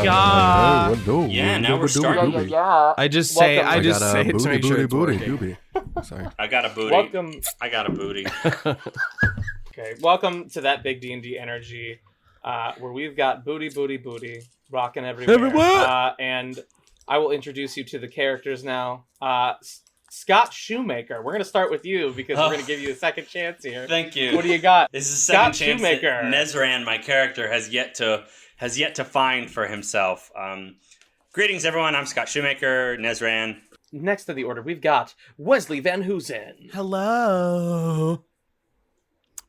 Yeah. Yeah, now we're starting. Yeah. I just say Welcome. it to make sure it's working. Sorry. I got a booty. Welcome. I got a booty. Okay, welcome to that big D&D energy, where we've got booty rocking everywhere. And I will introduce you to the characters now. Scott Shoemaker. We're gonna start with you because we're gonna give you a second chance here. Thank you. What do you got? This is a second Scott chance Shoemaker. that Nezran, my character, has yet to find for himself. Greetings, everyone. I'm Scott Shoemaker. Nezran. Next in the order, we've got Wesley Van Hoosen. Hello.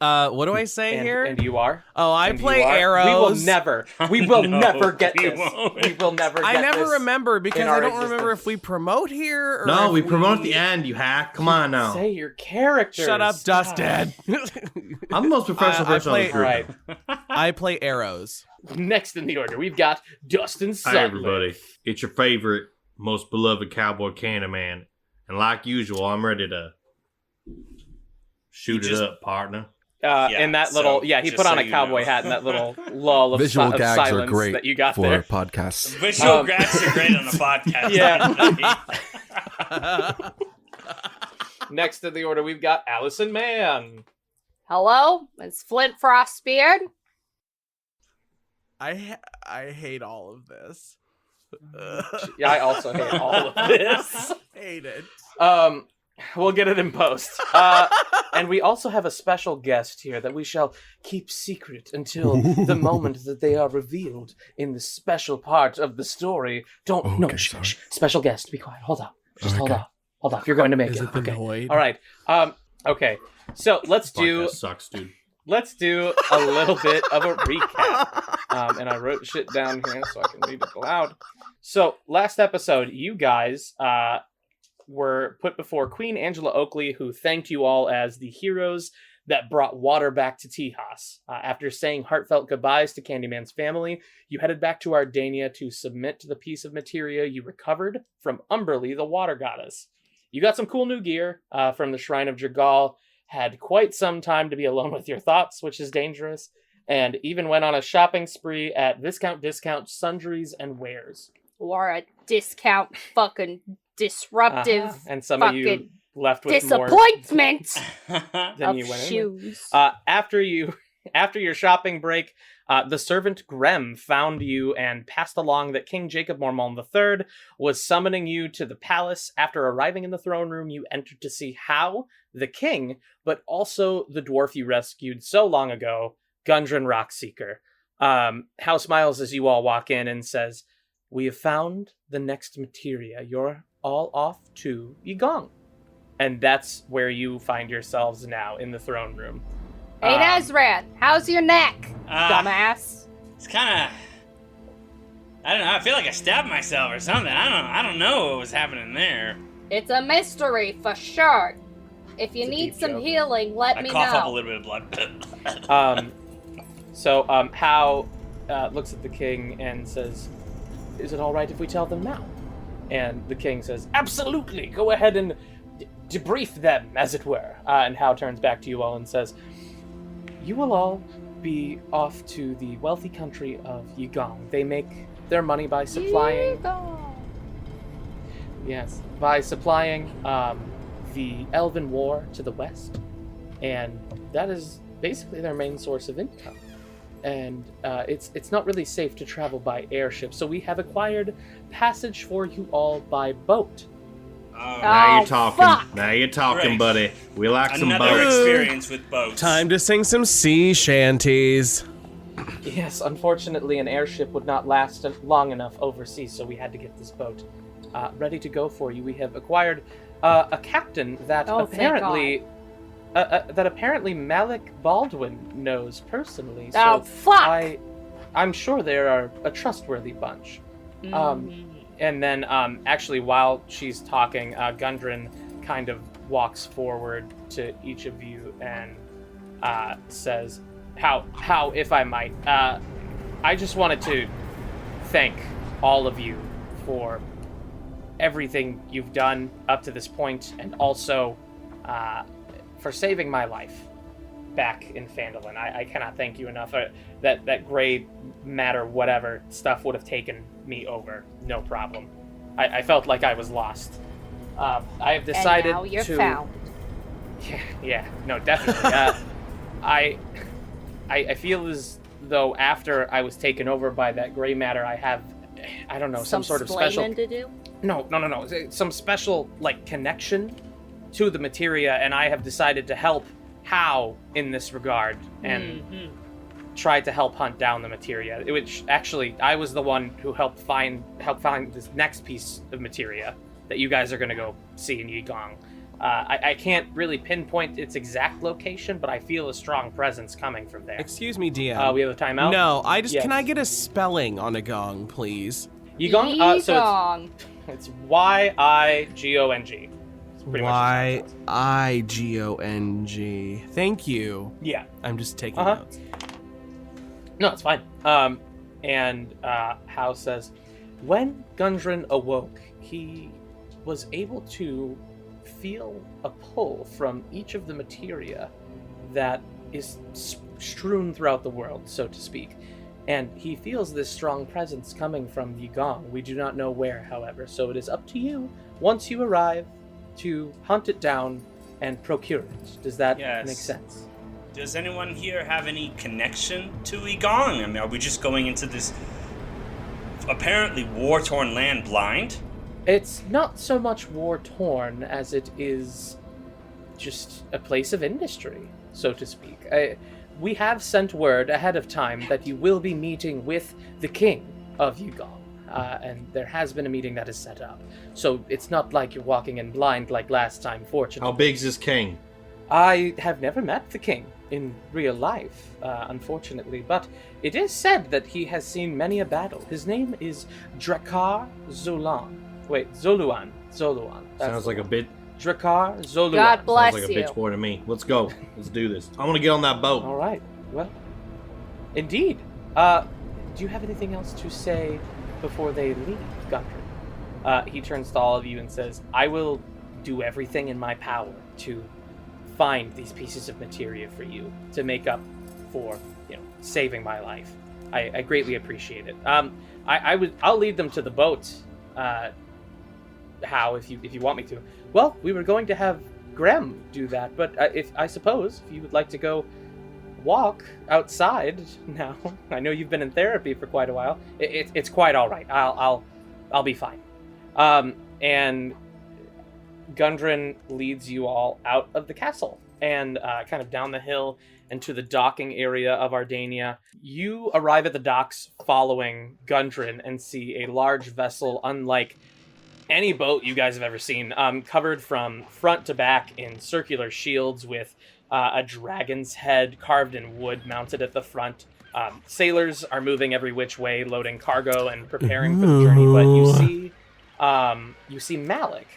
What do I say here? And you are? Oh, I And play you are? arrows. We will never get we this. won't. We will never get I never this remember because in I our don't remember existence. if we promote here or No, if we promote at the end, you hack. Come on now. Say your characters. Shut up, Dustin. I'm the most professional person on this All group. right. I play arrows. Next in the order, we've got Dustin Sutcliffe. Hi, everybody. It's your favorite, most beloved cowboy Candyman. And like usual, I'm ready to shoot it up, partner. In that little, he just put on so a you cowboy know. hat in that little lull of, Visual of gags silence are great that you got for there. podcasts. Visual gags are great on the podcast. Yeah. Next in the order, we've got Allison Mann. Hello, it's Flint Frostbeard. I hate all of this. Yeah, I also hate all of this. Hate it. We'll get it in post. And we also have a special guest here that we shall keep secret until the moment that they are revealed in the special part of the story. Shh. Special guest, be quiet. Hold on. Just hold on. You're going to make Is it. it the Okay. Noid? All right. Okay. So let's do That sucks, dude. a little bit of a recap. And I wrote shit down here so I can read it aloud. So last episode, you guys were put before Queen Angela Oakley, who thanked you all as the heroes that brought water back to Tejas. After saying heartfelt goodbyes to Candyman's family, you headed back to Ardania to submit to the piece of materia you recovered from Umberly, the water goddess. You got some cool new gear from the Shrine of Jergal, had quite some time to be alone with your thoughts, which is dangerous, and even went on a shopping spree at discount sundries and wares. Or a discount fucking disruptive And some of you fucking left with more disappointment than of you went in. shoes. After your shopping break, the servant Grem found you and passed along that King Jacob Mormont III was summoning you to the palace. After arriving in the throne room, you entered to see How, the king, but also the dwarf you rescued so long ago, Gundren Rockseeker. How smiles as you all walk in and says, "We have found the next materia. You're all off to YiGong." And that's where you find yourselves now, in the throne room. Hey, Nezran, how's your neck, dumbass? It's kind of... I don't know. I feel like I stabbed myself or something. I don't know what was happening there. It's a mystery for sure. If you It's a need deep some joke. healing, let I me cough up a know. little bit of blood. How looks at the king and says, "Is it all right if we tell them now?" And the king says, "Absolutely. Go ahead and debrief them, as it were." And How turns back to you all and says, "You will all be off to the wealthy country of YiGong. They make their money by supplying the Elven War to the west, and that is basically their main source of income. And it's not really safe to travel by airship, so we have acquired passage for you all by boat." Now you're talking. fuck. Now you're talking, Great. buddy. We like some Another boats. experience with boats. Time to sing some sea shanties. Yes, unfortunately, an airship would not last long enough overseas, so we had to get this boat ready to go for you. We have acquired a captain that Oh, thank apparently Malik Baldwin knows personally. Oh, So fuck! I'm sure they're a trustworthy bunch. Mm. And then, actually, while she's talking, Gundren kind of walks forward to each of you and says, "How, if I might, I just wanted to thank all of you for everything you've done up to this point, and also for saving my life. back in Phandalin. I cannot thank you enough. That gray matter, whatever stuff would have taken me over, no problem. I felt like I was lost. I have decided and now you're to. found. Yeah, no, definitely. I feel as though after I was taken over by that gray matter, I have, I don't know, some sort of special. To do? No. Some special like connection to the materia, and I have decided to help How in this regard and try to help hunt down the materia. Which actually, I was the one who helped find this next piece of materia that you guys are going to go see in YiGong. I can't really pinpoint its exact location, but I feel a strong presence coming from there. Excuse me, DM. We have a timeout? No, Yes. Can I get a spelling on a gong, please? YiGong? So YiGong. it's YiGong. It's pretty much the YiGong. Thank you. Yeah. I'm just taking notes. No, it's fine. And Hao says, when Gundren awoke, he was able to feel a pull from each of the materia that is strewn throughout the world, so to speak. And he feels this strong presence coming from YiGong. We do not know where, however, so it is up to you, once you arrive, to hunt it down and procure it. Does that make sense? Does anyone here have any connection to YiGong? I mean, are we just going into this apparently war-torn land blind? It's not so much war-torn as it is just a place of industry, so to speak. We have sent word ahead of time that you will be meeting with the king of YiGong, and there has been a meeting that is set up. So it's not like you're walking in blind like last time, fortunately. How big's this king? I have never met the king in real life, unfortunately, but it is said that he has seen many a battle. His name is Drakar Zolan. Wait, Zoluan. Sounds like a bit. Drakar Zoluan. God bless Sounds like a you. bitch boy to me. Let's go. Let's do this. I want to get on that boat. All right. Well, indeed. Do you have anything else to say before they leave, Gundren? He turns to all of you and says, I will do everything in my power to find these pieces of materia for you to make up for, saving my life. I greatly appreciate it. I'll lead them to the boat. How, if you want me to? Well, we were going to have Grem do that, but if you would like to go walk outside now. I know you've been in therapy for quite a while. It's quite all right. I'll be fine. And Gundren leads you all out of the castle and kind of down the hill into the docking area of Ardania. You arrive at the docks following Gundren and see a large vessel unlike any boat you guys have ever seen, covered from front to back in circular shields with a dragon's head carved in wood mounted at the front. Sailors are moving every which way, loading cargo and preparing for the journey, but you see Malik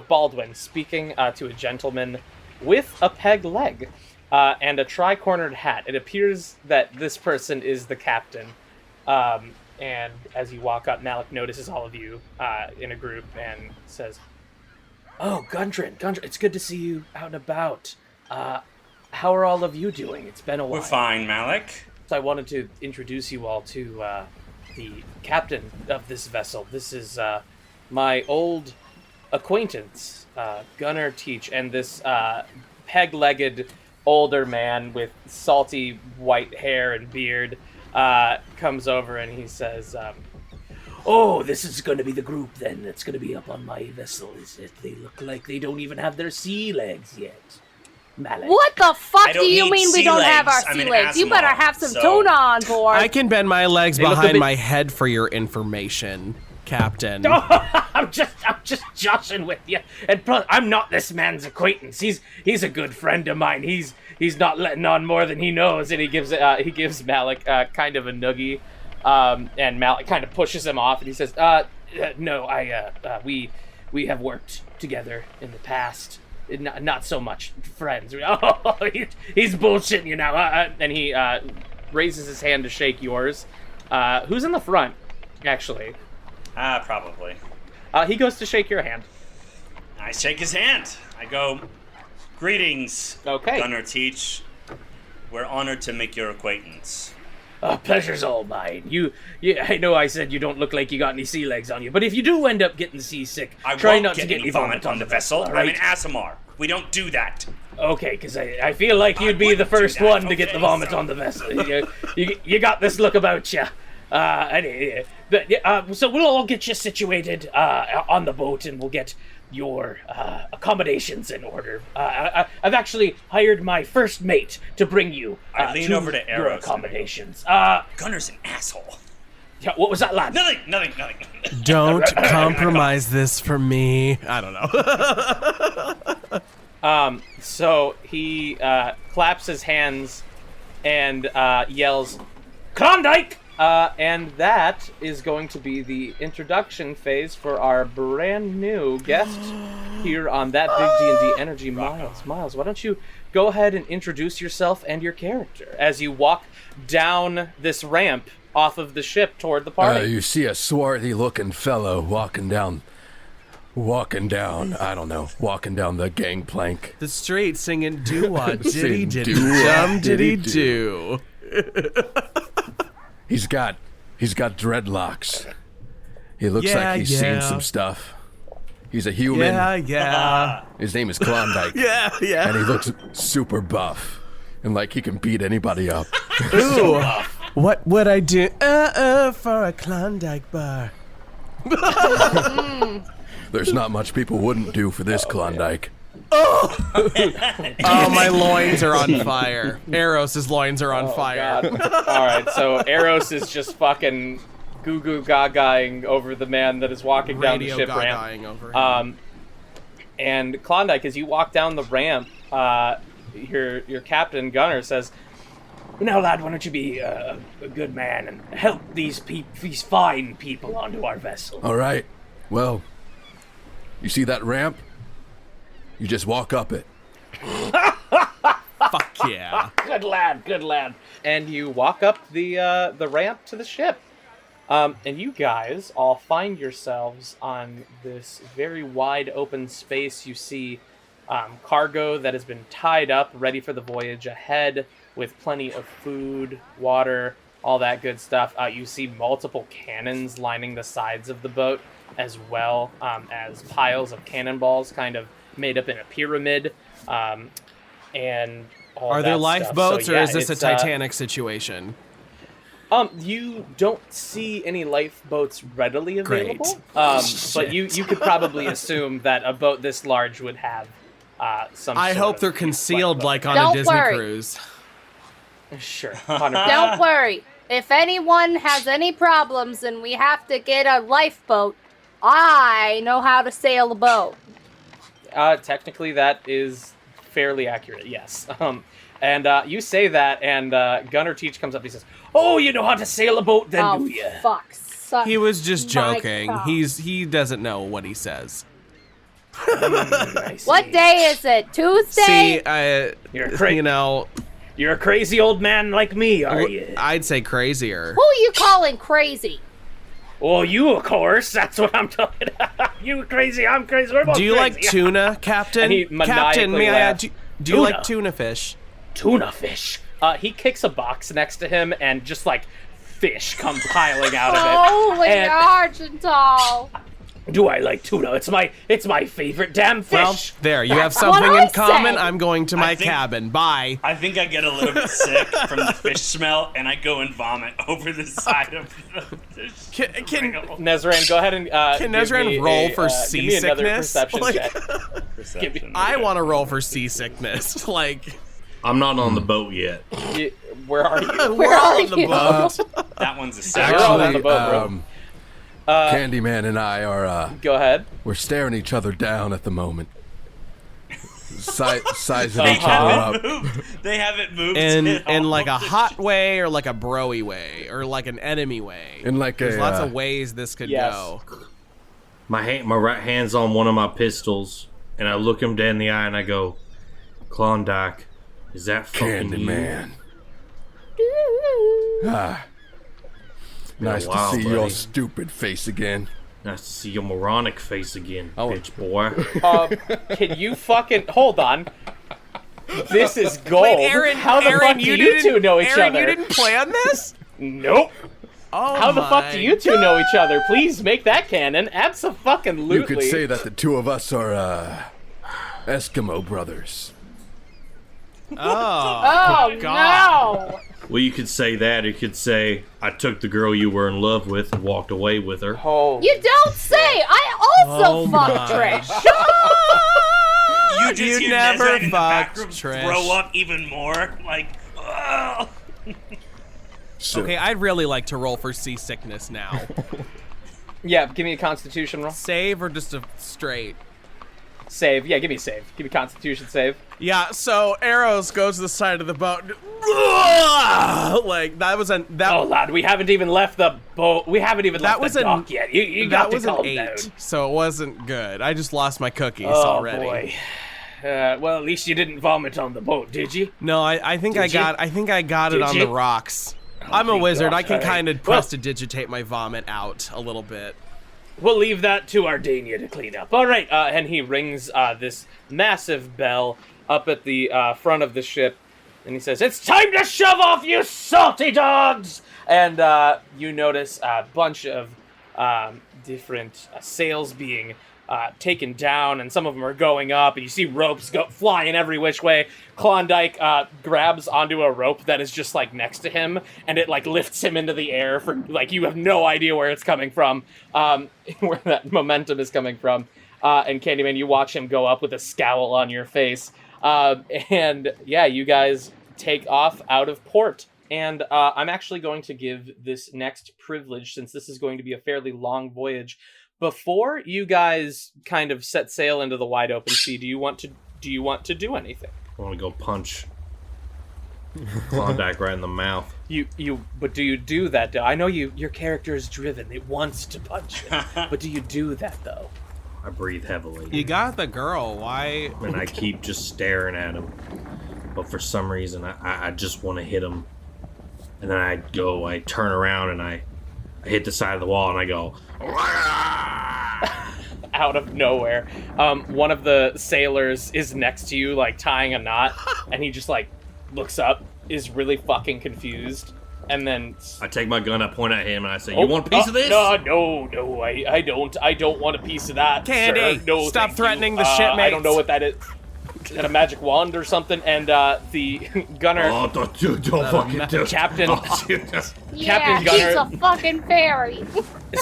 Baldwin speaking to a gentleman with a peg leg and a tri-cornered hat. It appears that this person is the captain. And as you walk up, Malik notices all of you in a group and says, "Oh, Gundren, it's good to see you out and about. How are all of you doing? It's been a while." We're fine, Malik. So I wanted to introduce you all to the captain of this vessel. This is my old acquaintance, Gunnar Teach, and this peg-legged older man with salty white hair and beard comes over and he says, "Oh, this is going to be the group then that's going to be up on my vessel, is it? They look like they don't even have their sea legs yet. Malik." What the fuck I do don't you need mean we sea don't have our legs. I'm sea an legs? You better asthma, have some so- tuna on board. I can bend my legs They look a behind bit- my head for your information, Captain. I'm just joshing with you. And I'm not this man's acquaintance. He's a good friend of mine. He's not letting on more than he knows. And he gives Malik kind of a noogie. And Malik kind of pushes him off, and he says, "No, we have worked together in the past. Not so much friends." Oh, he's bullshitting you now. And he raises his hand to shake yours. Who's in the front, actually? Probably. He goes to shake your hand. I shake his hand. I go, "Greetings, Okay. Gunnar Teach. We're honored to make your acquaintance. Pleasure's all mine. I know I said you don't look like you got any sea legs on you, but if you do end up getting seasick, try not to get any vomit on the vessel, I'm right? an Asimar. We don't do that. Okay, because I feel like you'd be the first one to get the vomit on the vessel. You got this look about you. So we'll all get you situated on the boat, and we'll get your accommodations in order. I've actually hired my first mate to bring you I lean over to your Arrows. accommodations. Gunner's an asshole. Yeah, what was that, lad? Nothing. Don't compromise this for me. I don't know. So he claps his hands and yells, Klondike! And that is going to be the introduction phase for our brand new guest here on That Big D&D Energy, Miles. Miles, why don't you go ahead and introduce yourself and your character as you walk down this ramp off of the ship toward the party. You see a swarthy-looking fellow walking down the gangplank. The street singing doo-wah, diddy Sing diddy, doo-wah, dum diddy diddy-doo. doo. He's got dreadlocks. He looks like he's seen some stuff. He's a human. Yeah. His name is Klondike. Yeah. And he looks super buff. And like he can beat anybody up. Ooh, what would I do for a Klondike bar? There's not much people wouldn't do for this Klondike. Oh, my loins are on fire. Eros' loins are on fire. Alright, so Eros is just fucking goo-goo gagaing over the man that is walking down the Radio ship gagaing ramp. over him. And Klondike, as you walk down the ramp, your captain Gunner says, "Now, lad, why don't you be a good man and help these fine people onto our vessel?" All right. Well, you see that ramp? You just walk up it. Fuck yeah. Good lad. And you walk up the ramp to the ship. And you guys all find yourselves on this very wide open space. You see cargo that has been tied up, ready for the voyage ahead, with plenty of food, water, all that good stuff. You see multiple cannons lining the sides of the boat, as well as piles of cannonballs kind of made up in a pyramid. And all Are there that lifeboats, stuff. So, or is this a it's, Titanic situation? You don't see any lifeboats readily available. Great. But you could probably assume that a boat this large would have some. I sort hope of they're concealed lifeboat. like on Don't a Disney worry. cruise. Sure. 100%. Don't worry. If anyone has any problems and we have to get a lifeboat, I know how to sail a boat. Technically, that is fairly accurate. Yes. And you say that, and Gunner Teach comes up. He says, "Oh, you know how to sail a boat, then, do you?" Fuck. Suck He was just my joking. cock. He doesn't know what he says. I see. What day is it? Tuesday? See, You're crazy. you know, You're a crazy old man like me, are you? I'd say crazier. Who are you calling crazy? Well, you, of course. That's what I'm talking about. You crazy, I'm crazy. We're both Do you crazy. like tuna, Captain? And he Captain, may I add? maniacally Do you like Tuna. tuna fish? Tuna fish? He kicks a box next to him, and just like fish come piling out of it. Holy And- Argentine. Do I like tuna? It's my favorite damn fish. Well, there, you have That's what something I in common. said. I'm going to my I think- cabin. Bye. I think I get a little bit sick from the fish smell, and I go and vomit over the side of the fish. Can Nezran, go ahead and Can give Nezran me roll for give me another seasickness? perception Like- check. Perception. I want to roll for seasickness. Like, I'm not on the boat yet. Where are you? we're are on the you? boat. That one's a You're section. all on the boat, bro. Candyman and I are Go ahead. we're staring each other down at the moment. Sizing They each other up. haven't moved. They haven't moved. in like a hot way, or like a broy way, or like an enemy way. In like There's a lots of ways this could Yes. go. My right hand's on one of my pistols, and I look him dead in the eye and I go, Klondike, is that fucking Candyman. you? Ah. Nice to Wow, see your buddy. stupid face again. Nice to see your moronic face again, Oh. bitch boy. Can you fucking hold on? This is gold. Wait, Aaron, how the fuck do you two know each Aaron, other? you didn't plan this? Nope. Oh How the fuck do you two know each other? Please make that canon. Abso-fucking-lutely. You could say that the two of us are, Eskimo brothers. Oh, no! Well, you could say that. You could say, I took the girl you were in love with and walked away with her. Oh. You don't say! I also fucked Trish! You just hear never Nezra in the back fucked room Trish. throw up even more. Like, ugh. So, Okay, I'd really like to roll for seasickness now. Yeah, give me a constitution roll. Save or just a straight? Save. Yeah, give me a save. Give me a constitution save. Yeah, so Arrows goes to the side of the boat. Like, that was Oh, lad, we haven't even left the boat. We haven't even left the dock yet. You got that to was calm an 8, down. so it wasn't good. I just lost my cookies Oh, already. boy. Well, at least you didn't vomit on the boat, did you? No, I think I got it Did on you? the rocks. I'm a thank wizard. God. I can All right. kind of Well- prestidigitate my vomit out a little bit. We'll leave that to Ardania to clean up. All right, and he rings this massive bell up at the front of the ship, and he says, "It's time to shove off, you salty dogs!" And you notice a bunch of different sails being taken down, and some of them are going up, and you see ropes go flying every which way. Klondike grabs onto a rope that is just like next to him, and it like lifts him into the air for like you have no idea where it's coming from, where that momentum is coming from. And Candyman, you watch him go up with a scowl on your face, and yeah, you guys take off out of port. And I'm actually going to give this next privilege, since this is going to be a fairly long voyage. Before you guys kind of set sail into the wide open sea, do you want to do anything? I want to go punch Klondike right in the mouth. But do you do that? I know your character is driven; it wants to punch you. But do you do that though? I breathe heavily. You got the girl. Why? And I keep just staring at him. But for some reason, I just want to hit him. And then I turn around and I hit the side of the wall and I go, Out of nowhere, one of the sailors is next to you, like tying a knot, and he just like looks up, is really fucking confused, and then I take my gun, I point at him, and I say, "You want a piece of this?" No, I don't. I don't want a piece of that. Candy, sir. No, stop thank threatening you. the shipmates. I don't know what that is. Is that a magic wand or something? And the gunner, Oh, don't fucking do it. Captain. Yeah, Captain he's Gunner. a fucking fairy.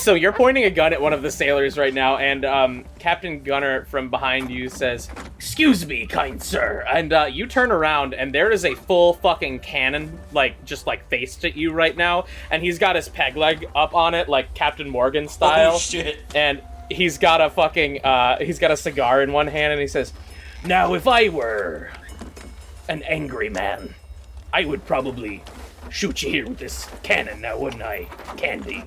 So you're pointing a gun at one of the sailors right now, and Captain Gunner from behind you says, "Excuse me, kind sir." And you turn around, and there is a full fucking cannon, just faced at you right now, and he's got his peg leg up on it, like Captain Morgan style. Oh, shit. And he's got a fucking, he's got a cigar in one hand, and he says, "Now, if I were an angry man, I would probably shoot you here with this cannon now, wouldn't I, Candy?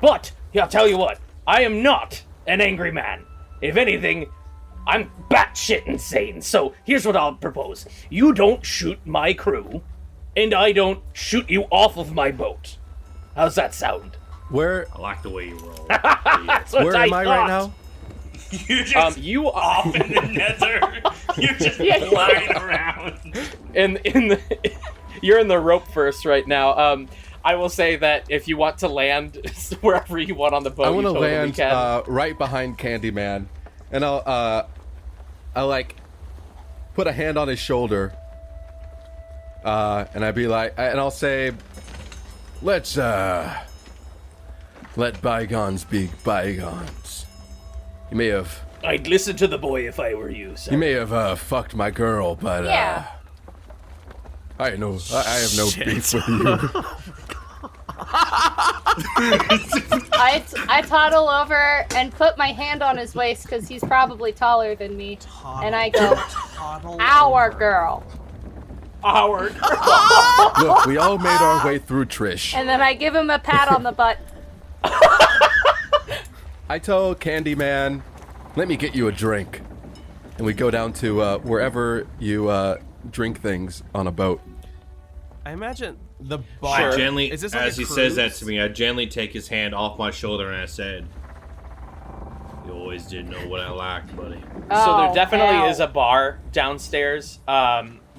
But, I'll tell you what, I am not an angry man. If anything, I'm batshit insane. So, here's what I'll propose. You don't shoot my crew, and I don't shoot you off of my boat. How's that sound?" Where I like the way you roll. That's what am I right thought. now? You're just You off in the nether. You're just Yeah. flying around. You're in the rope first right now. I will say that if you want to land wherever you want on the boat, I want to you totally land can. right behind Candyman, and I'll put a hand on his shoulder, and I'd be like, and I'll say, "Let's let bygones be bygones. You may have I'd listen to the boy if I were you. So. You may have fucked my girl, but Yeah. I have no beef with you." I toddle over and put my hand on his waist because he's probably taller than me, and I go, "Our girl," Our Look, we all made our way through Trish. and then I give him a pat on the butt. I tell Candyman, "Let me get you a drink," and we go down to wherever you drink things on a boat. I imagine the I bar. gently, Is this like as a he says that cruise? to me, I gently take his hand off my shoulder and I said, "You always did know what I liked, buddy." So there Oh, definitely hell. is a bar downstairs.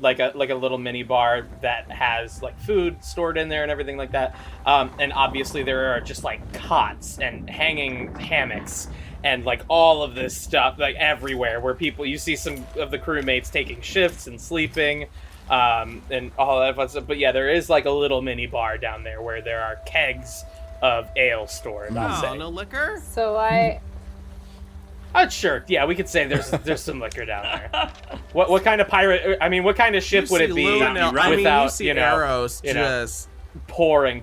like a little mini bar that has like food stored in there and everything like that. And obviously there are just like cots and hanging hammocks and like all of this stuff like everywhere where you see some of the crewmates taking shifts and sleeping, and all that fun stuff. But yeah, there is like a little mini bar down there where there are kegs of ale stored. I'll say. No liquor? So I. Sure. Yeah, we could say there's some liquor down there. What kind of pirate? I mean, what kind of ship would it be without you see arrows just pouring?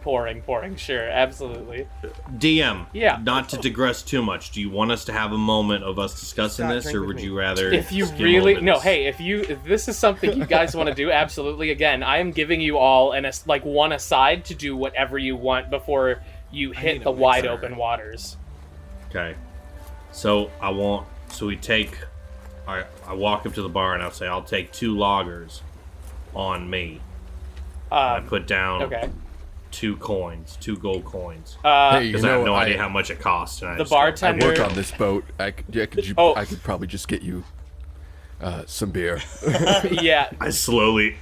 Sure, absolutely. DM. Yeah. Not to digress too much. Do you want us to have a moment of us discussing Scott, this, drink or with would me. you rather? If you skim really over no, this? hey, if this is something you guys want to do, absolutely. Again, I am giving you all like one aside to do whatever you want before you hit need the a wide mixer. open waters. Okay. So we take. I walk up to the bar and I'll say, I'll take 2 loggers on me. I put down Okay. 2 coins, 2 gold coins. Hey, you Because I know, have no idea how much it costs. And I The just go, I bartender. work on this boat. I could probably just get you some beer. Yeah. I slowly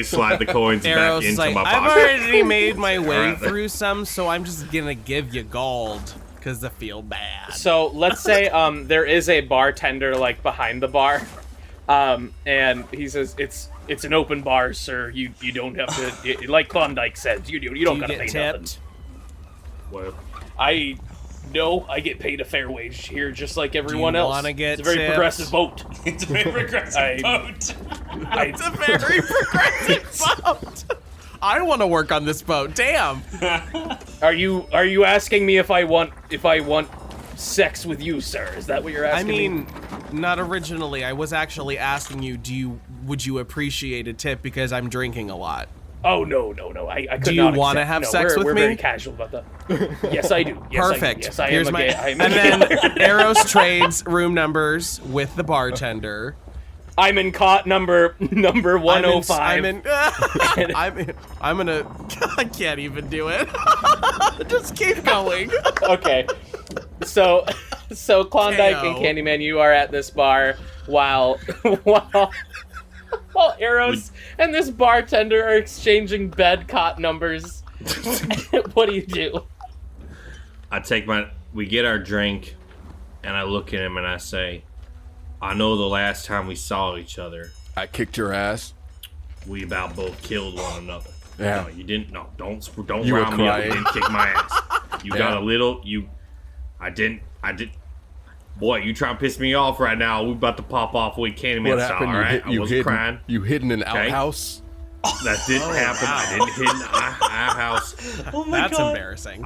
slide the coins back Arrows into is like, my I've pocket. already made my way Alright. through some, so I'm just gonna give you gold because I feel bad. So let's say there is a bartender like behind the bar, and he says it's an open bar, sir. You don't have to like Klondike says. You don't Do gotta you pay get nothing. tipped? Well, I get paid a fair wage here, just like everyone you else. wanna get it's a very tipped? progressive boat. It's a very progressive boat. It's a very progressive boat. I want to work on this boat. Damn. Are you asking me if I want sex with you, sir? Is that what you're I asking me? mean, not originally. I was actually asking you, would you appreciate a tip because I'm drinking a lot? Oh no! I could Do you not wanna accept- have no, sex with we're me? very casual about that. Yes, I do. Yes, Perfect. I do. Yes, I Here's am my a gay. I'm and a then gay. Eros trades room numbers with the bartender. I'm in cot number 105. I'm gonna. I can't even do it. Just keep going. Okay. So Klondike and K.O. Candyman, you are at this bar while Eros and this bartender are exchanging bed cot numbers. What do you do? we get our drink, and I look at him and I say, I know the last time we saw each other, I kicked your ass. we about both killed one another. Yeah. No, you didn't. No, don't You were round me up. You crying. didn't kick my ass. You got a little. I did. Boy, you trying to piss me off right now. We about to pop off with Candyman What style, happened? all right? I wasn't crying. You hid in an outhouse. That didn't happen. wow. I didn't hit in our house. Oh my That's god. embarrassing.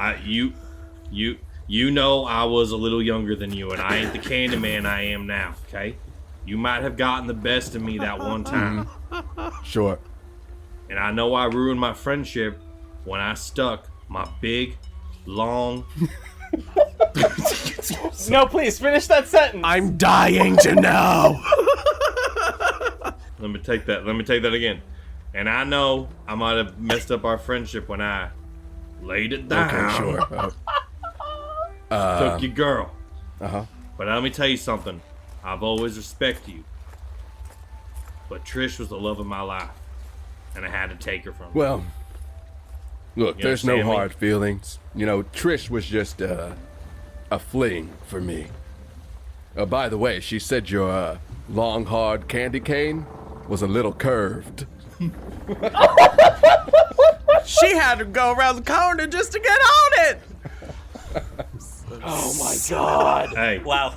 You know I was a little younger than you, and I ain't the Candyman I am now, okay? You might have gotten the best of me that one time. Sure. And I know I ruined my friendship when I stuck my big, long... No, please finish that sentence. I'm dying to know. Let me take that again. And I know I might have messed up our friendship when I laid it down. Okay, sure. Took your girl. Uh-huh. But let me tell you something. I've always respected you. But Trish was the love of my life. And I had to take her from her. Well, look, You there's no understand me? hard feelings. You know, Trish was just a fling for me. By the way, she said your long, hard candy cane was a little curved. She had to go around the corner just to get on it. Oh my god. Hey, Wow.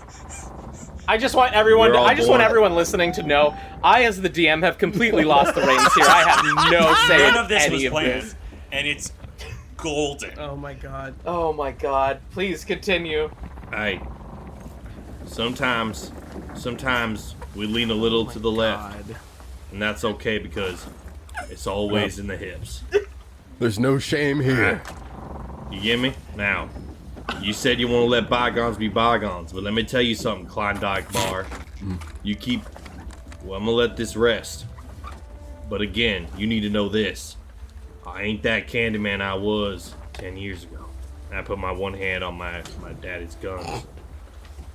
I just want everyone. We're all I just want born. everyone listening to know. I, as the DM, have completely lost the reins here. I have no say None in of this any was of planned, this. and it's golden. Oh my god. Oh my god! Please continue. hey. Sometimes we lean a little to the left. God. And that's okay because it's always in the hips. There's no shame here. You get me? Now, you said you want to let bygones be bygones, but let me tell you something, Klondike Bar. You keep... Well, I'm going to let this rest. But again, you need to know this. I ain't that Candyman I was 10 years ago. And I put my one hand on my daddy's guns.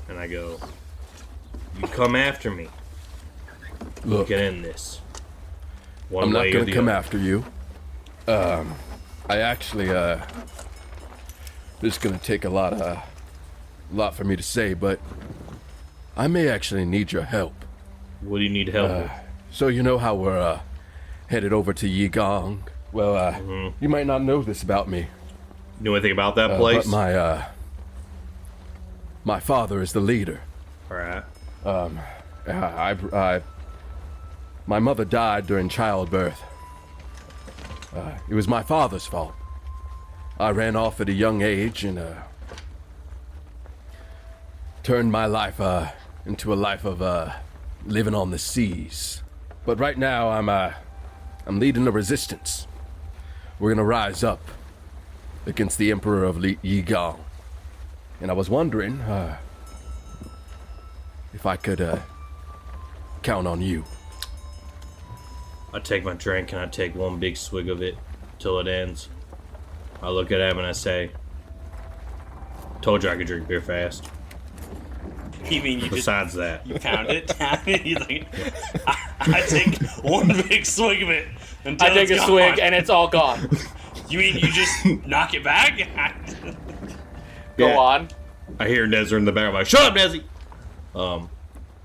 And I go, you come after me. Look, Get in this. I'm not way or gonna the come other. after you. I actually, this is gonna take a lot for me to say, but I may actually need your help. What do you need help with? So you know how we're, headed over to YiGong? Well, you might not know this about me, You know anything about that place? but my father is the leader. Alright. My mother died during childbirth. It was my father's fault. I ran off at a young age and turned my life into a life of living on the seas. But right now I'm leading a resistance. We're gonna rise up against the Emperor of YiGong. And I was wondering if I could count on you. I take my drink and I take one big swig of it till it ends. I look at him and I say, "Told you I could drink beer fast." You mean you Besides that, you pound it down? You're like, I take one big swig of it until I take it's a gone. swig and it's all gone. You mean you just knock it back? Go Yeah. on. I hear Nezra in the back. I'm like, "Shut up, Nezzy!"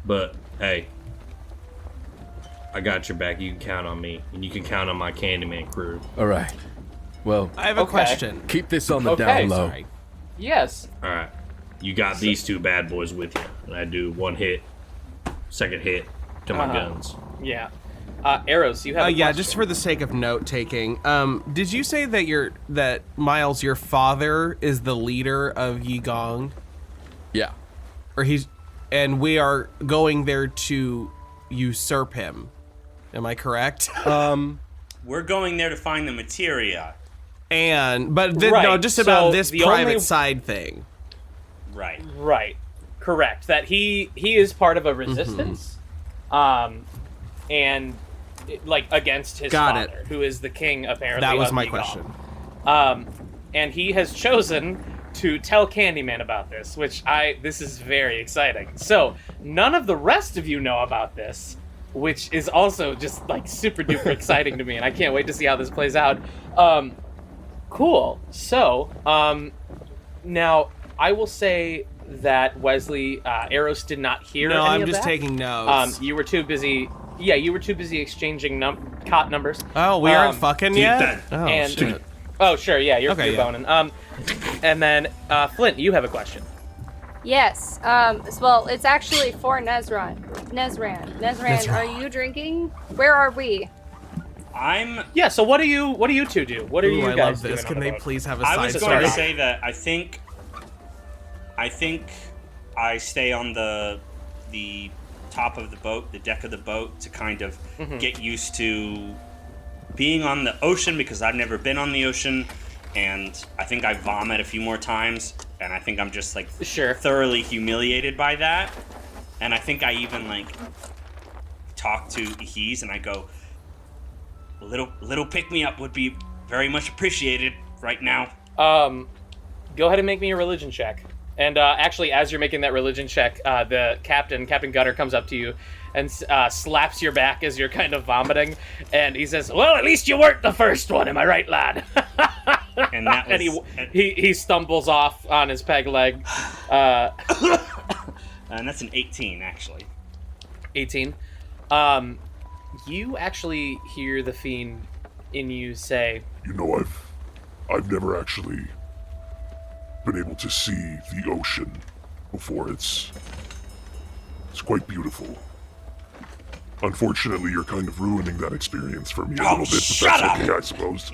But hey, I got your back. You can count on me, and you can count on my Candyman crew. All right. Well, I have a Okay. question. keep this on the Okay, down low. Sorry. Yes. All right, you got these two bad boys with you, and I do one hit, second hit to my guns. Yeah. Arrows, you have a Yeah, question. just for the sake of note taking, did you say that Miles, your father, is the leader of YiGong, Yeah. or and we are going there to usurp him? Am I correct? We're going there to find the materia. But Right, no, just about so this the private only- side thing. Right. Right. Correct. That he is part of a resistance. And like against his Got father, who is the king apparently. That was of my YiGong. question. And he has chosen to tell Candyman about this, which this is very exciting. So none of the rest of you know about this, which is also just like super duper exciting to me, and I can't wait to see how this plays out. Cool. So now I will say that Wesley Eros did not hear. No, any I'm of just that. taking notes. You were too busy. Yeah, you were too busy exchanging cot numbers. Oh, we aren't fucking dude, yet? that- Oh, and shit. oh, sure, yeah, you're Okay, you're boning. And then Flint, you have a question. Yes. Well, it's actually for Nezran. Nezran, are you drinking? Where are we? I'm. Yeah. So what do you two do? What are Ooh, you I guys love doing this. on Can the they boat? please have a I side was going story? to say that I think I stay on the top of the boat, the deck of the boat, to kind of get used to being on the ocean, because I've never been on the ocean, and I think I vomit a few more times, and I think I'm just like Sure. thoroughly humiliated by that, and I think I even like talk to Hees and I go, a little pick me up would be very much appreciated right now. Go ahead and make me a religion check. And actually, as you're making that religion check, the Captain Gunner, comes up to you and slaps your back as you're kind of vomiting, and he says, "Well, at least you weren't the first one, am I right, lad?" And that was, and he stumbles off on his peg leg. and that's an 18 actually. 18. You actually hear the fiend in you say, You know, I've never actually been able to see the ocean before. It's quite beautiful. Unfortunately, you're kind of ruining that experience for me a little bit, but shut that's okay, I suppose.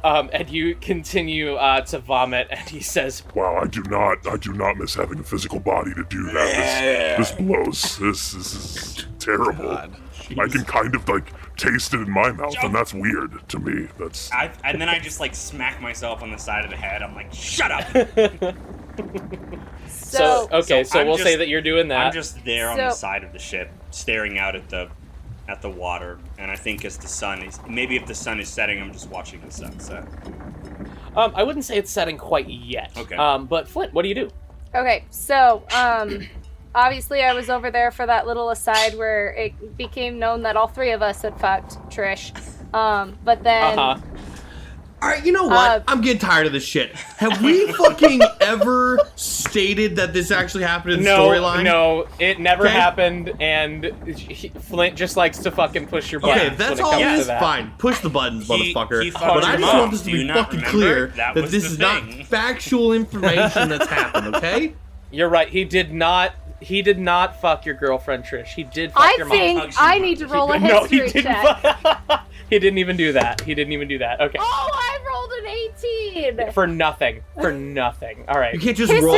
and you continue to vomit, and he says, Wow, I do not miss having a physical body to do that. This blows. This is terrible. I can kind of like taste it in my mouth, and that's weird to me. That's And then I just like smack myself on the side of the head. I'm like, shut up! so okay, so I'm we'll say just- that you're doing that. I'm just there on the So- side of the ship, staring out at the water, and I think as the sun is, maybe if the sun is setting, I'm just watching the sunset. I wouldn't say it's setting quite yet. Okay. But Flint, what do you do? Okay, so obviously I was over there for that little aside where it became known that all three of us had fucked Trish. But then... All right, you know what? I'm getting tired of this shit. Have we fucking ever stated that this actually happened in the storyline? No, it never happened, and Flint just likes to fucking push your buttons. Okay, that's all it is. Fine, push the buttons, motherfucker. But I just want this to be fucking clear that this is not factual information that's happened, okay? You're right, he did not fuck your girlfriend, Trish. He did fuck your mom. I think I need to roll a history check. He didn't even do that. Okay. Oh, I rolled an 18! For nothing. All right. You can't just roll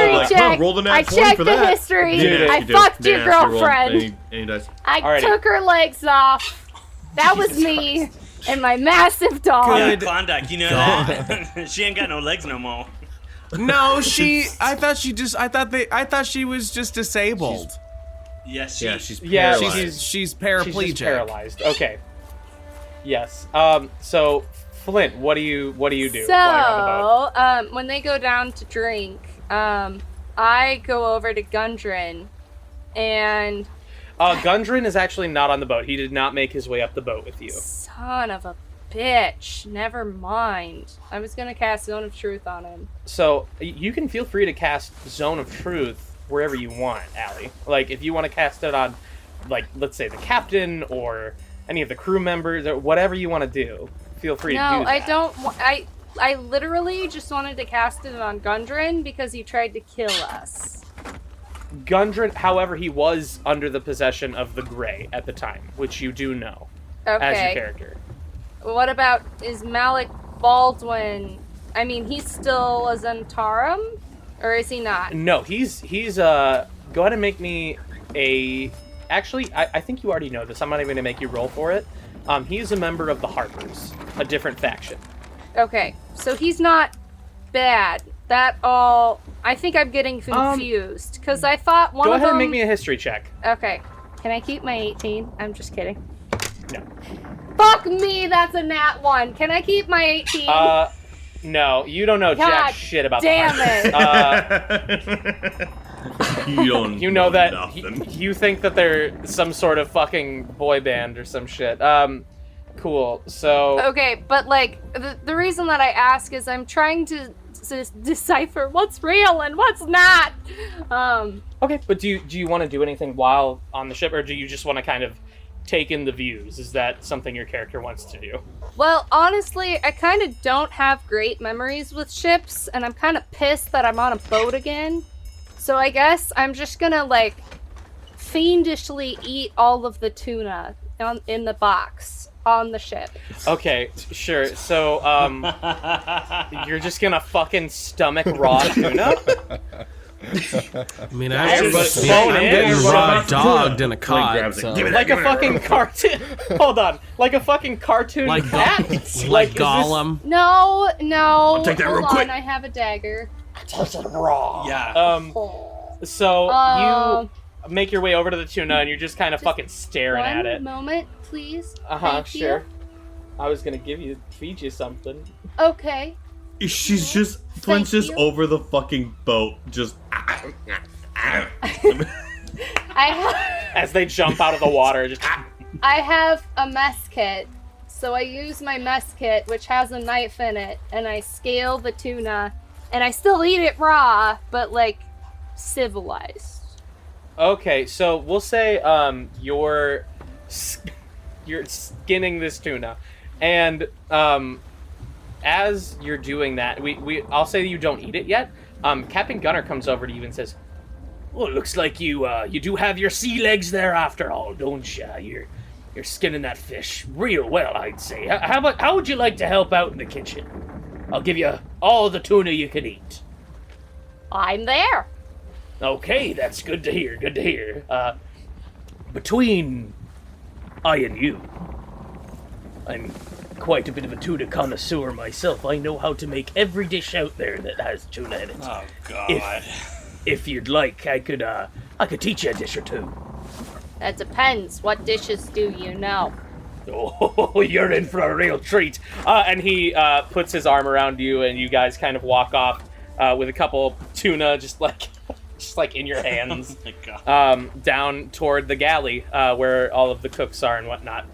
the nat 20 checked for the that. history. I fucked your girlfriend. Any dice. I took her legs off. That was me and my massive dog. Yeah, Klondike, you know that? She ain't got no legs no more. No, I thought she was just disabled. She's paralyzed. She's paraplegic. She's just paralyzed. Okay. Yes. So Flint, what do you do? So, when they go down to drink, I go over to Gundren, and Gundren is actually not on the boat. He did not make his way up the boat with you. Son of a bitch. Never mind. I was gonna cast Zone of Truth on him. So you can feel free to cast Zone of Truth wherever you want, Allie. Like, if you want to cast it on, like, let's say the captain or any of the crew members or whatever you want to do, feel free to do that. No, I don't. I literally just wanted to cast it on Gundren because he tried to kill us. Gundren, however, he was under the possession of the Grey at the time, which you do know as your character. What about, is Malik Baldwin, I mean, he's still a Zentarum? Or is he not? No, he's go ahead and make me a... Actually, I think you already know this. I'm not even going to make you roll for it. He's a member of the Harpers, a different faction. Okay, so he's not bad. That all... I think I'm getting confused, because I thought one of them... Go ahead and make me a history check. Okay. Can I keep my 18? I'm just kidding. No. Fuck me, that's a nat 1. Can I keep my 18? No, you don't know jack shit about damn the Harpers. You know that you think that they're some sort of fucking boy band or some shit. Cool. So okay, but like the reason that I ask is I'm trying to decipher what's real and what's not. Okay, but do you want to do anything while on the ship, or do you just want to kind of take in the views? Is that something your character wants to do? Well, honestly, I kind of don't have great memories with ships, and I'm kind of pissed that I'm on a boat again. So I guess I'm just gonna, like, fiendishly eat all of the tuna in the box on the ship. Okay, sure. So, you're just gonna fucking stomach raw tuna? I mean, I'm getting raw dogged in a cod. So. Like a fucking cartoon. Hold on. Like a fucking cartoon cat? Like Gollum. No. I'll take that real quick. Hold on, I have a dagger. Touch it raw. Yeah. So you make your way over to the tuna and you're just kind of fucking staring at it. One moment, please. Sure. I was gonna feed you something. Okay. She's just Flint's just over the fucking boat, just as they jump out of the water. Just I have a mess kit, so I use my mess kit, which has a knife in it, and I scale the tuna, and I still eat it raw, but like civilized. Okay, so we'll say you're skinning this tuna, and as you're doing that, I'll say you don't eat it yet. Captain Gunner comes over to you and says, "Well, it looks like you do have your sea legs there after all, don't you? You're skinning that fish real well, I'd say. How would you like to help out in the kitchen? I'll give you all the tuna you can eat." I'm there. Okay, that's good to hear. Good to hear. Between I and you, I'm quite a bit of a tuna connoisseur myself. I know how to make every dish out there that has tuna in it. Oh God! If you'd like, I could teach you a dish or two. That depends. What dishes do you know? Oh, you're in for a real treat. And he puts his arm around you, and you guys kind of walk off with a couple tuna just just like in your hands, Oh my God. down toward the galley where all of the cooks are and whatnot.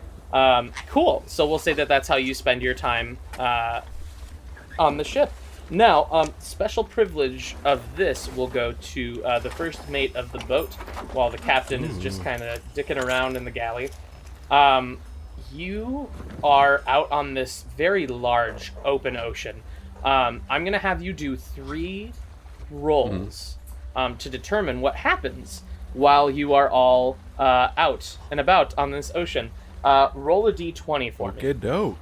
Cool. So we'll say that that's how you spend your time on the ship. Now, special privilege of this will go to the first mate of the boat, while the captain is just kind of dicking around in the galley. You are out on this very large open ocean. I'm going to have you do 3 rolls to determine what happens while you are all out and about on this ocean. Roll a d20 for me. Good doke.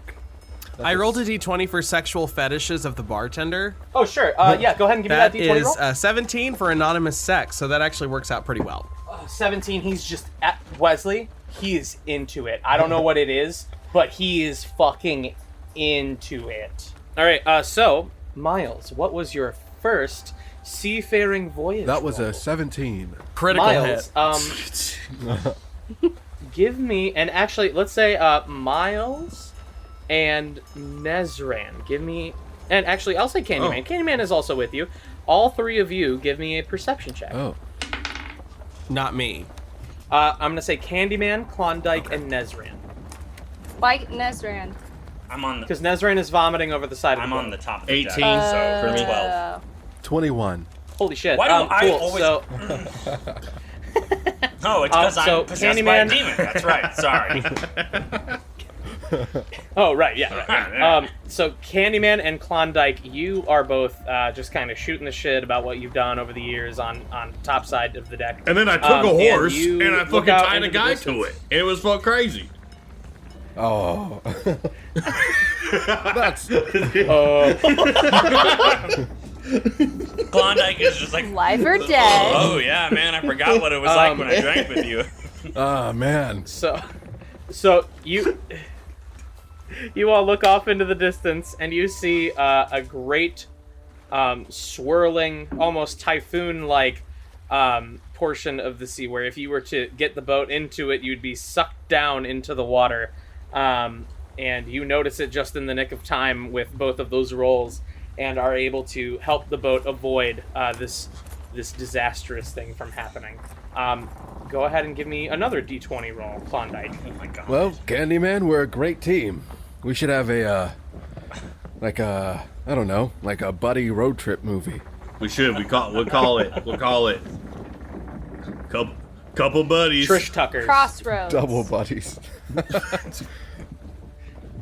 I rolled a d20 for sexual fetishes of the bartender. Oh, sure. Yeah, go ahead and give me that d20 roll. That is 17 for anonymous sex, so that actually works out pretty well. 17, he's just at Wesley. He is into it. I don't know what it is, but he is fucking into it. All right, so Miles, what was your first seafaring voyage? That was roll? a 17. Critical Miles, hit. give me, and actually, let's say Miles and Nezran. Give me, and actually, I'll say Candyman. Oh. Candyman is also with you. All 3 of you, give me a perception check. Oh. Not me. I'm going to say Candyman, Klondike, and Nezran. Why Nezran? I'm on the. Because Nezran is vomiting over the side of the I'm boat. on the top of the 18 deck, so for me. 12. 21. Holy shit. Why do I cool. always- So, Oh, it's because so I'm possessed by a Candyman- demon. That's right. Sorry. oh, right, yeah. Right. So Candyman and Klondike, you are both just kind of shooting the shit about what you've done over the years on top side of the deck. And then I took And a horse you and I look fucking out tied into a the guy distance. to it. And it was fuck crazy. Oh. That's. Klondike is just like. Live or dead? Oh yeah, man! I forgot what it was like when I drank with you. Oh, man. So you all look off into the distance and you see a great swirling, almost typhoon-like portion of the sea, where if you were to get the boat into it, you'd be sucked down into the water. And you notice it just in the nick of time with both of those rolls, and are able to help the boat avoid this disastrous thing from happening. Go ahead and give me another d20 roll, Klondike. Oh my god. Well, Candyman, we're a great team. We should have a, I don't know, like a buddy road trip movie. We should. We'll call it. Couple buddies. Trish Tuckers. Crossroads. Double buddies.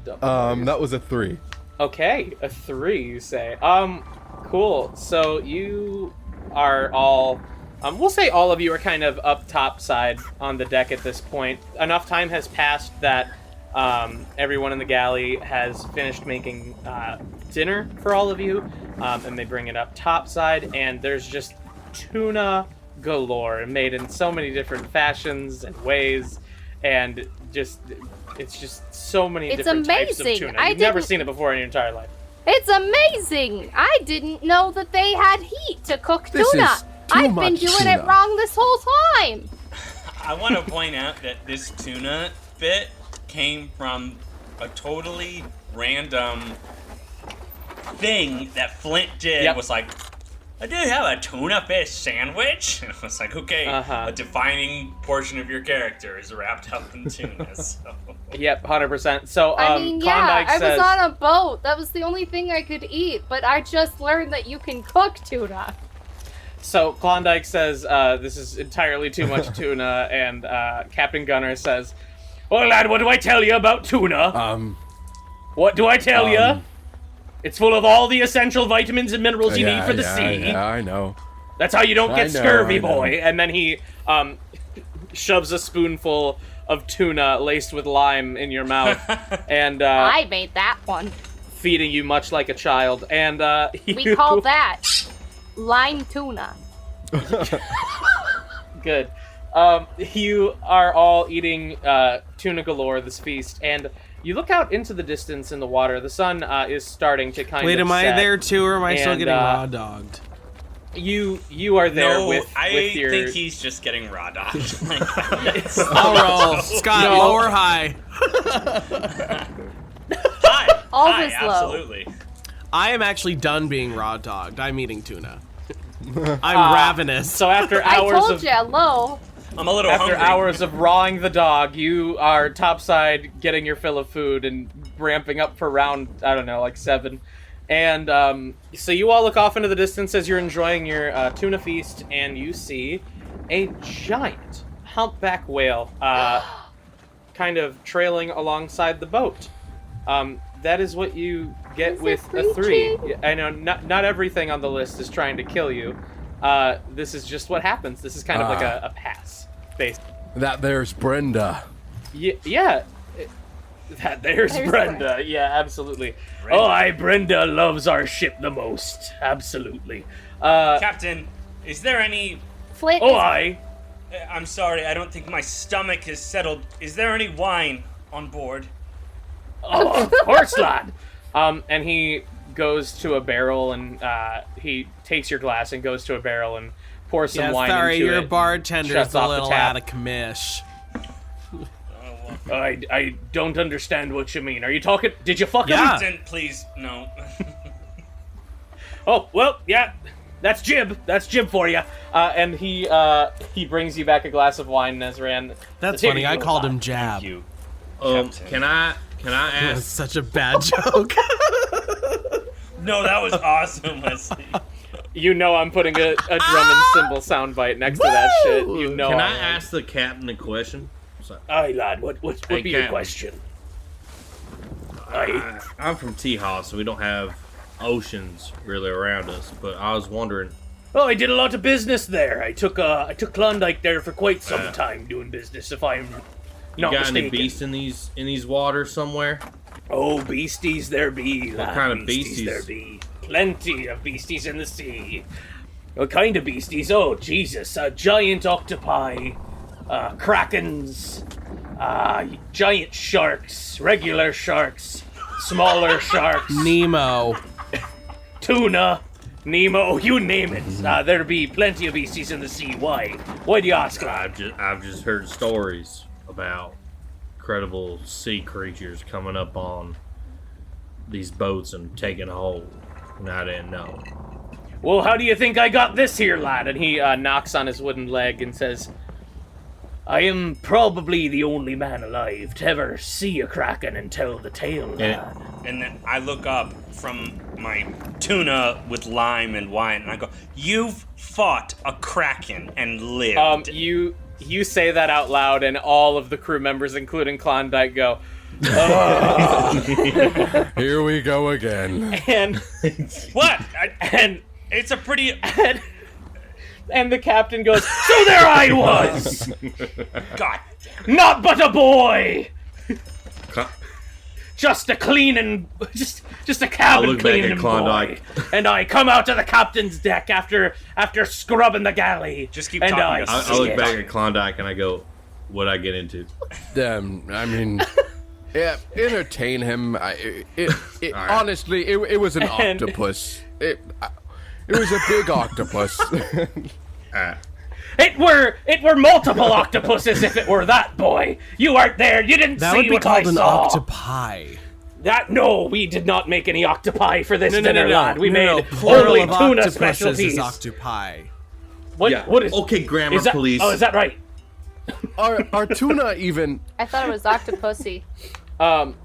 That was a 3. Okay, a 3, you say. Cool. So you are all, we'll say all of you are kind of up top side on the deck at this point. Enough time has passed that everyone in the galley has finished making dinner for all of you, and they bring it up top side, and there's just tuna galore, made in so many different fashions and ways, and it's just so many It's different types of amazing. tuna. I You've never didn't- seen it before in your entire life. It's amazing! I didn't know that they had heat to cook This tuna. is too I've been much doing it tuna. wrong this whole time. I want to point out that this tuna bit came from a totally random thing that Flint did. Yep. Was like, I did have a tuna fish sandwich. And I was like, okay, a defining portion of your character is wrapped up in tuna. So. Yep, 100%. So, I mean, yeah, Klondike I says, was on a boat. That was the only thing I could eat, but I just learned that you can cook tuna. So Klondike says, this is entirely too much tuna, and Captain Gunner says, well, lad, what do I tell you about tuna? What do I tell you? It's full of all the essential vitamins and minerals you need for the sea. Yeah, I know. That's how you don't I get know, scurvy, I know. boy. And then he shoves a spoonful of tuna laced with lime in your mouth, and I made that one. feeding you much like a child. And We call that lime tuna. Good. You are all eating tuna galore this feast, and you look out into the distance in the water. The sun is starting to kind Wait, of am I set. there too, or am I still And, getting raw dogged? You are there No, with I your. think he's just getting raw dogged. I'll roll. Scott, No. low or high? Hi. Always Hi, low. absolutely. I am actually done being raw dogged. I'm eating tuna. I'm ravenous. So after I hours told of you, low. I'm a little after hungry. hours of rawing the dog, you are topside getting your fill of food and ramping up for round, I don't know, like 7. And so you all look off into the distance as you're enjoying your tuna feast, and you see a giant humpback whale kind of trailing alongside the boat. That is what you get with a 3. I know not everything on the list is trying to kill you. This is just what happens. This is kind of like a pass, basically. That there's Brenda. Yeah. There's Brenda. Yeah, absolutely. Oh, Brenda loves our ship the most. Absolutely. Captain, is there any... Flint. I'm sorry, I don't think my stomach is settled. Is there any wine on board? Oh, of course, lad. And he goes to a barrel and he takes your glass and goes to a barrel and pours some wine sorry, into it. your bartender's shuts a off the little tap. out of commish. I don't understand what you mean. Are you talking? Did you fuck him? Captain, please, no. Oh, well, yeah. That's Jib. That's Jib for you. And he brings you back a glass of wine, Nezran. That's Here funny. you I go, called lad. him Jab. Thank you. Can I That's ask? such a bad joke. No, that was awesome, Wesley. You know I'm putting a drum and cymbal soundbite next to that shit. You know Can I I am. ask the captain a question? Aye, lad. What Hey, be your Captain. question? Aye. I'm from Tejas, so we don't have oceans really around us. But I was wondering, Oh, I did a lot of business there. I took Klondike there for quite some time doing business, if I'm you not got mistaken. any beasts in these waters somewhere? Oh, beasties there be. What lad, kind of beasties? there be? Plenty of beasties in the sea. What kind of beasties? Oh, Jesus. Giant octopi, krakens, giant sharks, regular sharks, smaller sharks, Nemo. tuna, Nemo, you name it. There be plenty of beasties in the sea. Why? Why do you ask, lad? I've just heard stories about incredible sea creatures coming up on these boats and taking hold, and I didn't know. Well, how do you think I got this here, lad? And he knocks on his wooden leg and says, I am probably the only man alive to ever see a kraken and tell the tale, lad. And then I look up from my tuna with lime and wine, and I go, "You've fought a kraken and lived." You say that out loud, and all of the crew members, including Klondike, go, Here we go again. and What? and It's a pretty. and the captain goes, so there I was, God. not but a boy, Cl- just a cleaning, just a I cabin look back cleaning at Klondike. boy, and I come out to the captain's deck after scrubbing the galley. Just keep and talking, I guys. I look sit. back at Klondike and I go, what'd I get into? I mean, yeah, entertain him. Alright. Honestly, it was an And- octopus. It was a big octopus. It were multiple octopuses if it were that, boy. You weren't there. You didn't That see would be what called I an saw. octopi. No, we did not make any octopi for this dinner, No. lad. We made Plural only of tuna octopuses specialties. is octopi. What is? Okay, grammar, Is that, please. Oh, is that right? Are tuna even? I thought it was Octopussy.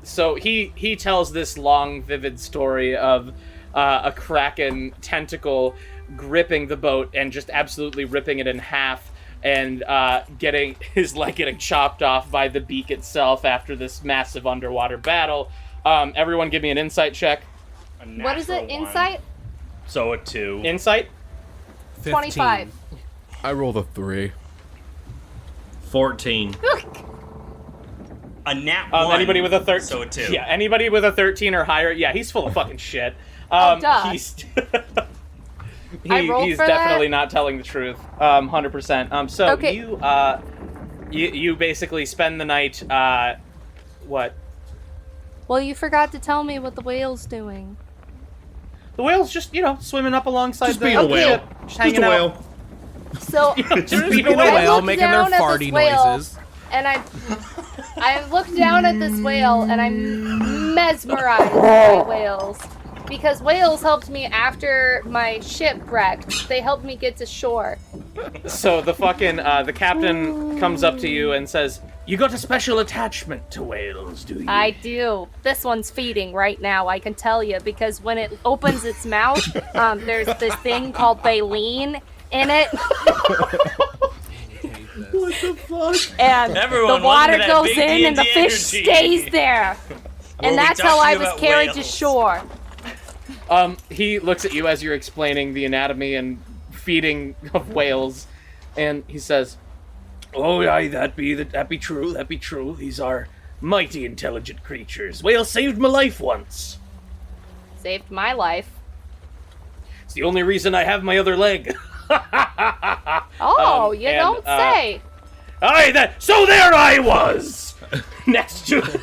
So he tells this long, vivid story of a kraken tentacle gripping the boat and just absolutely ripping it in half, and getting his leg getting chopped off by the beak itself after this massive underwater battle. Everyone, give me an insight check. What is it? Insight? So a 2. Insight. 15. 25. I rolled a 3. 14. A nat 1. Anybody with a 13? So a 2. Yeah, anybody with a 13 or higher. Yeah, he's full of fucking shit. Duh. He's I rolled he's for definitely that? not telling the truth. 100%. So Okay. you basically spend the night. What? Well, you forgot to tell me what the whale's doing. The whale's just swimming up alongside Just the being a whale. ship, just Just hanging a out. whale. So Just being Being a a whale. whale, looked making their down at farty this whale. noises. And I looked down at this whale, and I'm mesmerized by whales. because whales helped me after my ship wrecked. They helped me get to shore. So the fucking, the captain comes up to you and says, "You got a special attachment to whales, do you?" I do. This one's feeding right now, I can tell you, because when it opens its mouth, there's this thing called baleen in it. What the fuck? And Everyone, the water welcome to that goes big in and the D&D fish energy. stays there. Where And we that's talk how to I you was about carried to whales. shore. He looks at you as you're explaining the anatomy and feeding of whales, and he says, "Oh, aye, that be true, that be true. These are mighty intelligent creatures. Whales saved my life once. Saved my life. It's the only reason I have my other leg." Oh, you and, don't say. Aye, so there I was! Next to...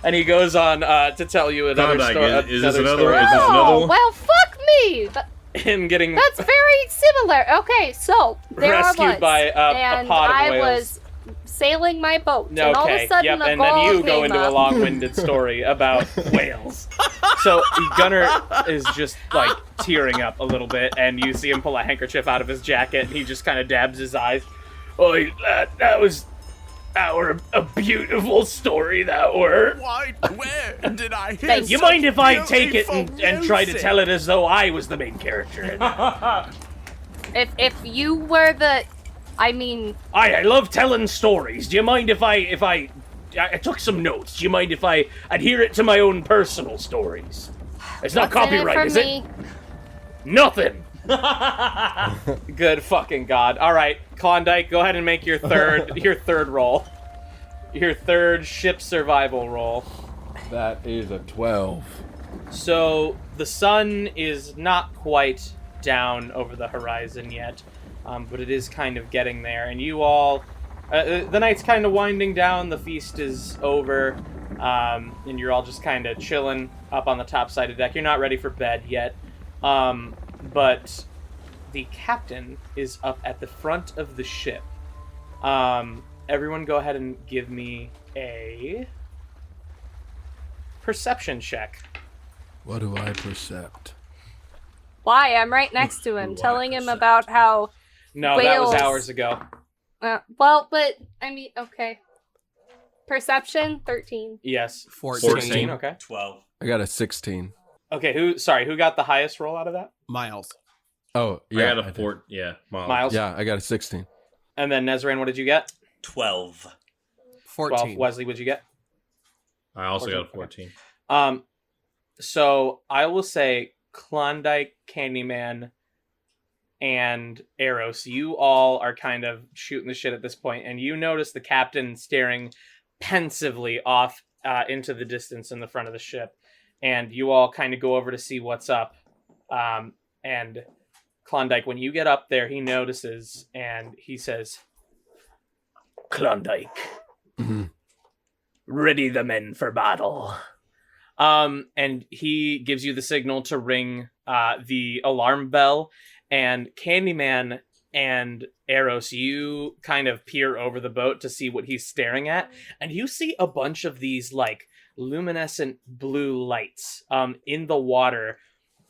And he goes on to tell you another Klondike, story. is this another story one? Is this about another Oh, one? well, fuck me. him getting That's very similar. Okay, so there I rescued was. by a and pod of I whales. was sailing my boat. No, and all of okay, a sudden yep, a and ball then you go came into a up. long-winded story about whales. So Gunnar is just like tearing up a little bit, and you see him pull a handkerchief out of his jacket, and he just kind of dabs his eyes. Oh, that was a beautiful story. That were. Why? Where did I hear? Thank You such mind if I take it beautiful and try to music? tell it as though I was the main character? in it? If you were the, I mean, I love telling stories. Do you mind if I took some notes? Do you mind if I adhere it to my own personal stories? It's not what's in copyright, it for is me? it? Nothing. Good fucking god. All right, Klondike, go ahead and make your third roll. Your third ship survival roll. That is a 12. So the sun is not quite down over the horizon yet, but it is kind of getting there. And you all, the night's kind of winding down. The feast is over, and you're all just kind of chilling up on the top side of the deck. You're not ready for bed yet, but the captain is up at the front of the ship. Everyone, go ahead and give me a perception check. What do I percept? why? I'm right next to him, telling him about how. No, that was Whales. hours ago. Well, but I mean, okay. Perception 13. Yes. 14. Okay. 12. I got a 16. Okay. Who got the highest roll out of that? Miles. Oh, I yeah. got a fort. Yeah, Miles. Yeah, I got a 16. And then Nezran, what did you get? 12. 14. 12. Wesley, what'd you get? I also 14, got a 14. So I will say Klondike, Candyman, and Eros, you all are kind of shooting the shit at this point, and you notice the captain staring pensively off into the distance in the front of the ship, and you all kind of go over to see what's up. And Klondike, when you get up there, he notices, and he says, "Klondike, ready the men for battle." And he gives you the signal to ring the alarm bell, and Candyman and Eros, you kind of peer over the boat to see what he's staring at, and you see a bunch of these like luminescent blue lights in the water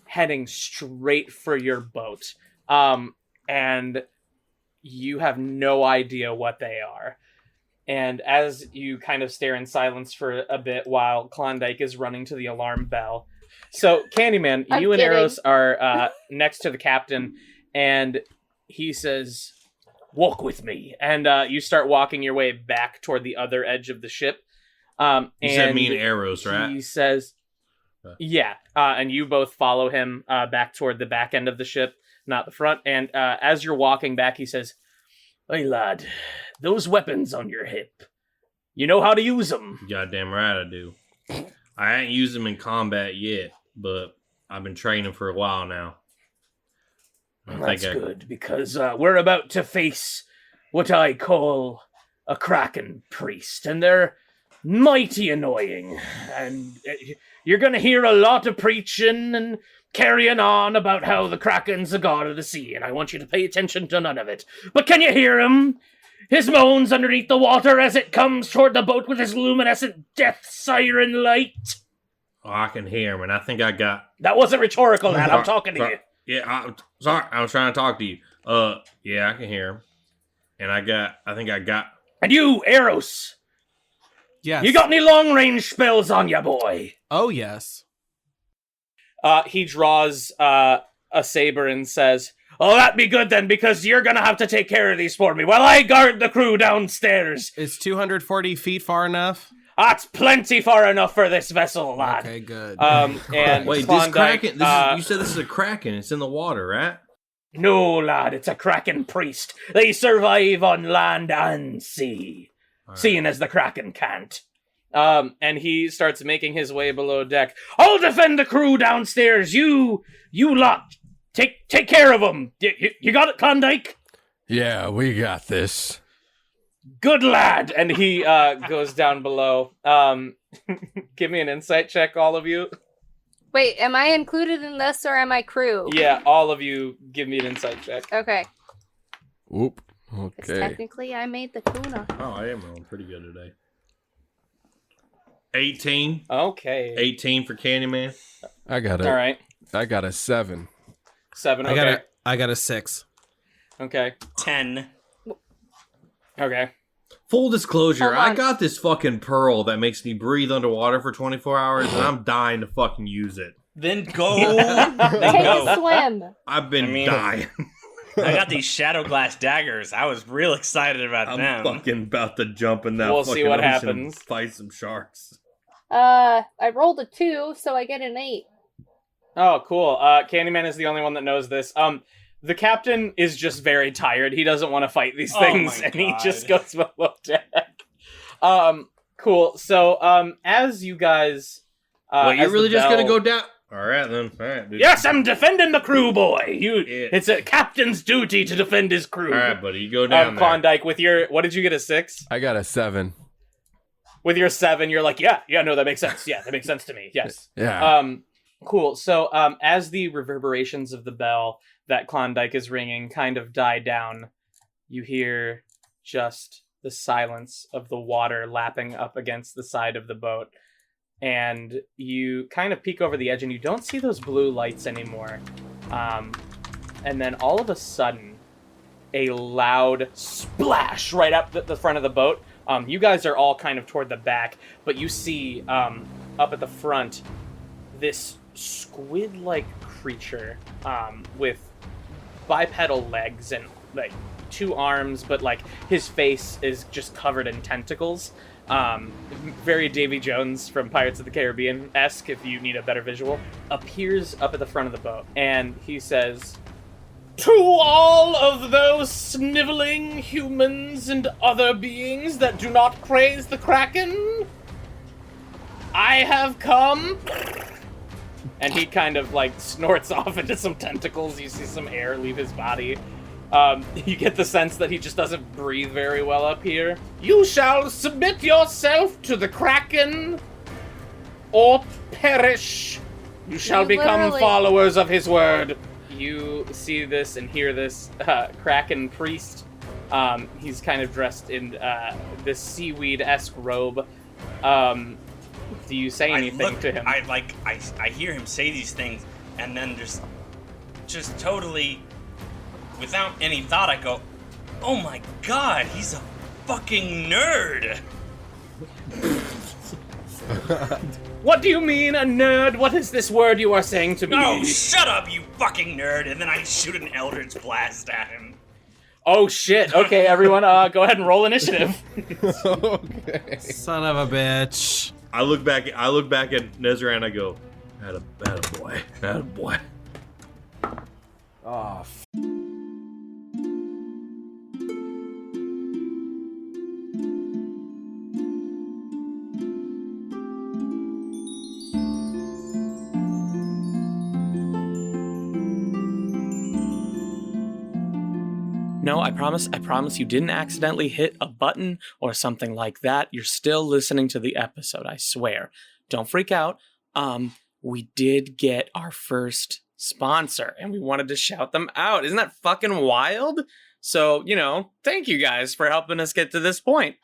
heading straight for your boat. And you have no idea what they are. And as you kind of stare in silence for a bit while Klondike is running to the alarm bell. So, Candyman, I'm you and kidding. Eros are next to the captain, and he says, "Walk with me." And you start walking your way back toward the other edge of the ship. You said me and arrows, right? He says, yeah. And you both follow him back toward the back end of the ship, not the front. And as you're walking back, he says, "Hey, lad, those weapons on your hip, you know how to use them." Goddamn right I do. I ain't used them in combat yet, but I've been training for a while now. That's good, because we're about to face what I call a Kraken priest, and they're mighty annoying. And you're going to hear a lot of preaching and carrying on about how the Kraken's the god of the sea, and I want you to pay attention to none of it. But can you hear him? His moans underneath the water as it comes toward the boat with his luminescent death siren light. Oh, I can hear him, and I think I got... That wasn't rhetorical, lad. I'm talking to you. Yeah, I'm sorry. I was trying to talk to you. Yeah, I can hear him. And I think I got... And you, Eros. Yes. You got any long-range spells on ya, boy? Oh, yes. He draws a saber and says, "Oh, that be good then, because you're gonna have to take care of these for me while I guard the crew downstairs." Is 240 feet far enough? That's plenty far enough for this vessel, lad. Okay, good. And Wait, Klondike, this Kraken, you said this is a Kraken. It's in the water, right? No, lad, it's a Kraken priest. They survive on land and sea, seeing as the Kraken can't. And he starts making his way below deck. "I'll defend the crew downstairs. You lot, take care of them. You got it, Klondike?" Yeah, we got this. "Good lad." And he goes down below. Give me an insight check, all of you. Wait, am I included in this or am I crew? Yeah, all of you, give me an insight check. Okay. Whoop. 'Cause Okay. technically I made the kuna. Oh, I am rolling pretty good today. 18. Okay. 18 for Candyman. I got it. All right. I got a 7. 7. Okay. I got a 6. Okay. 10. Okay. Full disclosure, Hold I on. got this fucking pearl that makes me breathe underwater for 24 hours, and I'm dying to fucking use it. Then go. then Take a go. swim. I've been I mean- dying. I got these shadow glass daggers. I was real excited about I'm them. fucking about to jump in that We'll fucking see what ocean happens. and fight some sharks. I rolled a 2, so I get an 8. Oh, cool. Candyman is the only one that knows this. The captain is just very tired. He doesn't want to fight these Oh things, my and he God. just goes below deck. Cool. So, as you guys, Wait, you're as really the just gonna bell- go down? All right then. All right, dude. Yes, I'm defending the crew, boy. Yeah. It's a captain's duty to defend his crew. All right, buddy. You go down there. Klondike, with your, what did you get, a 6? I got a 7. With your 7, you're like, yeah, no, that makes sense. Yeah, that makes sense to me. Yes. Yeah. Cool. So, as the reverberations of the bell that Klondike is ringing kind of die down, you hear just the silence of the water lapping up against the side of the boat. And you kind of peek over the edge and you don't see those blue lights anymore. And then all of a sudden, a loud splash right up the front of the boat. You guys are all kind of toward the back, but you see up at the front this squid-like creature with bipedal legs and like 2 arms, but like his face is just covered in tentacles. Very Davy Jones from Pirates of the Caribbean-esque, if you need a better visual, appears up at the front of the boat, and he says, "To all of those sniveling humans and other beings that do not praise the Kraken, I have come." And he kind of like snorts off into some tentacles. You see some air leave his body. You get the sense that he just doesn't breathe very well up here. "You shall submit yourself to the Kraken or perish. You shall You become literally- followers of his word." You see this and hear this Kraken priest. He's kind of dressed in this seaweed-esque robe. Do you say anything to him? I hear him say these things, and then just totally, without any thought, I go, "Oh my God, he's a fucking nerd." What do you mean, a nerd? What is this word you are saying to me? Oh, shut up, you fucking nerd! And then I shoot an Eldritch Blast at him. Oh shit. Okay, everyone, go ahead and roll initiative. Okay. Son of a bitch. I look back at Nezra and I go, "Atta boy, atta boy." Oh, No, I promise you didn't accidentally hit a button or something like that. You're still listening to the episode, I swear. Don't freak out. We did get our first sponsor, and we wanted to shout them out. Isn't that fucking wild? So, thank you guys for helping us get to this point.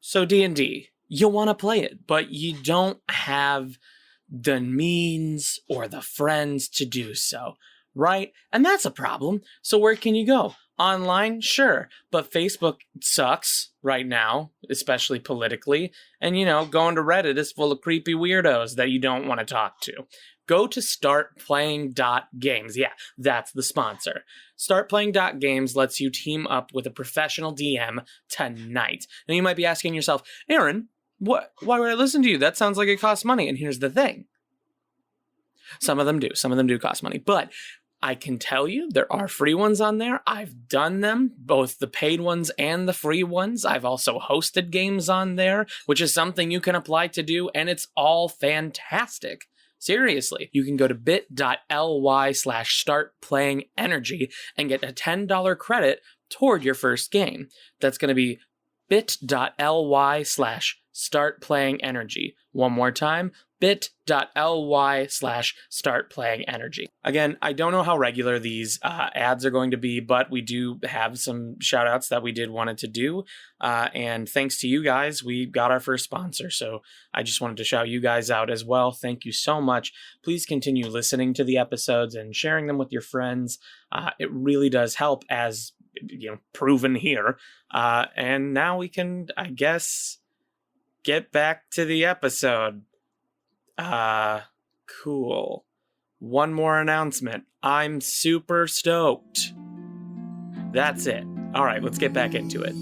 So D&D, you want to play it, but you don't have the means or the friends to do so, right? And that's a problem. So where can you go? Online? Sure. But Facebook sucks right now, especially politically. And, going to Reddit is full of creepy weirdos that you don't want to talk to. Go to startplaying.games. Yeah, that's the sponsor. Startplaying.games lets you team up with a professional DM tonight. Now you might be asking yourself, Aaron, why would I listen to you? That sounds like it costs money. And here's the thing. Some of them do. Some of them do cost money. But I can tell you there are free ones on there. I've done them, both the paid ones and the free ones. I've also hosted games on there, which is something you can apply to do, and it's all fantastic. Seriously, you can go to bit.ly/startplayingenergy and get a $10 credit toward your first game. That's going to be bit.ly/startplayingenergy. One more time, bit.ly/startplayingenergy. Again, I don't know how regular these ads are going to be, but we do have some shout outs that we did wanted to do. And thanks to you guys, we got our first sponsor. So I just wanted to shout you guys out as well. Thank you so much. Please continue listening to the episodes and sharing them with your friends. It really does help, as proven here. And now we can, I guess, get back to the episode. Cool. One more announcement. I'm super stoked. That's it. All right, let's get back into it.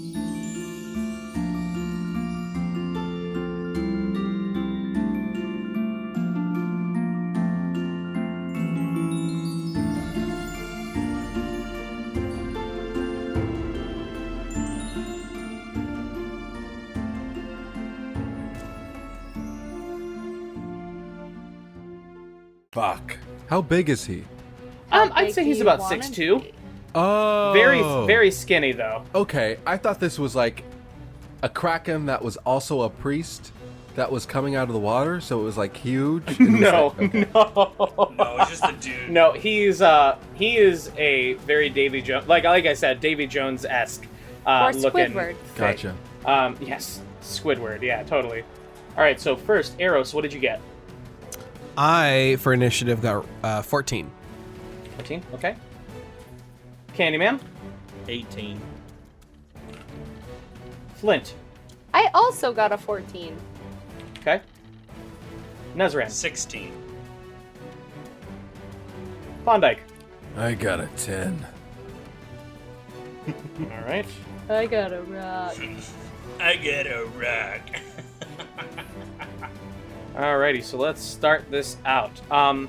Fuck. How big is he? I'd say he's about 6'2". Oh. Very, very skinny, though. Okay, I thought this was like a kraken that was also a priest that was coming out of the water, so it was like huge. No, okay. no. No, it's just a dude. No, he is a very Davy Jones, like I said, Davy Jones-esque Or looking. Squidward. Gotcha. Yes, Squidward. Yeah, totally. All right, so first, Eros, what did you get? I, for initiative, got 14. 14. Okay. Candyman. 18. Flint. I also got a 14. Okay. Nezran. 16. Klondike. I got a 10. All right. I got a rock. I get a rock. Alrighty, so let's start this out.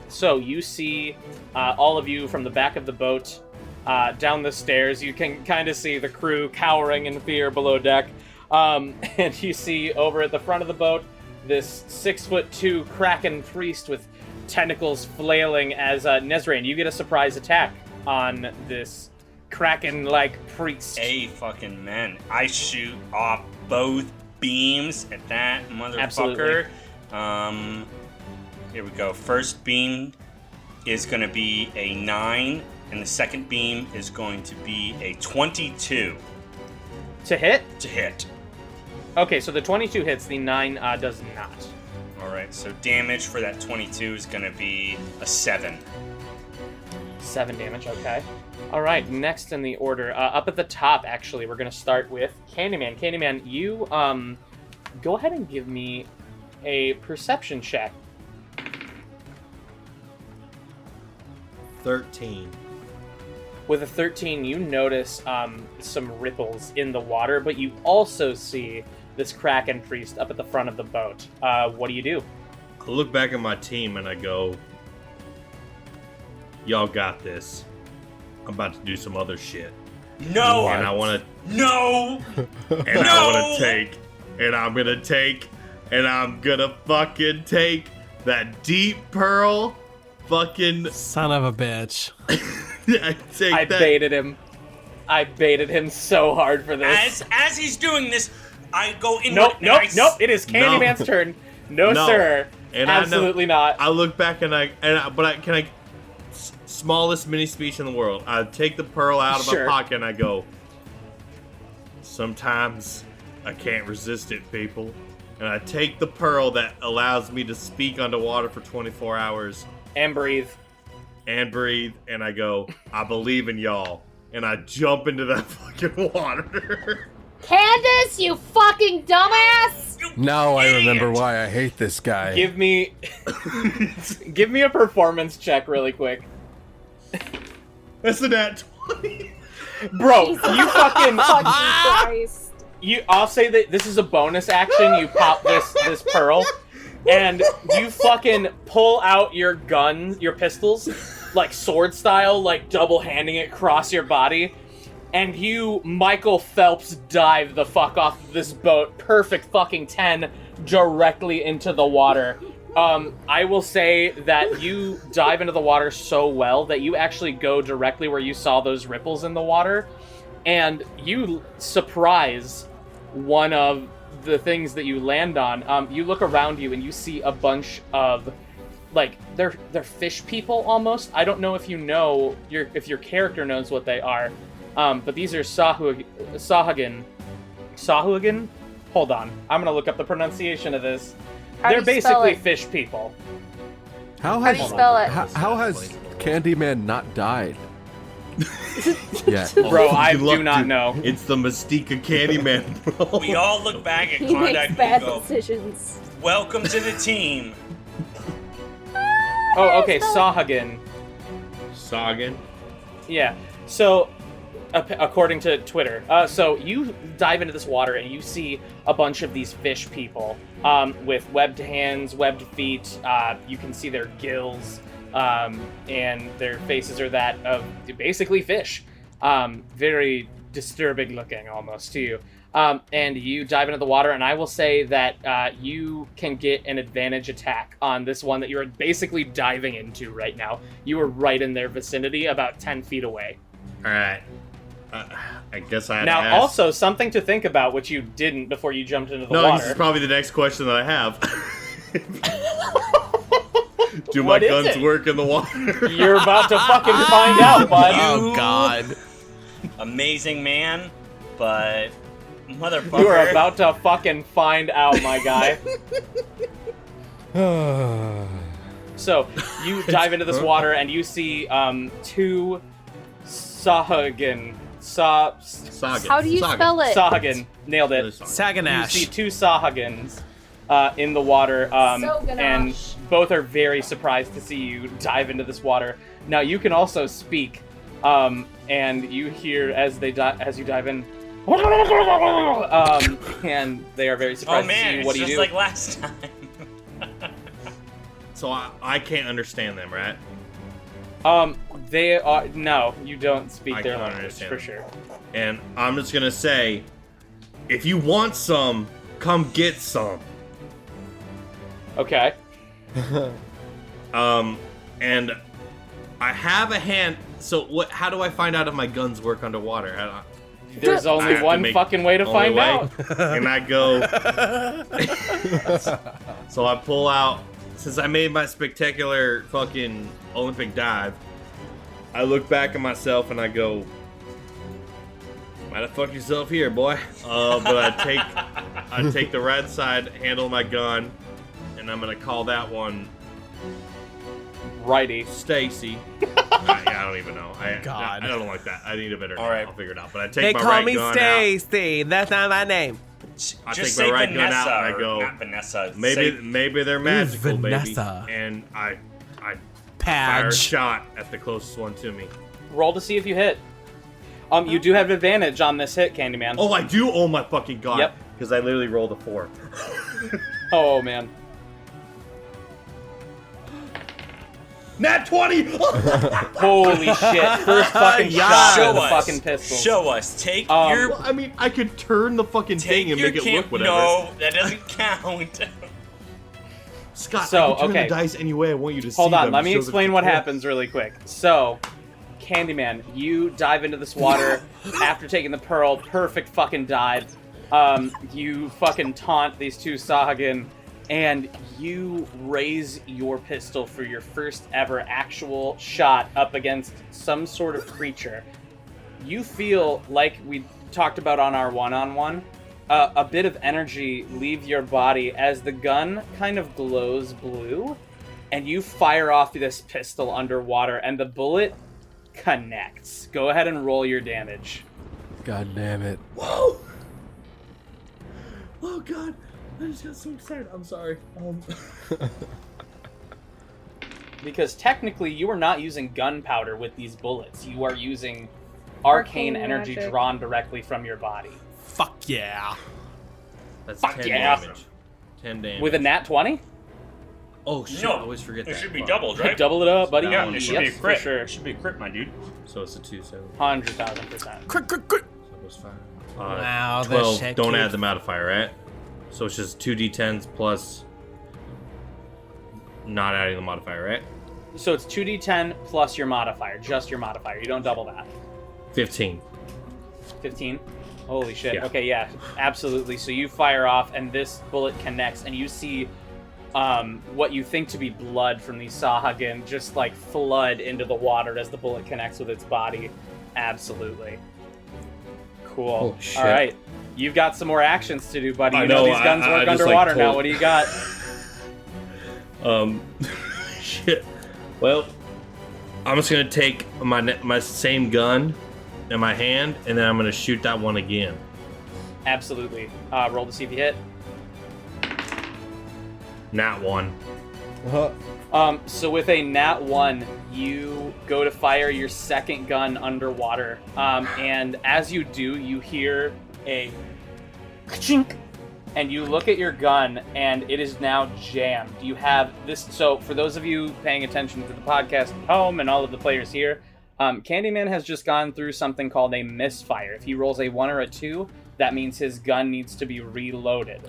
So you see all of you from the back of the boat down the stairs. You can kind of see the crew cowering in fear below deck. And you see over at the front of the boat this 6'2" kraken priest with tentacles flailing as Nezran. You get a surprise attack on this kraken-like priest. Hey, fucking man. I shoot off both beams at that motherfucker. Absolutely. Here we go. First beam is going to be a 9, and the second beam is going to be a 22 To hit? to hit. Okay, so the 22 hits, the 9 does not. All right, so damage for that 22 is going to be a 7. 7 damage, okay. All right, next in the order, up at the top, actually, we're going to start with Candyman. Candyman, you go ahead and give me a perception check. 13. With a 13, you notice some ripples in the water, but you also see this kraken priest up at the front of the boat. What do you do? I look back at my team and I go, y'all got this. I'm about to do some other shit. No! And I want to... No! And No! I want to take... And I'm going to take... And I'm going to fucking take that deep pearl fucking... Son of a bitch. I baited him. I baited him so hard for this. As he's doing this, I go in. Nope. It is Candyman's turn. No, sir. And absolutely not. I look back and smallest mini speech in the world. I take the pearl out of my pocket and I go, sometimes I can't resist it, people. and I take the pearl that allows me to speak underwater for 24 hours And breathe. and I go, I believe in y'all. And I jump into that fucking water. Candace, you fucking dumbass! Now I remember why I hate this guy. Give me a performance check really quick. That's a nat 20. Bro, Jesus you fucking fucking Christ. I'll say that this is a bonus action. You pop this pearl, and you fucking pull out your guns, your pistols, like sword style, like double handing it across your body, and you, Michael Phelps, dive the fuck off this boat, perfect fucking 10, directly into the water. I will say that you dive into the water so well that you actually go directly where you saw those ripples in the water, and you surprise one of the things that you land on. You look around you and you see a bunch of, like, they're fish people almost. I don't know if you know if your character knows what they are, but these are Sahuagin. Hold on, I'm gonna look up the pronunciation of this. They're basically fish people. How do you spell it? How has Candyman not died? Yeah. Bro, I do not know. It's the mystique of Candyman, bro. We all look back at He Klondike makes bad and go, decisions. welcome to the team. Oh, okay, Sahuagin. Sagan. Yeah. So, according to Twitter, so you dive into this water and you see a bunch of these fish people with webbed hands, webbed feet. You can see their gills, and their faces are that of basically fish. Very disturbing looking almost to you. And you dive into the water, and I will say that you can get an advantage attack on this one that you're basically diving into right now. You are right in their vicinity, about 10 feet away. All right. I guess I had Now, to ask. also, something to think about, which you didn't before you jumped into the No, water. this is probably the next question that I have. Do my What is guns it? work in the water? You're about to fucking find out, bud. Oh God. Amazing man, but motherfucker. You are about to fucking find out, my guy. So, you dive into this water and you see two Sahuagin. Sagan. How do you Sagan. spell it? Sahuagin. Nailed it. You Saganash. see two Sahuagins in the water, Soganash. and both are very surprised to see you dive into this water. Now, you can also speak, and you hear as you dive in, and they are very surprised Oh man, to see you. What it's do you just do? like last time. So I can't understand them, right? They are no, you don't speak I their can't language understand for them. sure. And I'm just gonna say, if you want some, come get some. Okay. And I have a hand. So what? How do I find out if my guns work underwater? There's I only have to one make- fucking way to only find way. out. And I go. So I pull out. Since I made my spectacular fucking Olympic dive, I look back at myself and I go, "Might have fucked yourself here, boy." But I take the right side handle of my gun, and I'm gonna call that one Righty. Stacy. I don't even know. God. I don't like that. I need a better name. All right. I'll figure it out. But I take They my call right me gun out. Stacy. That's not my name. I Just take say my right Vanessa, gun out and I or go, not Vanessa. maybe they're magical, baby. Vanessa. And I fire a Padge. shot at the closest one to me. Roll to see if you hit. You do have advantage on this hit, Candyman. Oh, I do? Oh my fucking god. Yep. Because I literally rolled a 4. Oh man. Nat 20! Holy shit! First fucking shot Show with the us. fucking pistol. Show us. Take your. Well, I mean, I could turn the fucking Take thing and your make it camp. look whatever. No, that doesn't count. Scott, So, I can turn okay. the dice any way I want you to see Hold on, them. let me Show the explain what control. happens really quick. So, Candyman, you dive into this water after taking the pearl. Perfect fucking dive. You fucking taunt these two Sahuagin, and you raise your pistol for your first ever actual shot up against some sort of creature. You feel like we talked about on our one-on-one. a bit of energy leave your body as the gun kind of glows blue, and you fire off this pistol underwater, and the bullet connects. Go ahead and roll your damage. God damn it. Whoa! Oh god, I just got so excited. I'm sorry. Because technically, you are not using gunpowder with these bullets. You are using arcane energy magic. drawn directly from your body. Fuck yeah. That's Fuck 10 yeah. damage. 10 damage. With a nat 20? Oh shit, No, I always forget that. It should be Fuck. doubled, right? Double it up, buddy. Yeah, it should be a Yes, crit. for sure. It should be a crit, my dude. So it's a 2-7. 100,000%. Quick. So it was 5. Wow, the 12. shit Don't keeps- add the modifier, right? So it's just 2d10s plus not adding the modifier, right? So it's 2d10 plus your modifier, just your modifier. You don't double that. 15. 15? Holy shit. Yeah. Okay, yeah, absolutely. So you fire off, and this bullet connects, and you see what you think to be blood from the Sahagin just like flood into the water as the bullet connects with its body. Absolutely. Cool. Holy shit. All right. You've got some more actions to do, buddy. I You know know, these guns I work just, underwater like, now. told- What do you got? Shit. Well, I'm just gonna take my same gun in my hand, and then I'm gonna shoot that one again. Absolutely. Roll to see if you hit. Nat 1. So with a nat 1, you go to fire your second gun underwater. And as you do, you hear a ka-chink, and you look at your gun, and it is now jammed. You have this. So for those of you paying attention to the podcast at home and all of the players here, Candyman has just gone through something called a misfire. If he rolls a 1 or a 2, that means his gun needs to be reloaded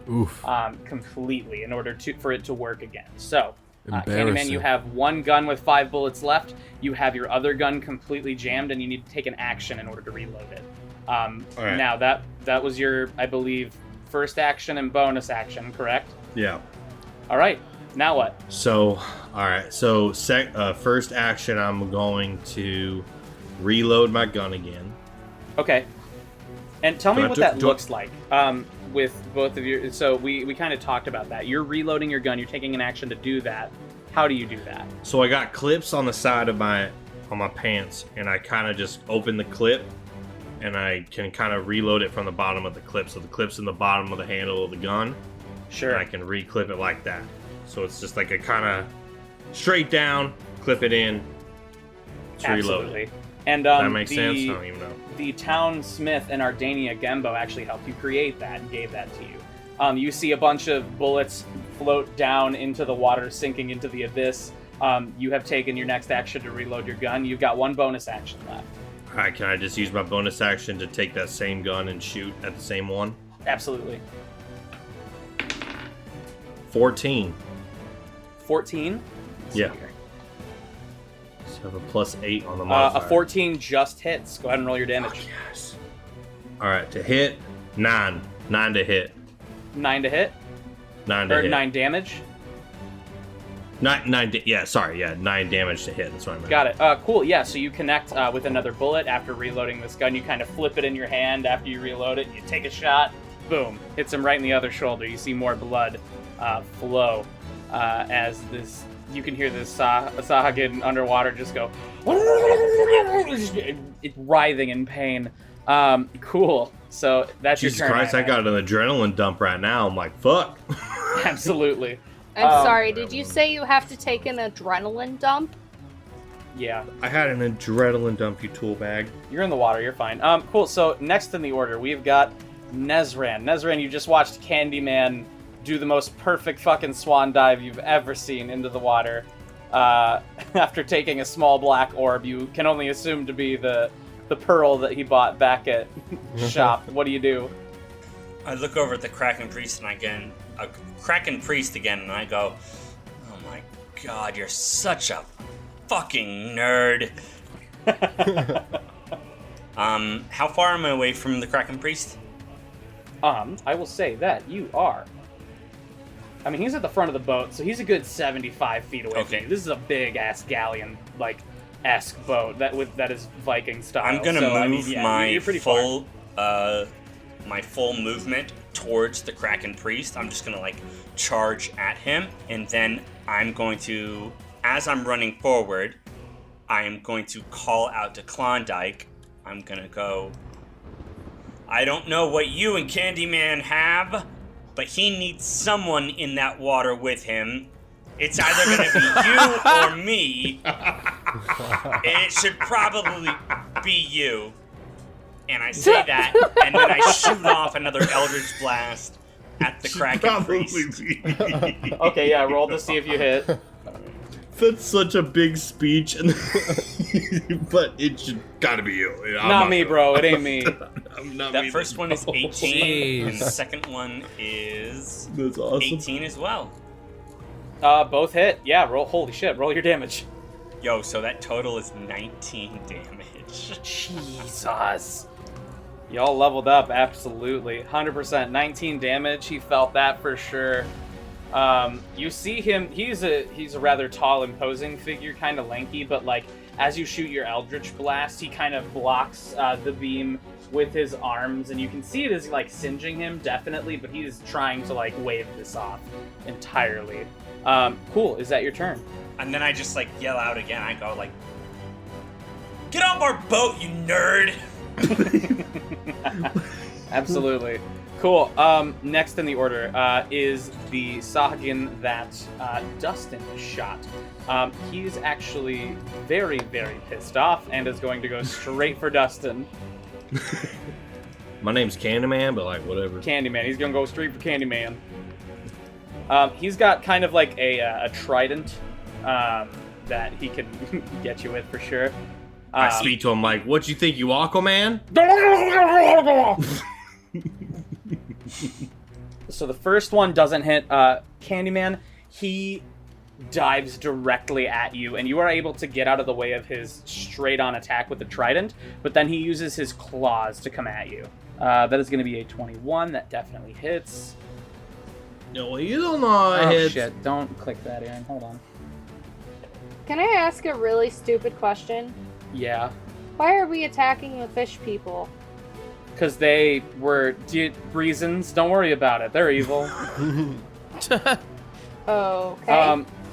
completely in order for it to work again. So, Candyman, you have one gun with 5 bullets left. You have your other gun completely jammed, and you need to take an action in order to reload it. right. Now, that was your, I believe, first action and bonus action, correct? Yeah. All right. Now what? So, alright. So, first action, I'm going to reload my gun again. Okay. And tell me Do I what do- that do- looks like with both of you. So we kind of talked about that. You're reloading your gun. You're taking an action to do that. How do you do that? So I got clips on the side of my pants, and I kind of just open the clip, and I can kind of reload it from the bottom of the clip. So the clip's in the bottom of the handle of the gun, Sure. and I can reclip it like that. So it's just like a kind of straight down, clip it in, it's reloaded. Absolutely. And That makes sense? I don't even know. The town smith in Ardania, Gembo, actually helped you create that and gave that to you. You see a bunch of bullets float down into the water, sinking into the abyss. You have taken your next action to reload your gun. You've got one bonus action left. Alright, can I just use my bonus action to take that same gun and shoot at the same one? Absolutely. 14. 14? Let's see Yeah. here. So I have a +8 on the A modifier. 14 just hits. Go ahead and roll your damage. Yes. Alright, to hit, 9. 9 to hit. 9 to hit? 9 to Or hit. 9 damage? 9 9 damage to hit. That's what I meant. Got it. Cool. Yeah, so you connect with another bullet after reloading this gun. You kind of flip it in your hand after you reload it. You take a shot. Boom. Hits him right in the other shoulder. You see more blood flow as this... You can hear this Sahagin underwater just go... It's writhing in pain. Cool. So that's Jesus your turn. Christ, I got an adrenaline dump right now. I'm like, fuck. Absolutely. I'm sorry, did you say you have to take an adrenaline dump? Yeah. I had an adrenaline dump, you tool bag. You're in the water. You're fine. Cool. So next in the order, we've got Nezran. Nezran, you just watched Candyman do the most perfect fucking swan dive you've ever seen into the water. After taking a small black orb, you can only assume to be the pearl that he bought back at shop. What do you do? I look over at the Kraken Priest and and I go, "Oh my god, you're such a fucking nerd." How far am I away from the Kraken Priest? I will say that you are. I mean, he's at the front of the boat, so he's a good 75 feet away from you. This is a big ass galleon, like esque boat that is Viking style. I'm gonna so, move I mean, yeah, my you're pretty far. full movement towards the Kraken Priest. I'm just gonna like charge at him, and then I'm going to, as I'm running forward, I am going to call out to Klondike. I'm gonna go, I don't know what you and Candyman have, but he needs someone in that water with him. It's either gonna be you or me, and it should probably be you. And I say that, and then I shoot off another Eldritch Blast at the Kraken Priest. Okay, yeah, roll to see if you hit. That's such a big speech, but it should gotta be you. Not me, bro. It ain't me. That first one is 18, and the second one is That's awesome. 18 as well. Both hit. Yeah, roll. Holy shit, roll your damage. Yo, so that total is 19 damage. Jesus. Y'all leveled up, absolutely. 100%. 19 damage. He felt that for sure. You see him, he's a rather tall, imposing figure, kind of lanky, but like as you shoot your Eldritch Blast, he kind of blocks the beam with his arms, and you can see it is like singeing him, definitely, but he's trying to like wave this off entirely. Cool, is that your turn? And then I just like yell out again. I go like, "Get off our boat, you nerd!" Absolutely. Cool. Next in the order is the Sagan that Dustin shot. He's actually very, very pissed off and is going to go straight for Dustin. My name's Candyman, but like whatever. Candyman. He's going to go straight for Candyman. He's got kind of like a trident that he can get you with for sure. I speak to him like, "What you think, you Aquaman?" So the first one doesn't hit Candyman. He dives directly at you, and you are able to get out of the way of his straight-on attack with the trident, but then he uses his claws to come at you. That is going to be a 21. That definitely hits. No, you don't know how Oh, it hits. shit. Don't click that, Aaron. Hold on. Can I ask a really stupid question? Yeah. Why are we attacking the fish people? Because they were reasons. Don't worry about it. They're evil. Okay.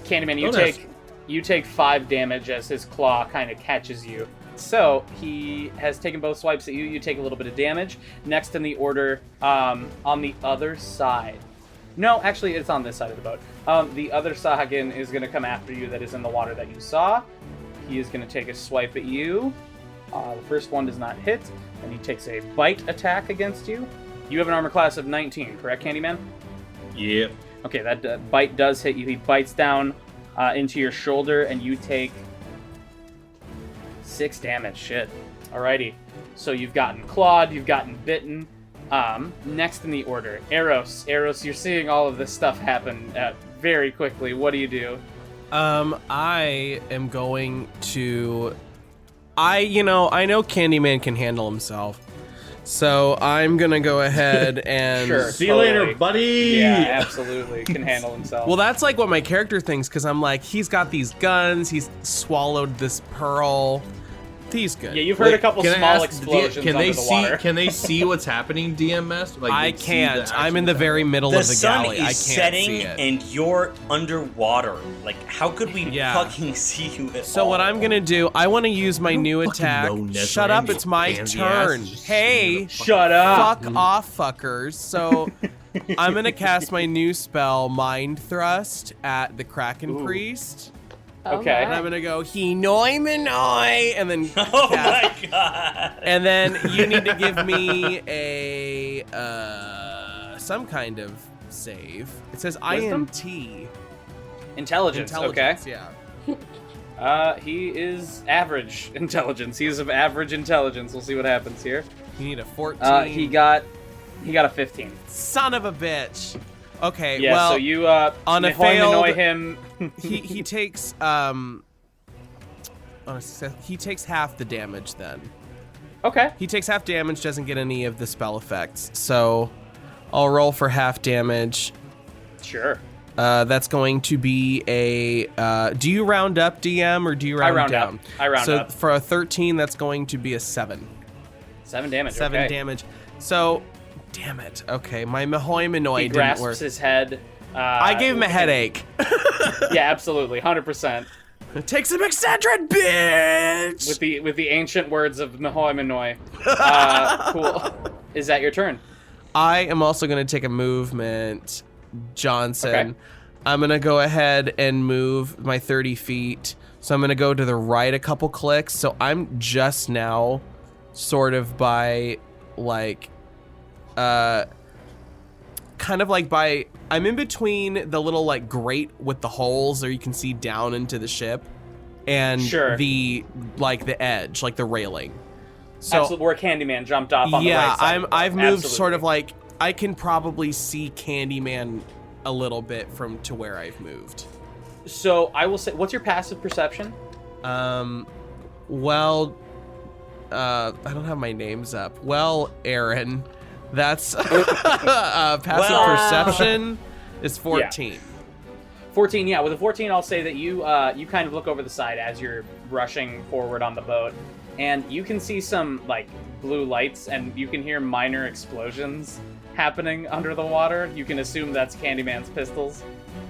Candyman, Don't you take 5 damage as his claw kind of catches you. So he has taken both swipes at you. You take a little bit of damage. Next in the order, on the other side. No, actually, it's on this side of the boat. The other Sagan is going to come after you that is in the water that you saw. He is going to take a swipe at you. The first one does not hit, and he takes a bite attack against you. You have an armor class of 19, correct, Candyman? Yep. Okay, that bite does hit you. He bites down into your shoulder, and you take 6 damage. Shit. Alrighty. So you've gotten clawed, you've gotten bitten. Next in the order, Eros. Eros, you're seeing all of this stuff happen very quickly. What do you do? I am going to... I know Candyman can handle himself. So I'm gonna go ahead and... Sure. See you later, buddy. Yeah, absolutely. Can handle himself. Well, that's like what my character thinks, because I'm like, he's got these guns, he's swallowed this pearl. He's good. Yeah, you've heard a couple Can I small ask, explosions can under they the see? water. Can they see what's happening, DM Master? Like, I they see can't. the I'm in the actual very middle The of the sun galley. is I can't setting, see it. and you're underwater. Like, how could we Yeah. fucking see you at So all? what I'm gonna do, I want to use my new fucking attack. know, Nezran, Shut up, you it's my pansy turn. ass. Just Hey, Shut up. fuck off, fuckers. So I'm gonna cast my new spell, Mind Thrust, at the Kraken Priest. Okay. And I'm gonna go, he noi me noi, and then Oh cast. my god! And then you need to give me a some kind of save. It says Wisdom? INT. Intelligence. Okay. Yeah. He is average intelligence. He's of average intelligence. We'll see what happens here. You need a 14. He got a 15. Son of a bitch. Okay, Yeah, well, so you on a annoy failed- him. he takes on a success, he takes half the damage then. Okay. He takes half damage, doesn't get any of the spell effects. So I'll roll for half damage. Sure. That's going to be a do you round up, DM, or do you round round down? up. I round so up. For a 13, that's going to be a 7. 7 damage. 7 okay. damage. So Damn it. Okay, my Mahoimanoi He didn't grasps work. his head. I gave him a headache. Yeah, absolutely, 100%. Take some Excedrin, bitch! With the ancient words of Mahoimanoi. Cool. Is that your turn? I am also going to take a movement, Johnson. Okay. I'm going to go ahead and move my 30 feet. So I'm going to go to the right a couple clicks. So I'm just now sort of by, like, kind of like by, I'm in between the little, like, grate with the holes, or you can see down into the ship, and Sure. the, like, the edge, like the railing. So Absolutely, where Candyman jumped off on the right side. I've moved Absolutely. sort of like, I can probably see Candyman a little bit from to where I've moved. So I will say, what's your passive perception? Well, I don't have my names up. Well, Aaron, that's passive perception is 14. 14, yeah. With a 14, I'll say that you you kind of look over the side as you're rushing forward on the boat, and you can see some, like, blue lights, and you can hear minor explosions happening under the water. You can assume that's Candyman's pistols.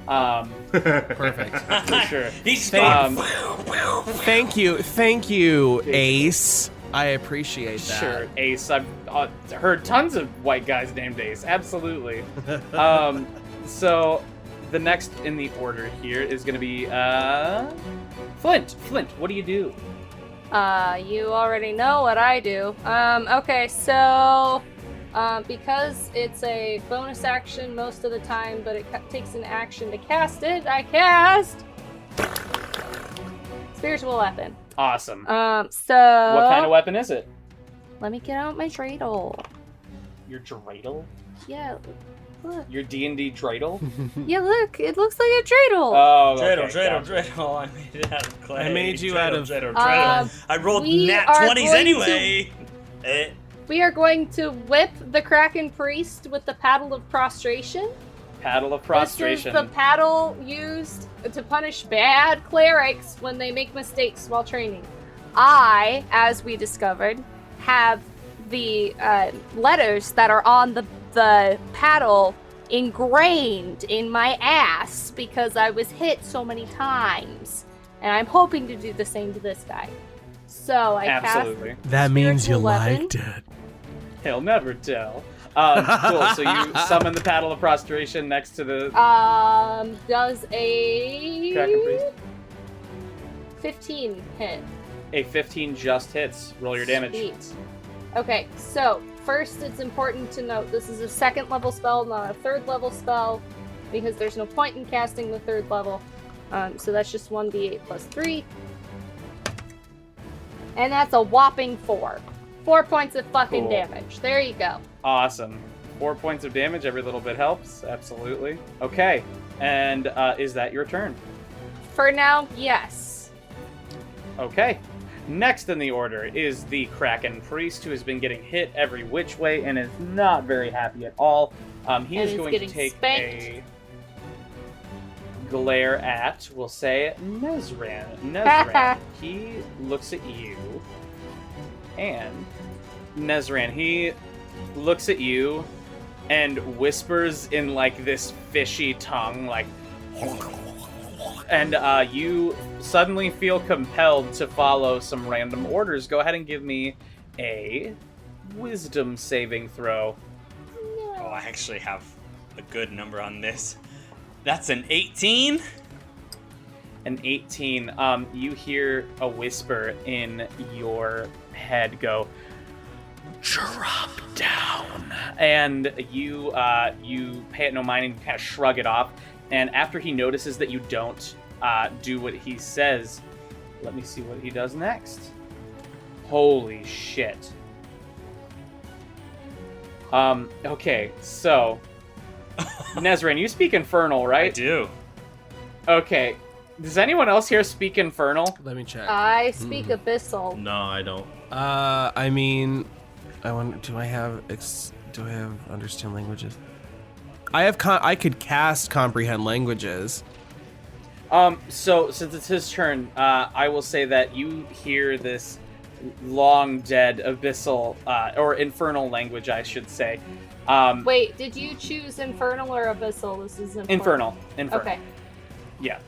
Perfect. For sure. He's going. Thank you, Ace. I appreciate that. Sure, Ace. I've heard tons of white guys named Ace. Absolutely. So the next in the order here is going to be Flint. Flint, what do you do? You already know what I do. Okay, so because it's a bonus action most of the time, but it takes an action to cast it, I cast Spiritual Weapon. Awesome. So What kind of weapon is it? let me get out my dreidel. Your dreidel? Yeah, look. Your D&D dreidel? Yeah, look. It looks like a dreidel. Oh, Dreidel, okay, dreidel, gotcha. dreidel. I made it out of clay. I made you out of- dreidel, Um, dreidel. I rolled we nat are 20s going anyway. We are going to whip the Kraken Priest with the Paddle of Prostration. Paddle of Prostration. This is the paddle used to punish bad clerics when they make mistakes while training. I, as we discovered, have the letters that are on the paddle ingrained in my ass because I was hit so many times. And I'm hoping to do the same to this guy. So I Absolutely. That means you Spiritual weapon. liked it. He'll never tell. Cool, so you summon the Paddle of Prostration next to the does a Kraken Priest. 15 hit. A 15 just hits. Roll your damage. Sweet. Okay, so first it's important to note this is a 2nd level spell, not a 3rd level spell, because there's no point in casting the 3rd level. So that's just 1d8 plus 3. And that's a whopping 4. 4 points of fucking Cool. damage. There you go. Awesome. 4 points of damage. Every little bit helps. Absolutely. Okay. And is that your turn? For now, yes. Okay. Next in the order is the Kraken Priest, who has been getting hit every which way and is not very happy at all. He And is is going to getting take spanked. a glare at, we'll say, Nezran. Nezran, he looks at you, and Nezran, he looks at you and whispers in, like, this fishy tongue, like, and you suddenly feel compelled to follow some random orders. Go ahead and give me a wisdom saving throw. Oh, I actually have a good number on this. That's an 18. An 18. You hear a whisper in your head go, "Drop down," and you pay it no mind and kind of shrug it off. And after he notices that you don't do what he says, let me see what he does next. Holy shit. Okay, so Nezran, you speak Infernal, right? I do. Okay. Does anyone else here speak Infernal? Let me check. I speak Abyssal. No, I don't. I mean, I wonder, do I have understand languages? I could cast comprehend languages. So since it's his turn, I will say that you hear this long dead abyssal or infernal language, I should say. Wait, did you choose infernal or abyssal? This is Infernal. Okay. Yeah.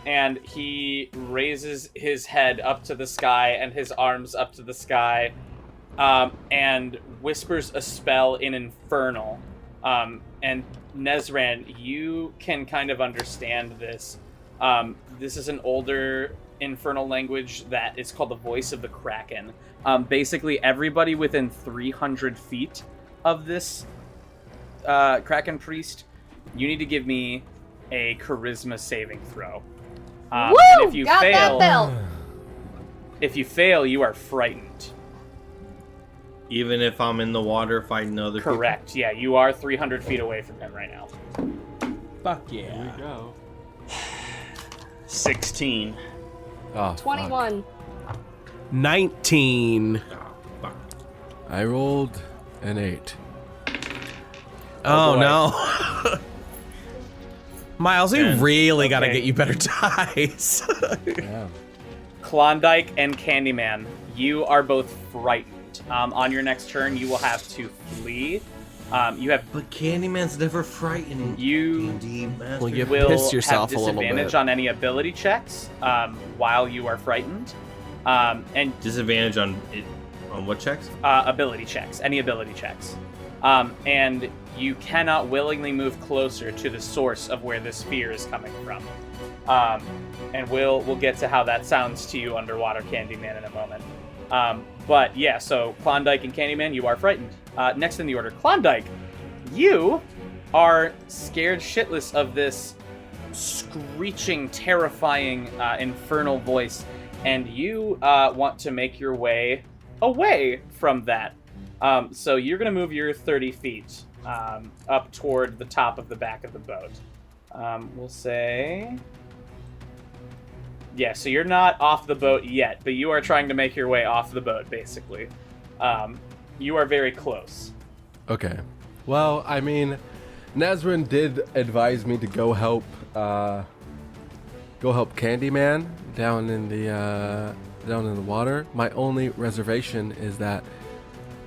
And he raises his head up to the sky and his arms up to the sky, and whispers a spell in infernal. And Nezran, you can kind of understand this. This is an older infernal language that is called the Voice of the Kraken. Basically, everybody within 300 feet of this Kraken priest, you need to give me a charisma saving throw. Woo! And if you Got fail, that belt. if you fail, you are frightened. Even if I'm in the water fighting other people? Correct. Yeah, you are 300 feet away from him right now. Fuck yeah. Here we go. 16. Oh, 21. 19. Fuck. I rolled an 8. Oh, boy. no. Miles, we And- really got to okay. get you better dice. Yeah. Klondike and Candyman, you are both frightened. On your next turn, you will have to flee. You have But Candyman's never frightened. you Candyman. Well, you will piss yourself have a little disadvantage bit. on any ability checks while you are frightened, and Disadvantage on what checks? ability checks, any ability checks, and you cannot willingly move closer to the source of where this fear is coming from. And we'll get to how that sounds to you underwater, Candyman, in a moment. But yeah, so Klondike and Candyman, you are frightened. Next in the order, Klondike, you are scared shitless of this screeching, terrifying, infernal voice, and you want to make your way away from that. So you're going to move your 30 feet up toward the top of the back of the boat. We'll say... Yeah, so you're not off the boat yet, but you are trying to make your way off the boat, basically. You are very close. Okay. Well, I mean, Nazrin did advise me to go help Candyman down in the water. My only reservation is that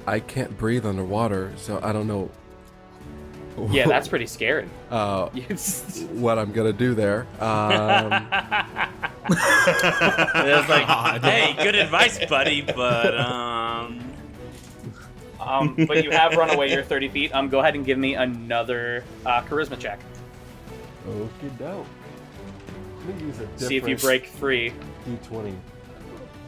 I can't breathe underwater, so I don't know. Yeah, that's pretty scary. What I'm gonna do there. It's like, hey, good advice, buddy, but But you have run away your 30 feet. Go ahead and give me another charisma check. Okie doke. Let me use a See if you different break free. D20.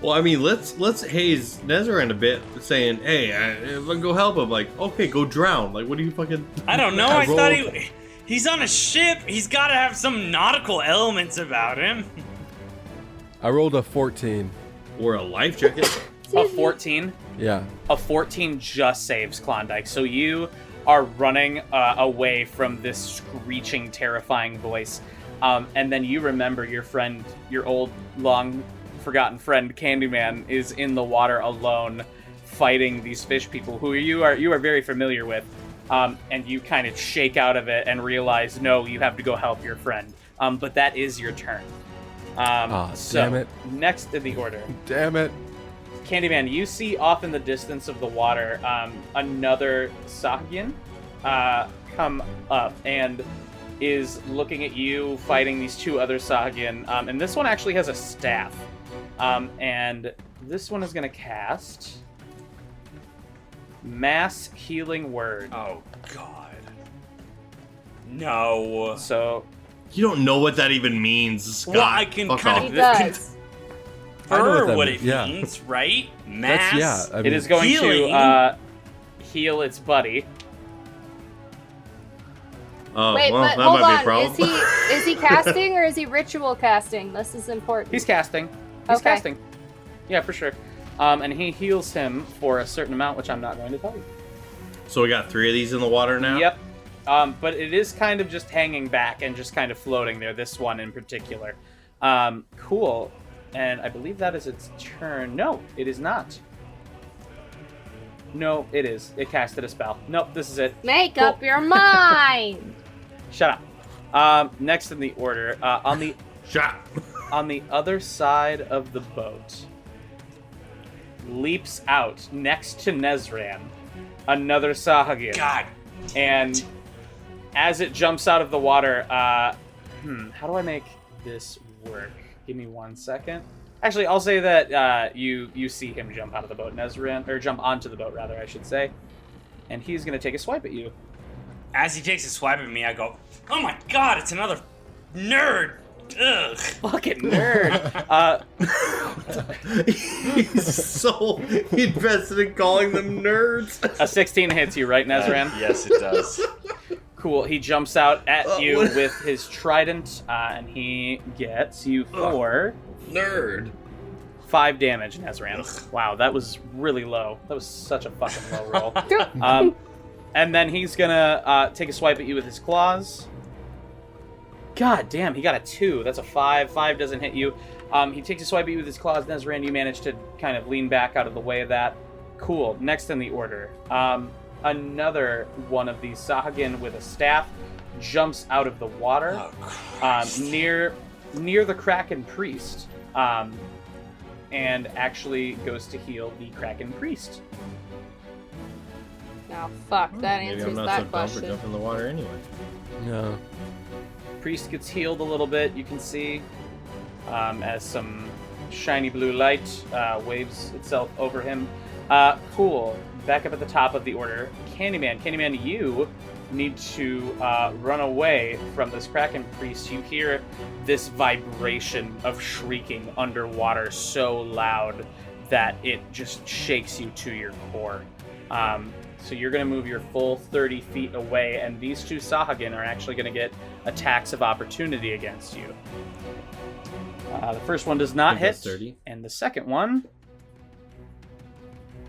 Well, I mean, let's haze Nezran a bit, saying, "Hey, if I go help him, like, okay, go drown. Like, what do you fucking?" I don't know. I I thought rolled- he's on a ship. He's got to have some nautical elements about him. I rolled a 14. Or a life jacket. A 14. Yeah. A 14 just saves Klondike. So you are running away from this screeching, terrifying voice. And then you remember your friend, your old, long-forgotten friend, Candyman, is in the water alone fighting these fish people who you are very familiar with. And you kind of shake out of it and realize, no, you have to go help your friend. But that is your turn. So, damn it. next in the order. Damn it. Candyman, you see off in the distance of the water another Sagian come up and is looking at you fighting these two other Sagian. And this one actually has a staff. And this one is going to cast Mass Healing Word. Oh God. No. So, You don't know what that even means, Scott. Well, I can Fuck kind off. He of does. I know what infer that what means, it yeah. means, right? Mass. That's, yeah. I mean, it is going healing. to heal its buddy. Oh, Wait, well, but that hold might be a on. problem. Is he casting or is he ritual casting? This is important. He's casting. He's Okay. casting. Yeah, for sure. And he heals him for a certain amount, which I'm not going to tell you. So we got 3 of these in the water now? Yep. But it is kind of just hanging back and just kind of floating there, this one in particular. Cool. And I believe that is its turn. No, it is not. No, it is. It casted a spell. Nope, this is it. Make Cool. up your mind. Shut up. Next in the order, Shot. on the other side of the boat, leaps out next to Nezran, another Sahagan. God. And as it jumps out of the water, how do I make this work? Give me 1 second. Actually, I'll say that you see him jump out of the boat, Nezran, or jump onto the boat, rather, I should say. And he's going to take a swipe at you. As he takes a swipe at me, I go, oh my god, it's another nerd. Ugh. Fucking nerd. He's so invested in calling them nerds. A 16 hits you, right, Nezran? Yes, it does. Cool. He jumps out at you with his trident, and he gets you for Nerd. 5 damage, Nezran. Wow, that was really low. That was such a fucking low roll. And then he's gonna take a swipe at you with his claws. God damn, he got a 2. That's a 5. 5 doesn't hit you. He takes a swipe at you with his claws. Nezran, you manage to kind of lean back out of the way of that. Cool. Next in the order. Another one of these Sahagan with a staff jumps out of the water near the Kraken Priest, and actually goes to heal the Kraken Priest. Oh, fuck, that Maybe answers I'm not that so dumb for question. jumping in the water anyway. No. Priest gets healed a little bit, you can see, as some shiny blue light waves itself over him. Cool. Back up at the top of the order. Candyman. Candyman, you need to run away from this Kraken Priest. You hear this vibration of shrieking underwater so loud that it just shakes you to your core. So you're going to move your full 30 feet away, and these 2 Sahagan are actually going to get attacks of opportunity against you. The first one does not hit, 30. and the second one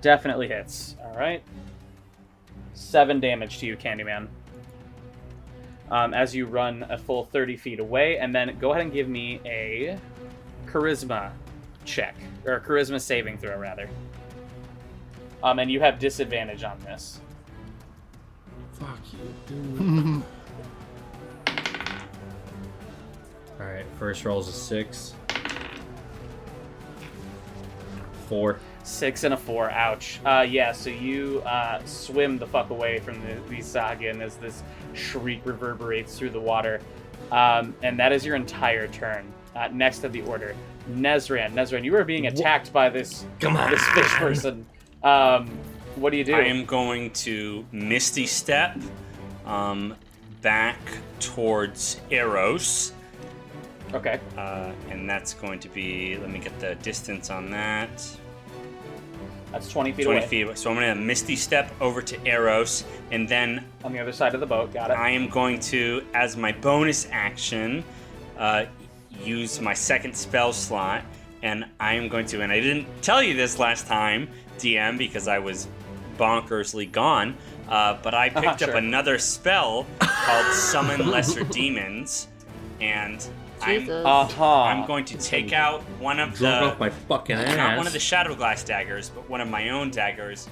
definitely hits. All right. 7 damage to you, Candyman. As you run a full 30 feet away, and then go ahead and give me a charisma check, or a charisma saving throw, rather. And you have disadvantage on this. Fuck you, dude. Alright, first roll's a 6. 4. 6 and a 4. Ouch. Yeah, so you swim the fuck away from these Sahagan as this shriek reverberates through the water. And that is your entire turn. Next of the order, Nezran. Nezran, you are being attacked by this fish person. What do you do? I am going to Misty Step back towards Eros. Okay. And that's going to be, let me get the distance on that. That's 20 feet 20 away. feet. So I'm going to Misty Step over to Eros, and then On the other side of the boat, got it. I am going to, as my bonus action, use my second spell slot, and I am going to, and I didn't tell you this last time, DM, because I was bonkersly gone, but I picked up another spell called Summon Lesser Demons, and Jesus. I'm going to take out one of Drunk the, off my fucking ass. not one of the Shadow Glass daggers, but one of my own daggers,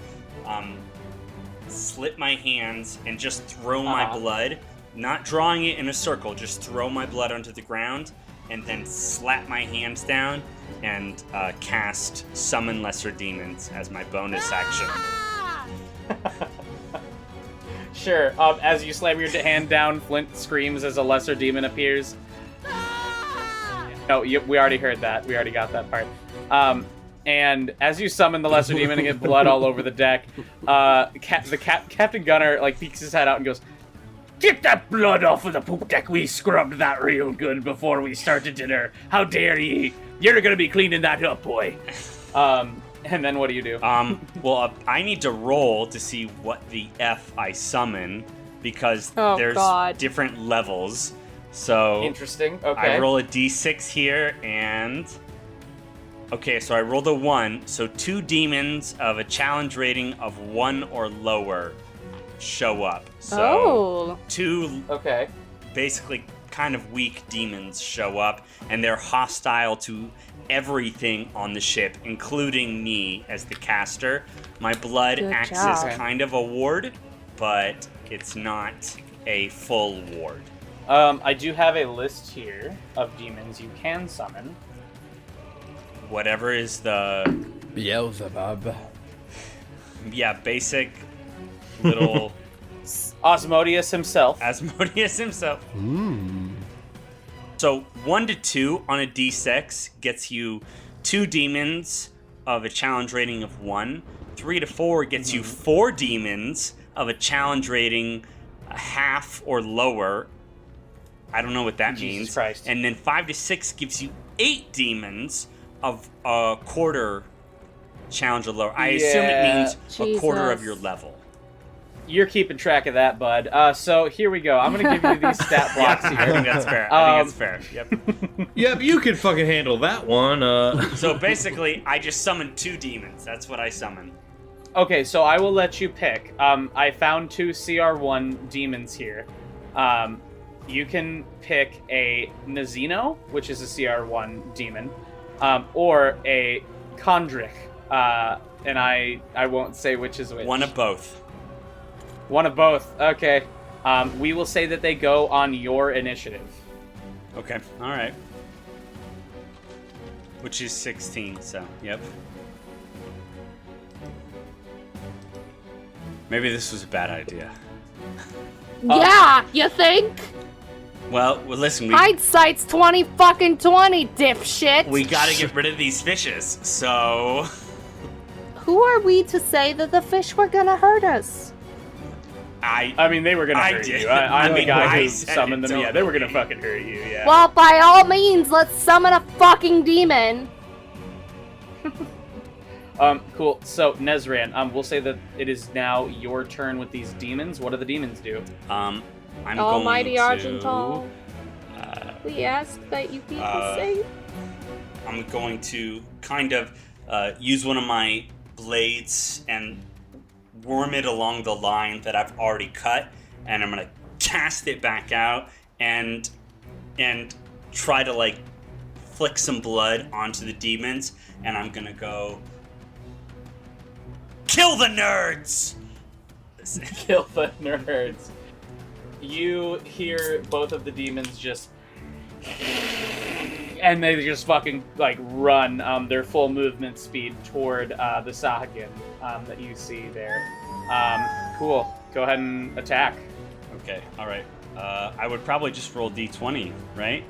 slit my hands and just throw my blood, not drawing it in a circle, just throw my blood onto the ground, and then slap my hands down and cast Summon Lesser Demons as my bonus action. Sure. As you slam your hand down, Flint screams as a lesser demon appears. No, we already heard that. We already got that part. And as you summon the lesser demon and get blood all over the deck, Captain Gunner peeks his head out and goes, "Get that blood off of the poop deck. We scrubbed that real good before we started dinner. How dare ye? You're gonna be cleaning that up, boy." And then what do you do? Well, I need to roll to see what the F I summon, because there's different levels. So Interesting. Okay. I roll a d6 here, and okay, so I rolled a 1. So 2 demons of a challenge rating of 1 or lower show up. So 2 basically kind of weak demons show up, and they're hostile to everything on the ship, including me as the caster. My blood acts as kind of a ward, but it's not a full ward. I do have a list here of demons you can summon. Whatever is the Beelzebub. Yeah, basic little Osmodeus himself. Asmodeus himself. So 1 to 2 on a d6 gets you 2 demons of a challenge rating of 1. 3 to 4 gets you 4 demons of a challenge rating a half or lower. I don't know what that Jesus means. Christ. And then 5 to 6 gives you 8 demons of a quarter challenge or lower. I assume it means a quarter of Jesus. your level. You're keeping track of that, bud. So here we go. I'm gonna give you these stat blocks I here. think that's fair. I think it's fair. Yep. Yep, you can fucking handle that one. So basically, I just summoned 2 demons. That's what I summoned. Okay, so I will let you pick. I found 2 CR1 demons here. You can pick a Nazino, which is a CR1 demon, or a Kondrik. And I won't say which is which. One of both. One of both. Okay. We will say that they go on your initiative. Okay. All right. Which is 16. So, yep. Maybe this was a bad idea. Yeah, you think? Well, listen. Hindsight's 20 fucking 20, dipshit. We gotta get rid of these fishes. So, Who are we to say that the fish were gonna hurt us? I mean, they were gonna I hurt did. you. I'm I the mean, guy I who said summoned it, them. Yeah, they were gonna totally. fucking hurt you. Yeah. Well, by all means, let's summon a fucking demon. Cool. So Nezran, we'll say that it is now your turn with these demons. What do the demons do? I'm Almighty going to. Argental, we ask that you keep us safe. I'm going to kind of use one of my blades and worm it along the line that I've already cut, and I'm gonna cast it back out and try to like flick some blood onto the demons, and I'm gonna go kill the nerds. Kill the nerds. You hear both of the demons just, and they just fucking like run their full movement speed toward the Sahagan that you see there. Cool. Go ahead and attack. Okay, all right. I would probably just roll d20, right?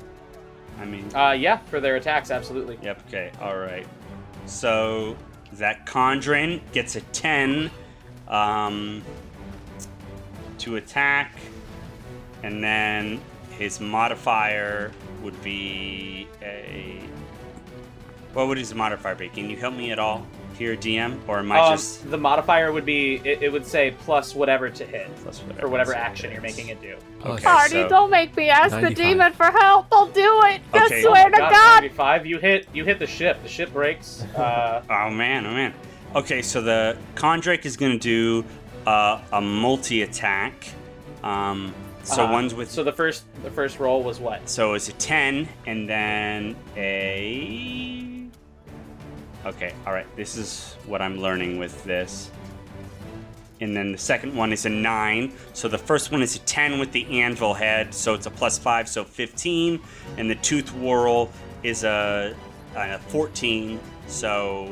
I mean, Yeah, for their attacks, absolutely. yep. Okay, all right. So that Conjuring gets a 10 to attack, and then his modifier would be a. What would his modifier be? Can you help me at all here, DM? Or am I just The modifier would be, it would say plus whatever to hit, plus whatever? for whatever so action you're it's- making it do. Okay, Party, so- don't make me ask the 95. demon for help. I'll do it. I Okay. swear to God. 95. You hit the ship. The ship breaks. Oh man. Okay, so the Condrake is gonna do a multi-attack. So one's with. So the first roll was what? So it's a 10, and then a. Okay, all right. This is what I'm learning with this. And then the second one is a 9. So the first one is a 10 with the anvil head, so it's a +5, so 15. And the tooth whirl is a 14, so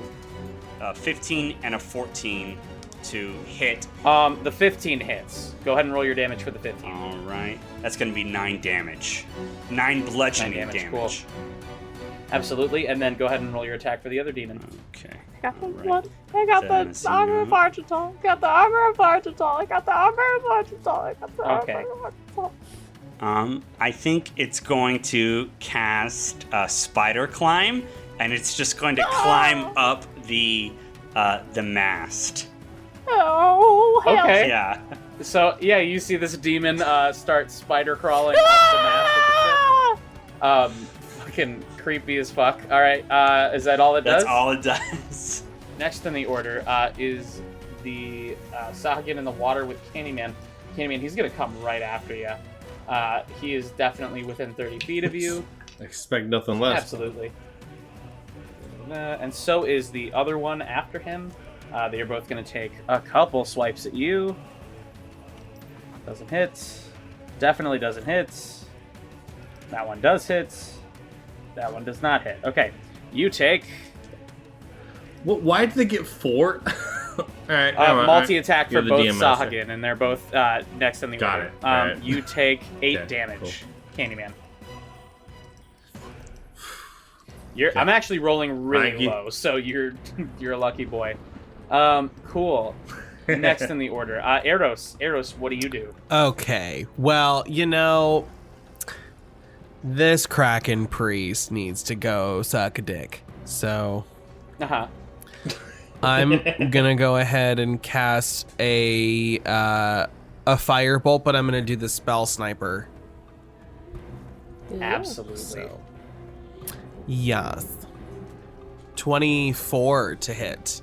15 and a 14 to hit. The 15 hits. Go ahead and roll your damage for the 15. All right, that's going to be 9 damage. 9 bludgeoning 9 damage, damage. cool. Absolutely. And then go ahead and roll your attack for the other demon. Okay. I got the Right. blood. I got That's the armor of Argental. I got the armor of Argental. I got the armor of Argental. I got the Okay. armor of Argental. I think it's going to cast Spider Climb, and it's just going to climb up the mast. Oh, hell. Okay. Yeah. So, yeah, you see this demon start spider crawling up the mast of the ship. Fucking creepy as fuck. All right, is that all it does? That's all it does. Next in the order is the Sahagan in the water with Candyman. Candyman, he's gonna come right after you. He is definitely within 30 feet of you. Expect nothing less. Absolutely. And so is the other one after him. They are both gonna take a couple swipes at you. Doesn't hit. Definitely doesn't hit. That one does hit. That one does not hit. Okay, you take Why did they get 4? All right. Multi-attack for You're the both DM master. Sahagan, and they're both next in the Got order. it. All right. You take 8 Okay, damage, Candyman. I'm actually rolling really Thank you. low, so you're a lucky boy. Cool. Next in the order, Eros. Eros, what do you do? Okay. Well, this Kraken priest needs to go suck a dick. So I'm gonna go ahead and cast a firebolt, but I'm gonna do the spell sniper. Absolutely. So, yes. 24 to hit.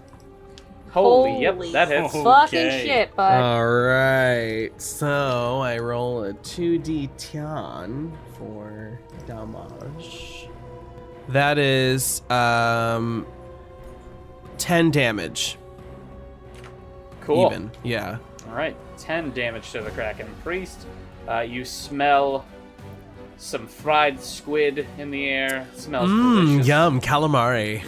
Holy, yep, that hits. Fucking Okay. shit, bud. All right. So I roll a 2d10 for damage. That is 10 damage. Cool. Even. Yeah. All right, 10 damage to the Kraken priest. You smell some fried squid in the air. It smells delicious. Yum, calamari.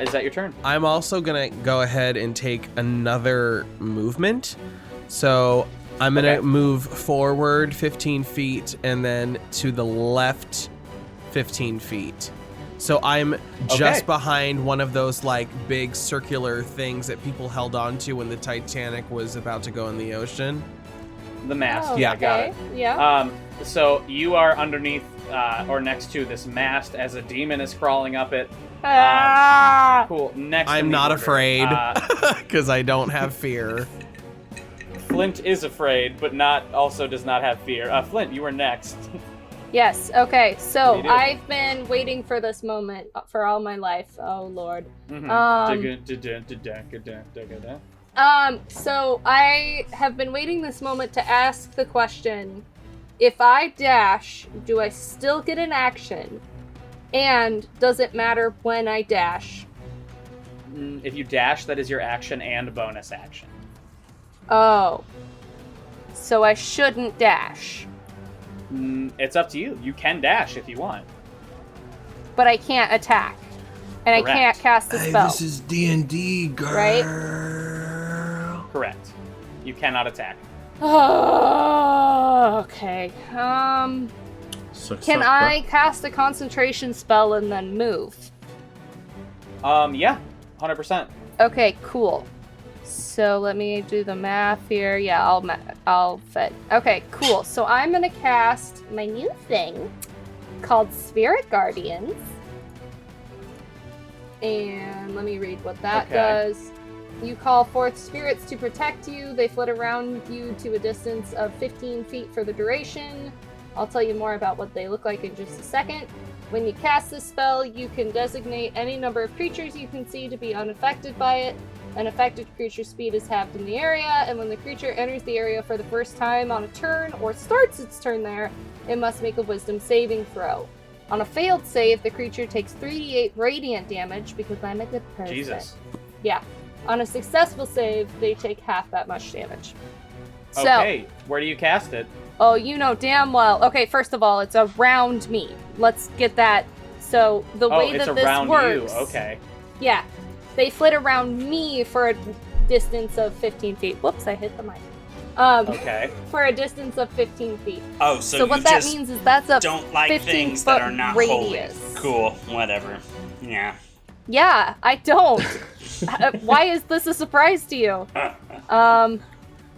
Is that your turn? I'm also gonna go ahead and take another movement. So I'm gonna move forward 15 feet and then to the left 15 feet. So I'm just behind one of those like big circular things that people held on to when the Titanic was about to go in the ocean. The mast. Oh, Yeah, got it. Yeah. So you are underneath or next to this mast as a demon is crawling up it. Cool. Next, I'm in the not order, afraid because I don't have fear. Flint is afraid, but also does not have fear. Flint, you are next. Yes, okay, What so do you do? I've been waiting for this moment for all my life. Oh, Lord. So I have been waiting this moment to ask the question, if I dash, do I still get an action? And does it matter when I dash? If you dash, that is your action and bonus action. Oh. So I shouldn't dash. It's up to you. You can dash if you want. But I can't attack. And Correct. I can't cast a spell. This is D&D, girl. Right? Correct. You cannot attack. Oh, okay. Sucks Can up, I cast a concentration spell and then move? Yeah, 100%. Okay, cool. So let me do the math here. Yeah, I'll fit. Okay, cool. So I'm gonna cast my new thing called Spirit Guardians. And let me read what that Okay. does. You call forth spirits to protect you. They flit around you to a distance of 15 feet for the duration. I'll tell you more about what they look like in just a second. When you cast this spell, you can designate any number of creatures you can see to be unaffected by it. An affected creature's speed is halved in the area, and when the creature enters the area for the first time on a turn or starts its turn there, it must make a wisdom saving throw. On a failed save, the creature takes 3d8 radiant damage because I'm a good person. Jesus. Yeah. On a successful save, they take half that much damage. So, Okay, where do you cast it? oh, you know damn well. Okay, first of all, it's around me. Let's get that. So the way it's that this around works, you. Okay. yeah, they flit around me for a distance of 15 feet. Whoops, I hit the mic. Okay. For a distance of 15 feet. Oh, So so what you that just means is that's a don't like 15 things that foot are not radius. holy. Cool, whatever. Yeah. Yeah, I don't. Why is this a surprise to you?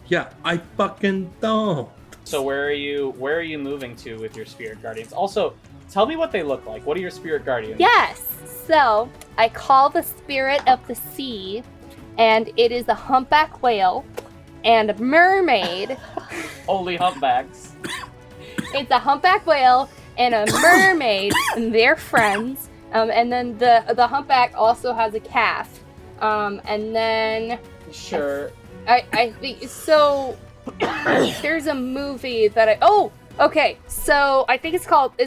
Yeah, I fucking don't. So where are you moving to with your spirit guardians? Also, tell me what they look like. What are your spirit guardians? Yes. So I call the spirit of the sea, and it is a humpback whale and a mermaid. Holy humpbacks. It's a humpback whale and a mermaid, and they're friends. And then the humpback also has a calf. And then Sure. I think so. There's a movie that okay. So I think is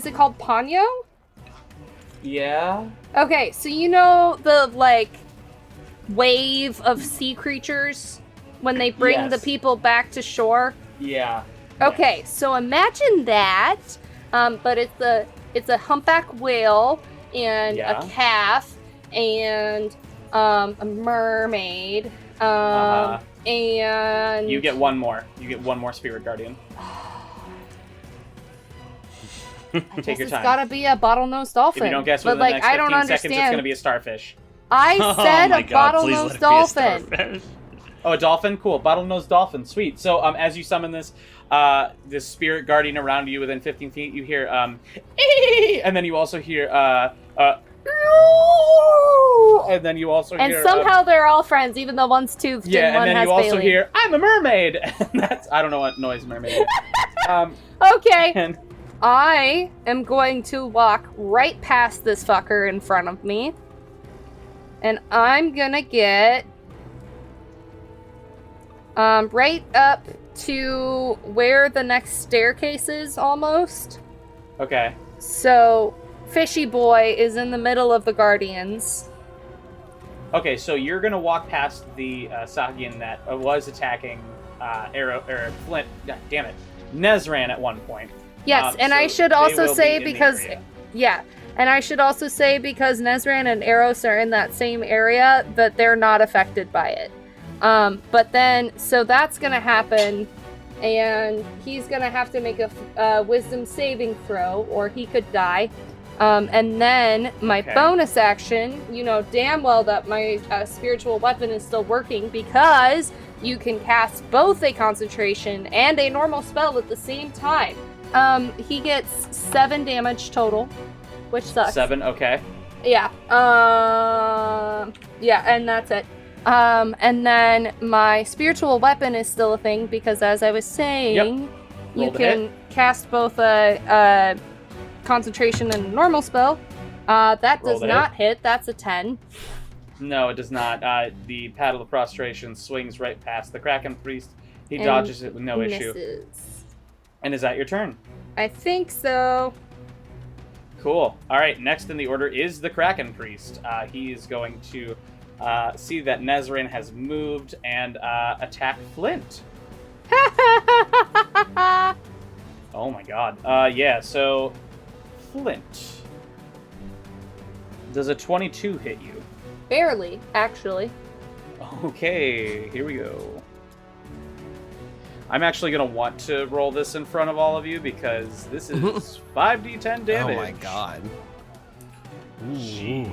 it called Ponyo? Yeah. Okay, so you know the like wave of sea creatures when they bring Yes. the people back to shore? Yeah. Okay, so imagine that, but it's a humpback whale and Yeah. a calf, and a mermaid, and You get one more. You get one more spirit guardian. Take your time. It's gotta be a bottlenose dolphin. If you don't guess but within the next I don't 15 understand. seconds, it's going to be a starfish. I said oh my a God, please let bottlenose it dolphin. Be a starfish. Oh, a dolphin? Cool. Bottlenose dolphin. Sweet. So, as you summon this spirit guardian around you within 15 feet, you hear, and then you also hear, and then you also And hear... somehow they're all friends, even though one's toothed yeah, and one and then has you also Bailey. hear, I'm a mermaid! And that's... I don't know what noise mermaid is. Okay. And I am going to walk right past this fucker in front of me. And I'm gonna get right up to where the next staircase is almost. okay. So Fishy Boy is in the middle of the Guardians. Okay, so you're gonna walk past the Sagian that was attacking Flint. God damn it, Nezran at one point. Yes, and so I should they also will say be in the because area. yeah, and I should also say because Nezran and Eros are in that same area that they're not affected by it. But then so that's gonna happen, and he's gonna have to make a wisdom saving throw, or he could die. And then my Okay. bonus action, you know damn well that my spiritual weapon is still working because you can cast both a concentration and a normal spell at the same time. He gets 7 damage total, which sucks. 7, okay. Yeah. Yeah, and that's it. And then my spiritual weapon is still a thing because, as I was saying, you Roll to can cast both a concentration and a normal spell. That Roll does to not hit. That's a 10. No, it does not. The paddle of prostration swings right past the Kraken priest. He And dodges it with no issue. Misses. And is that your turn? I think so. Cool. All right. Next in the order is the Kraken priest. He is going to see that Nezran has moved and attack Flint. Oh my God. Yeah. So Flint, does a 22 hit you? Barely, actually. Okay, here we go. I'm actually going to want to roll this in front of all of you because this is 5d10 damage. Oh my God. Jeez.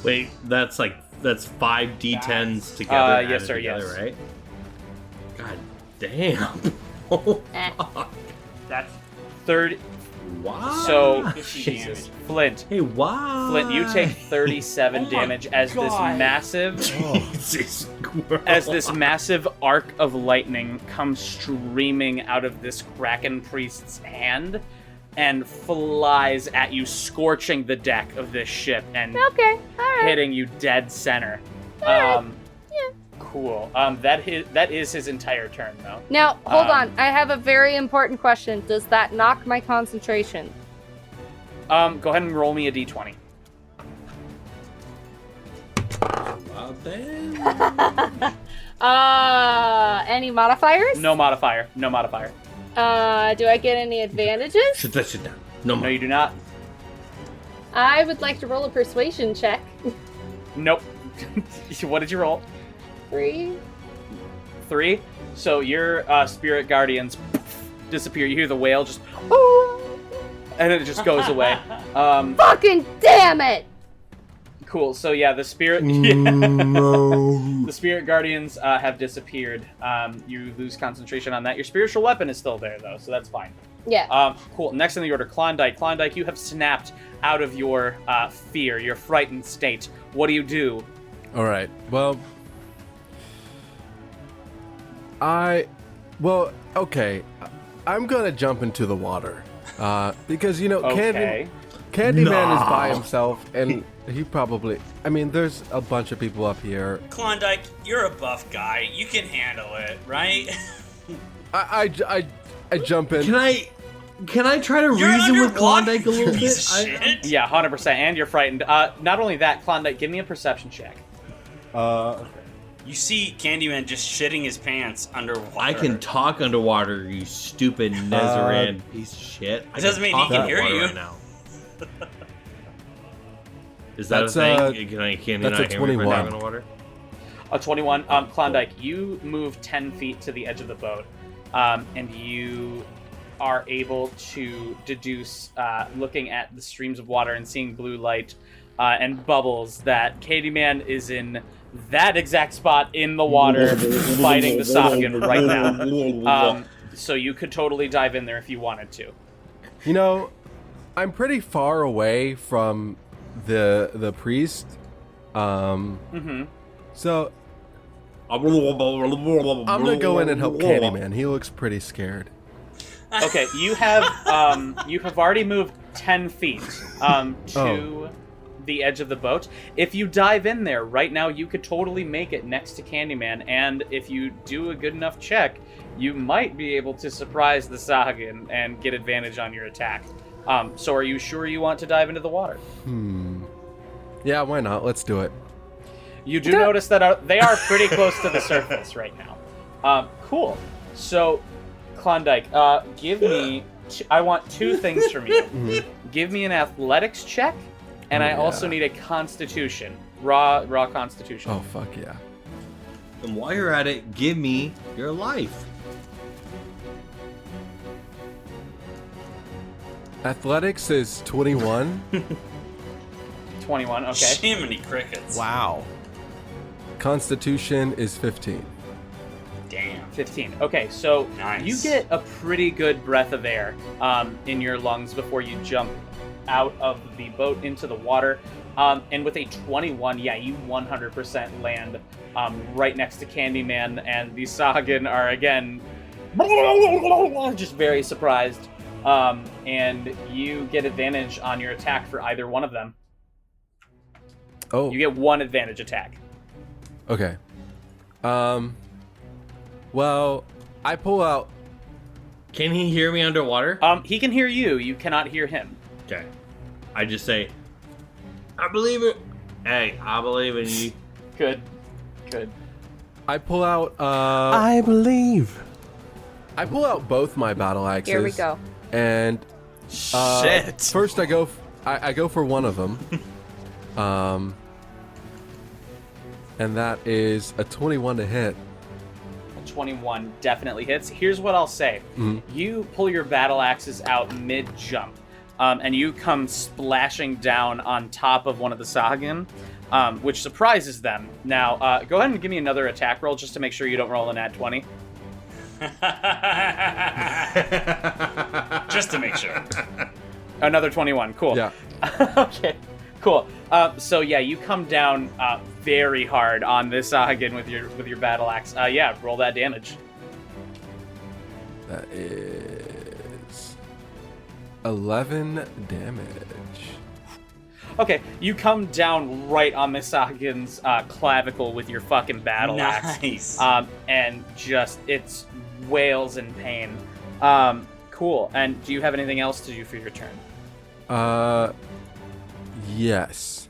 Wait, that's 5 d10s together. yes, added sir, together, yes. Right? God damn. Oh, Eh. fuck. That's 30. Wow. So, 50 Jesus. damage. Flint, Hey, wow. Flint, you take 37 Oh my damage as this God. massive Jesus Christ. massive arc of lightning comes streaming out of this Kraken priest's hand and flies at you, scorching the deck of this ship and Okay, alright. hitting you dead center. Yeah. Cool. That is his entire turn, though. Now, hold Um, on. I have a very important question. Does that knock my concentration? Go ahead and roll me a d20. Wow, damn. Any modifiers? No modifier. No modifier. Do I get any advantages? Sit that shit down. No No, more. you do not. I would like to roll a persuasion check. Nope. What did you roll? 3. 3. So your spirit guardians disappear. You hear the whale just, and then it just goes away. Fucking damn it! Cool. So yeah, the spirit. No. The spirit guardians have disappeared. You lose concentration on that. Your spiritual weapon is still there though, so that's fine. Yeah. Cool. Next in the order, Klondike. Klondike, you have snapped out of your fear, your frightened state. What do you do? All right. Well, okay. I'm gonna jump into the water because Okay. Candyman is No. by himself, and he probably. I mean, there's a bunch of people up here. Klondike, you're a buff guy. You can handle it, right? I jump in. Can I try to You're reason with underwater, Klondike a little piece bit? of shit. Yeah, 100%. And you're frightened. Not only that, Klondike, give me a perception check. You see Candyman just shitting his pants underwater. I can talk underwater, you stupid Nezran piece of shit. It doesn't mean he can hear you. right now. Is that That's, a thing? Can he that's not a hear me 21. in the water? A 21. Klondike, you move 10 feet to the edge of the boat, and you are able to deduce, looking at the streams of water and seeing blue light and bubbles, that Candyman is in that exact spot in the water fighting the Sagan right now. So you could totally dive in there if you wanted to. You know, I'm pretty far away from the priest. So I'm gonna go in and help Candyman. He looks pretty scared. Okay, you have already moved 10 feet to the edge of the boat. If you dive in there right now, you could totally make it next to Candyman, and if you do a good enough check, you might be able to surprise the Sagan and get advantage on your attack. So are you sure you want to dive into the water? Yeah, why not? Let's do it. You do notice that they are pretty close to the surface right now. Cool. So, Klondike, give me... I want two things from you. Give me an athletics check, and I also need a constitution. Raw constitution. Oh, fuck yeah. And while you're at it, give me your life. Athletics is 21. 21, okay. Jiminy crickets. Wow. Constitution is 15. Damn. 15. Okay, so Nice. you get a pretty good breath of air in your lungs before you jump out of the boat into the water. And with a 21, yeah, you 100% land right next to Candyman, and the Sagan are, again, just very surprised. And you get advantage on your attack for either one of them. Oh. You get one advantage attack. Okay. Well, I pull out... Can he hear me underwater? He can hear you. You cannot hear him. Okay. I just say, I believe it. Hey, I believe in you. Good. I pull out... I believe. I pull out both my battle axes. Here we go. And... Shit. First, I go for one of them. And that is a 21 to hit. 21 definitely hits. Here's what I'll say. You pull your battle axes out mid-jump, and you come splashing down on top of one of the Sagan, which surprises them. Now, go ahead and give me another attack roll just to make sure you don't roll a nat 20. Just to make sure. Another 21. Cool. Yeah. Okay. Cool. So yeah, you come down very hard on this Sagan with your battle axe. Yeah, roll that damage. That is 11 damage. Okay, you come down right on Miss Sagan's clavicle with your fucking battle axe. Nice. And just, it's wails in pain. Cool. And do you have anything else to do for your turn? Yes.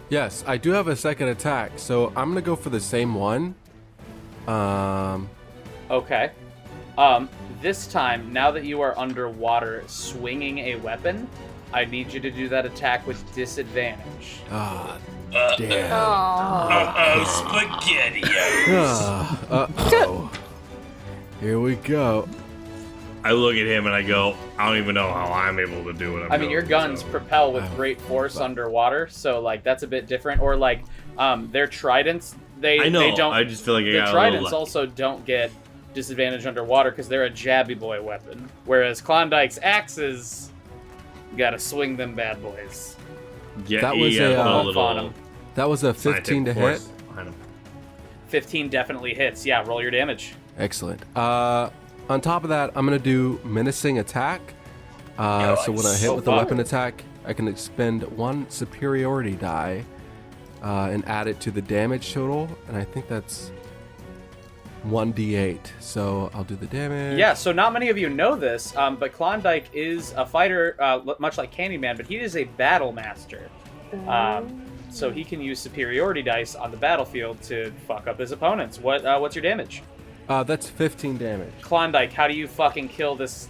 Yes, I do have a second attack, so I'm gonna go for the same one. Okay. This time, now that you are underwater swinging a weapon, I need you to do that attack with disadvantage. Ah, damn. Spaghetti-os. Uh-oh. Here we go. I look at him and I go, I don't even know how I'm able to do it. I mean, your guns propel with great force underwater, so like that's a bit different. Or like, their tridents, they don't. I just feel like I the got tridents a also don't get disadvantage underwater because they're a jabby boy weapon, whereas Klondike's axes, you gotta swing them bad boys. Yeah, That was a on 'em. That was a 15 to hit. 15 definitely hits. Yeah, roll your damage. Excellent. On top of that, I'm gonna do menacing attack. So when I hit with the weapon attack, I can expend one superiority die and add it to the damage total, and I think that's 1d8. So I'll do the damage. Yeah, so not many of you know this, but Klondike is a fighter, much like Candyman, but he is a battle master. So he can use superiority dice on the battlefield to fuck up his opponents. What's your damage? That's 15 damage. Klondike, how do you fucking kill this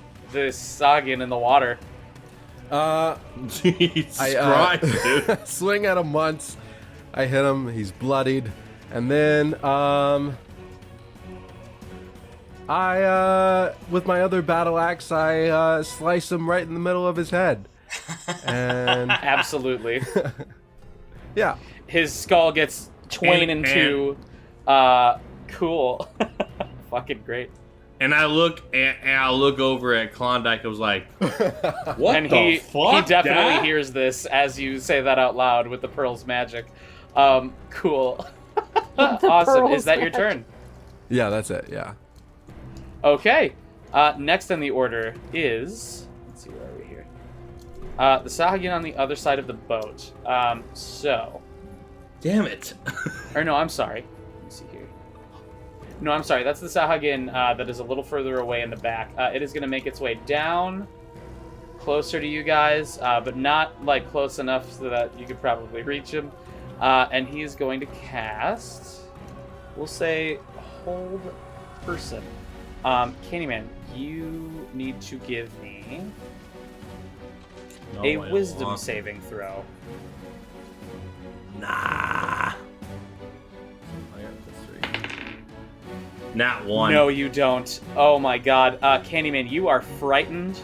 Sagan in the water? Jesus I Christ, dude. swing at him once. I hit him. He's bloodied, and then I with my other battle axe, I slice him right in the middle of his head, and Absolutely. yeah. His skull gets twain in two. Cool. Fucking great. And I look over at Klondike. I was like, "What And the he fuck?" definitely Dad? hears this as you say that out loud with the pearl's magic. Cool. Awesome. pearl's Is that your turn? Yeah, that's it. Yeah. Okay. Next on the order is, let's see, where are we here? The Sahagan on the other side of the boat. Damn it. Or no, I'm sorry. Let me see here. No, I'm sorry. That's the Sahagan that is a little further away in the back. It is going to make its way down, closer to you guys, but not like close enough so that you could probably reach him. And he is going to cast, we'll say, Hold Person. Candyman, you need to give me a Wisdom saving throw. Nah. I got +3. Not 1. No, you don't. Oh my god. Candyman, you are frightened.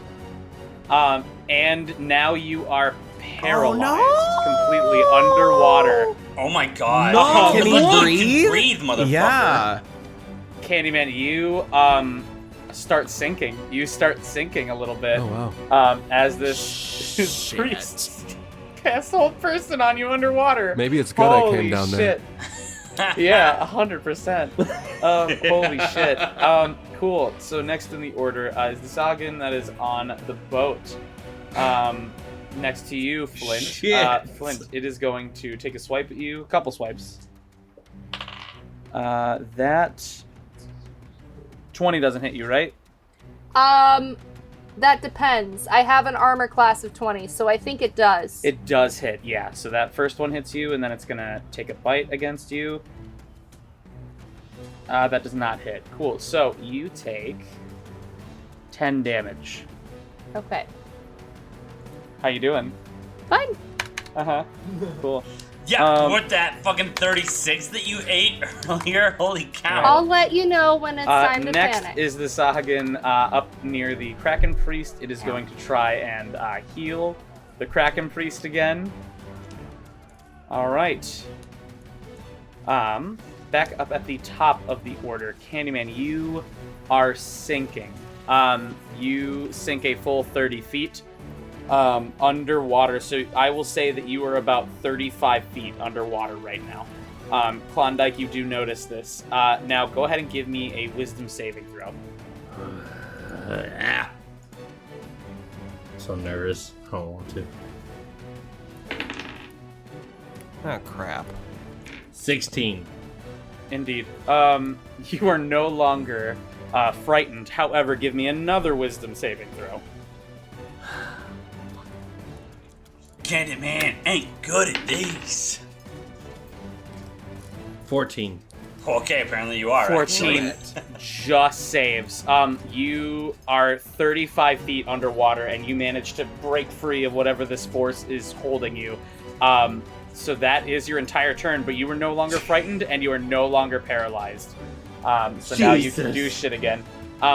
And now you are paralyzed, completely underwater. Oh my god. No, You can look he like breathe? You can breathe, motherfucker. Yeah. Candyman, you start sinking. You start sinking a little bit. Oh wow. As this priest casts Hold Person on you underwater. Maybe it's good I Holy came down shit. Yeah, 100%. Holy shit. Cool. So next in the order is the Sagan that is on the boat. Next to you, Flint. Shit. Flint, it is going to take a swipe at you. A couple swipes. That 20 doesn't hit you, right? That depends. I have an armor class of 20, so I think it does. It does hit, yeah. So that first one hits you, and then it's gonna take a bite against you. That does not hit. Cool. So you take 10 damage. Okay. How you doing? Fine. Uh-huh. Cool. Yeah, what that fucking 36 that you ate earlier? Holy cow. I'll let you know when it's time to next panic. is the Sahagan up near the Kraken Priest. It is going to try and heal the Kraken Priest again. All right. Back up at the top of the order, Candyman, you are sinking. You sink a full 30 feet underwater. So I will say that you are about 35 feet underwater right now. Klondike, you do notice this. Now go ahead and give me a Wisdom saving throw. So nervous. I don't want to. Oh, crap. 16. Indeed. You are no longer frightened. However, give me another Wisdom saving throw. Candyman ain't good at these. 14. Okay, apparently you are. 14 just saves. You are 35 feet underwater, and you manage to break free of whatever this force is holding you. So that is your entire turn, but you are no longer frightened, and you are no longer paralyzed. So now you can do shit again.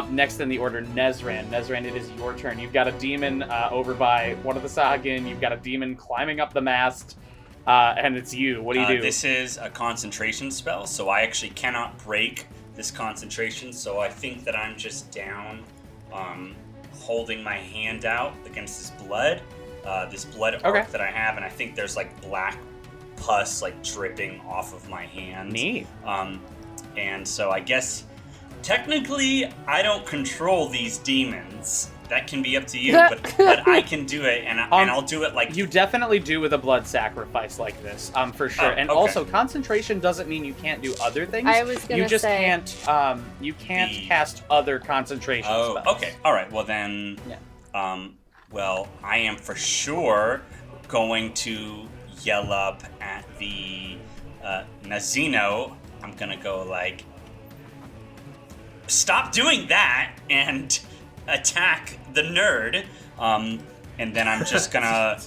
Next in the order, Nezran. Nezran, it is your turn. You've got a demon over by one of the Sahagan. You've got a demon climbing up the mast, and it's you. What do you do? This is a concentration spell, so I actually cannot break this concentration, so I think that I'm just down, holding my hand out against this blood arc that I have, and I think there's like black pus like dripping off of my hand. Neat. And so I guess technically I don't control these demons. That can be up to you, but I can do it, and I'll do it like you definitely do with a blood sacrifice like this, for sure. And okay. also, concentration doesn't mean you can't do other things. I was gonna you just say. can't cast other concentration spells. Okay, all right. Well then, well, I am for sure going to yell up at the Nazino. I'm gonna go like, stop doing that and attack the nerd. and then I'm just gonna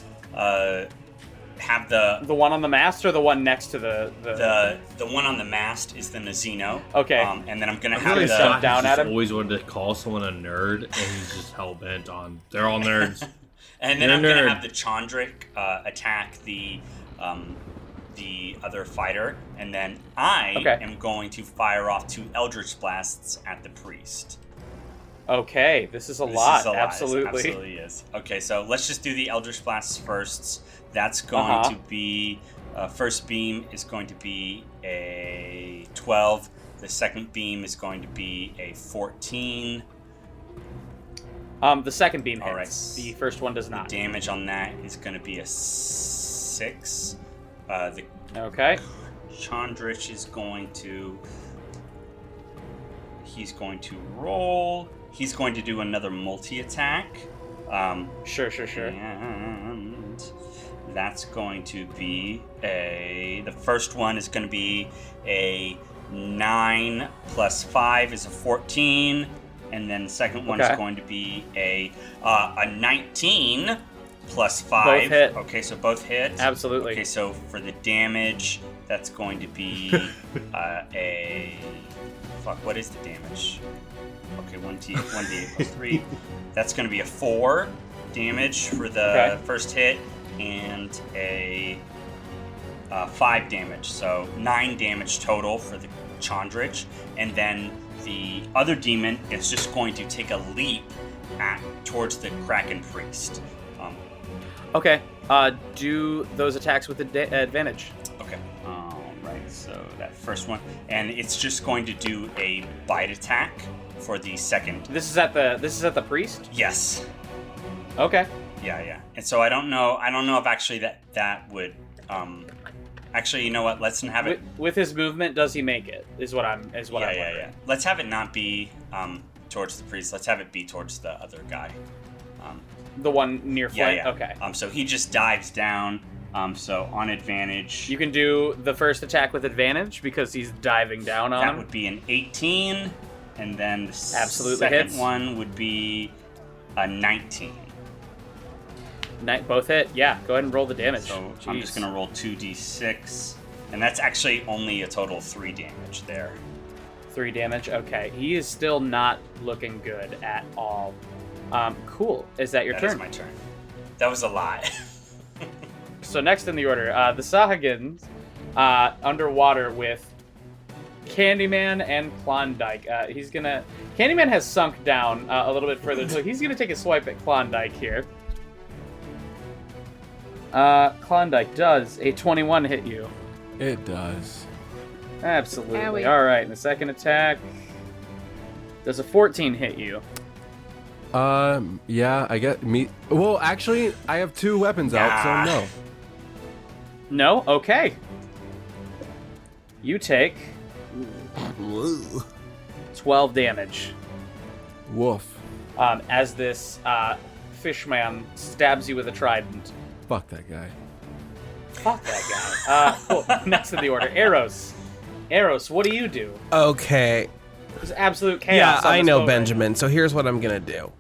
have the one on the mast or the one next to the one on the mast is the Nazino. Okay. And then I'm gonna I have really the jump down at him. Always wanted to call someone a nerd, and he's just hell bent on they're all nerds. and then You're I'm a gonna nerd. have the Chandrik attack the other fighter, and then I am going to fire off 2 Eldritch Blasts at the priest. Okay, this is a This lot. is a lot. Absolutely. It absolutely is. Okay, so let's just do the Eldritch Blasts first. That's going to be first beam is going to be a 12. The second beam is going to be a 14. The second beam hits. All right. The first one does not. The damage on that is going to be a 6. The Okay. Chandrich is going to. He's going to roll. He's going to do another multi-attack. Sure. And that's going to be the first one is going to be a 9 plus 5 is a 14. And then the second one is going to be a 19 plus 5. Both hit. Okay, so both hit. Absolutely. Okay, so for the damage, that's going to be a... Fuck, what is the damage? Okay, 1d8 plus 3. That's going to be a 4 damage for the first hit, and a 5 damage. So 9 damage total for the Chandrich. And then the other demon is just going to take a leap towards the Kraken Priest. Okay. Do those attacks with advantage. Okay. Alright, so that first one. And it's just going to do a bite attack for the second. This is at the priest? Yes. Okay. Yeah. And so I don't know if actually that would actually, you know what? Let's have it with his movement. Does he make it? Is what I'm wondering. Yeah. Let's have it not be towards the priest. Let's have it be towards the other guy. The one near flank. Yeah. Okay. So he just dives down. So on advantage, You can do the first attack with advantage because he's diving down on that him. would be an 18, and then the Absolutely second hits. one would be a 19. Both hit. Yeah. Go ahead and roll the damage. So I'm just gonna roll 2d6, and that's actually only a total of 3 damage there. 3 damage. Okay. He is still not looking good at all. Cool. Is that your That turn? is my turn. That was a lot. So next in the order, the Sahagins, underwater with Candyman and Klondike. Candyman has sunk down a little bit further, so he's gonna take a swipe at Klondike here. Klondike, does a 21 hit you? It does. Absolutely. Owie. All right, and the second attack, does a 14 hit you? Yeah, I get me. Well, actually, I have 2 weapons out, so no. No? Okay. You take 12 damage. Woof. As this fishman stabs you with a trident. Fuck that guy. Fuck that guy. Cool. Next in the order, Eros. Eros, what do you do? Okay. There's absolute chaos. Yeah, on I this know, boat Benjamin. So here's what I'm gonna do.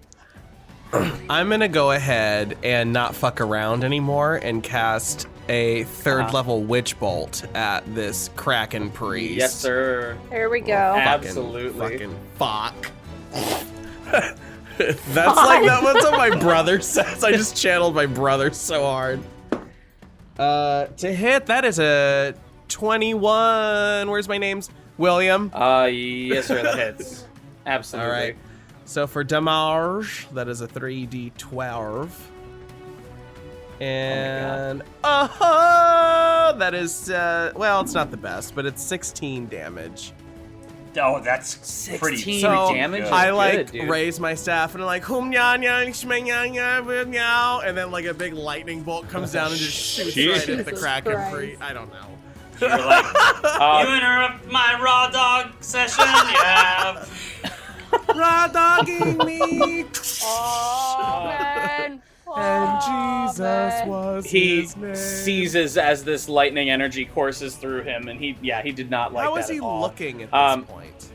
I'm gonna go ahead and not fuck around anymore and cast a 3rd level witch bolt at this Kraken right priest. now. Yes, sir. There we go. Absolutely. Fucking fuck. That's what my brother says. I just channeled my brother so hard. To hit, that is a 21. Where's my names? William. Yes, sir. That hits. Absolutely. All right. So for damage, that is a 3d12. And that is well, it's not the best, but it's 16 damage. Oh, that's 16 pretty damage? good. I Good, like dude. raise my staff and I'm like hum nya nya shmeng nya nya boo meow, and then like a big lightning bolt comes down and just shoots right at the Jesus Kraken Christ. priest. I don't know. You're like, you interrupt my raw dog session. Yeah. Raw dogging me. Oh, man. And Oh, Jesus man. was He his name. seizes as this lightning energy courses through him, and he did not like How that is he at all. looking at this point?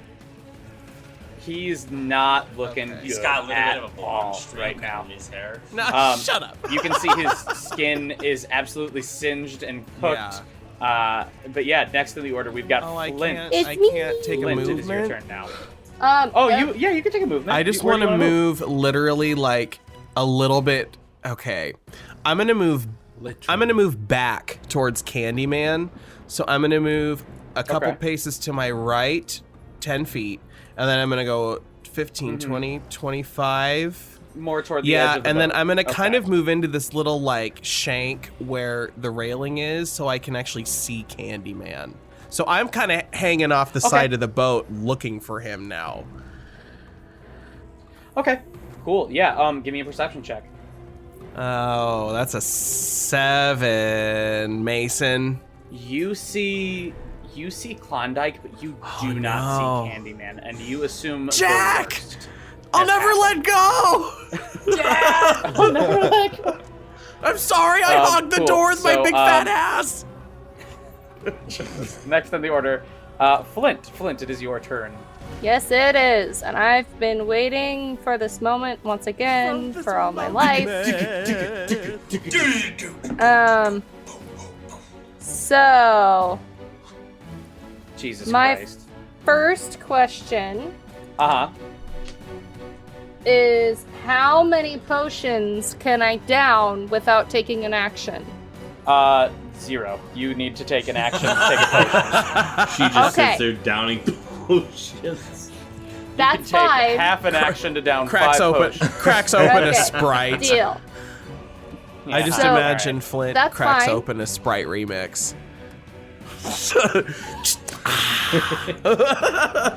He's not looking good He's got a little at bit of a all blonde streak right now. in his hair. No, shut up. You can see his skin is absolutely singed and cooked. But yeah, next in the order we've got Flint. I can't take a Flint, movement. it is your turn now. Yeah. You can take a movement. I just Where want do to you wanna move literally like a little bit. Okay, I'm gonna move. I'm gonna move back towards Candyman. So I'm gonna move a couple paces to my right, 10 feet, and then I'm gonna go 15, 20, 25. More toward the edge of the and then boat. I'm gonna kind Okay. of move into this little like shank where the railing is, so I can actually see Candyman. So I'm kind of hanging off the side of the boat, looking for him now. Okay, cool. Yeah. Give me a perception check. Oh, that's a 7, Mason. You see Klondike, but you do not no. see Candyman, and you assume Jack! the worst. I'll has never let go! I'll never let go. I'm sorry, I hogged the Cool. door with my So, big fat ass! Next on the order, Flint. Flint, it is your turn. Yes, it is. And I've been waiting for this moment once again for all my life. So, Jesus My- Christ. first question Uh-huh. is how many potions can I down without taking an action? 0. You need to take an action to take a potion. She just Okay. sits there downing potions. You That's can take fine. half an action to down Cracks 5 open, potions. cracks open a Okay. Sprite. Deal. I just So- imagine Flint That's cracks fine. open a Sprite remix.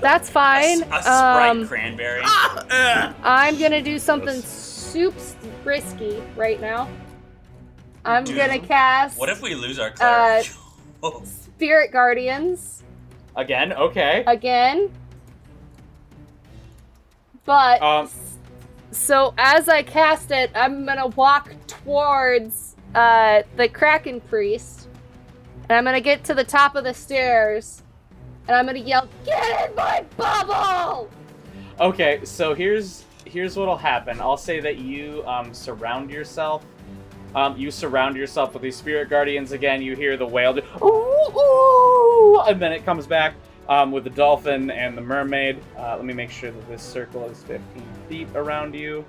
That's fine. A Sprite cranberry. I'm gonna do something soups risky right now. I'm Dude, gonna cast What if we lose our cleric? Spirit Guardians Again, okay. again. But so as I cast it, I'm gonna walk towards the Kraken Priest, and I'm gonna get to the top of the stairs, and I'm gonna yell, "Get in my bubble!" Okay, so here's what'll happen. I'll say that you surround yourself. You surround yourself with these spirit guardians again. You hear the whale, ooh, ooh, and then it comes back with the dolphin and the mermaid. Let me make sure that this circle is 15 feet around you.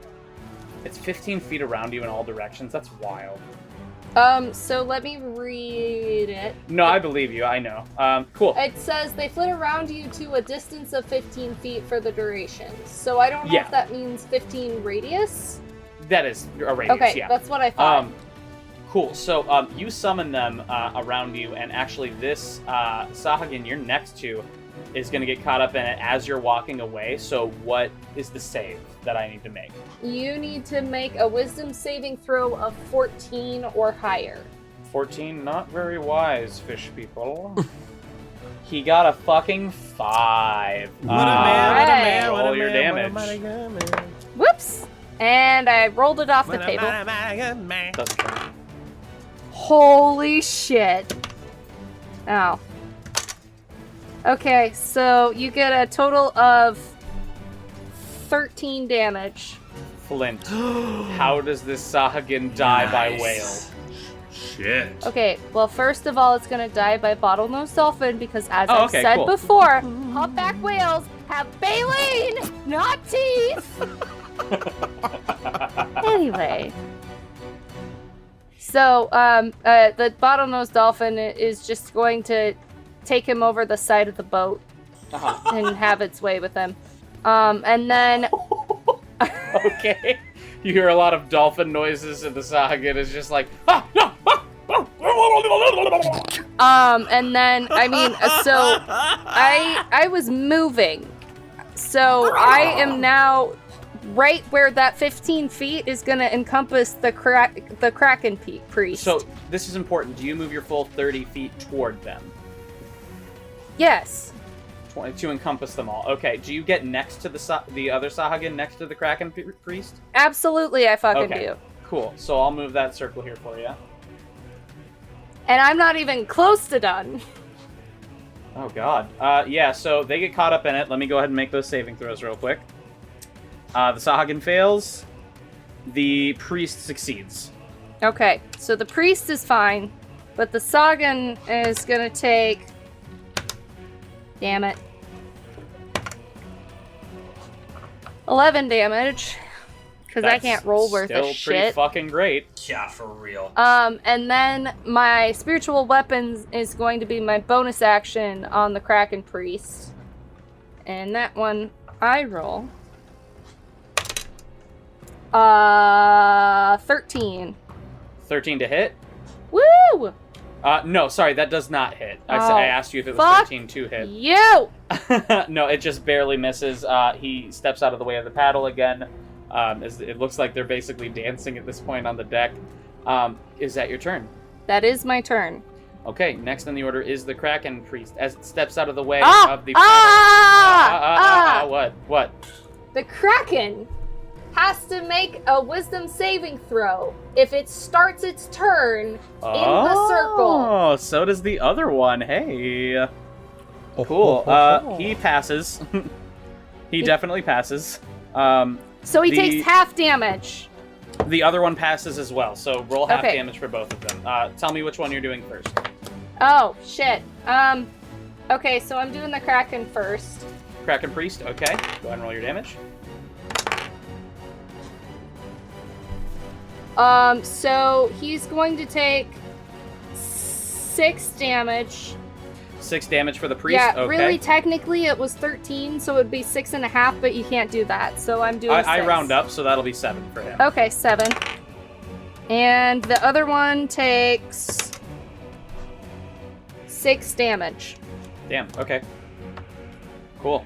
It's 15 feet around you in all directions. That's wild. So let me read it. No, I believe you. I know. Cool. It says they flit around you to a distance of 15 feet for the duration. So I don't know Yeah. if that means 15 radius. That is a radius, Okay, yeah. that's what I thought. Cool. So you summon them around you, and actually this Sahagan you're next to is going to get caught up in it as you're walking away. So what is the save that I need to make? You need to make a wisdom saving throw of 14 or higher. 14, not very wise, fish people. He got a fucking 5. What a man, what a Alright. man, what a Roll your man, damage. what a man, what a man. Whoops! And I rolled it off the What a table. man. Doesn't count. Holy shit. Ow. Okay, so you get a total of 13 damage. Flint, how does this Sahagan die by whale? Shit. Okay, well, first of all, it's gonna die by bottlenose dolphin because, as Oh, I've okay, said cool. before, humpback whales have baleen, not teeth. Anyway, so the bottlenose dolphin is just going to take him over the side of the boat Uh-huh. and have its way with him, and then. Okay. You hear a lot of dolphin noises, and the Sahagan is just like, ah, no, And then, I mean, so I was moving. So I am now right where that 15 feet is going to encompass the Kraken Priest. So this is important. Do you move your full 30 feet toward them? Yes. 20 to encompass them all. Okay. Do you get next to the other Sahagan, next to the Kraken Priest? Absolutely, I fucking Okay. do. Cool. So I'll move that circle here for you. And I'm not even close to done. Oh god. Yeah, so they get caught up in it. Let me go ahead and make those saving throws real quick. The Sahagan fails. The priest succeeds. Okay, so the priest is fine, but the Sagan is gonna take... Damn it. 11 damage. Because I can't roll worth a shit. Still pretty fucking great. Yeah, for real. And then my spiritual weapon is going to be my bonus action on the Kraken Priest. And that one I roll. 13. 13 to hit? Woo! No, sorry, that does not hit. I asked you if it was 13 to hit. You! No, it just barely misses. He steps out of the way of the paddle again. As it looks like they're basically dancing at this point on the deck. Is that your turn? That is my turn. Okay, next on the order is the Kraken Priest. As it steps out of the way of the paddle. What? The Kraken has to make a wisdom saving throw if it starts its turn in the circle. Oh, so does the other one. Hey. Cool. He passes. He definitely passes. So he takes half damage. The other one passes as well, so roll half damage for both of them. Tell me which one you're doing first. Oh, shit. Okay, so I'm doing the Kraken first. Kraken Priest, okay. Go ahead and roll your damage. So he's going to take 6 damage. 6 damage for the priest? Yeah, okay. Really, technically it was 13, so it would be 6.5, but you can't do that, so I'm doing 6. I round up, so that'll be 7 for him. Okay, 7. And the other one takes 6 damage. Damn, okay. Cool.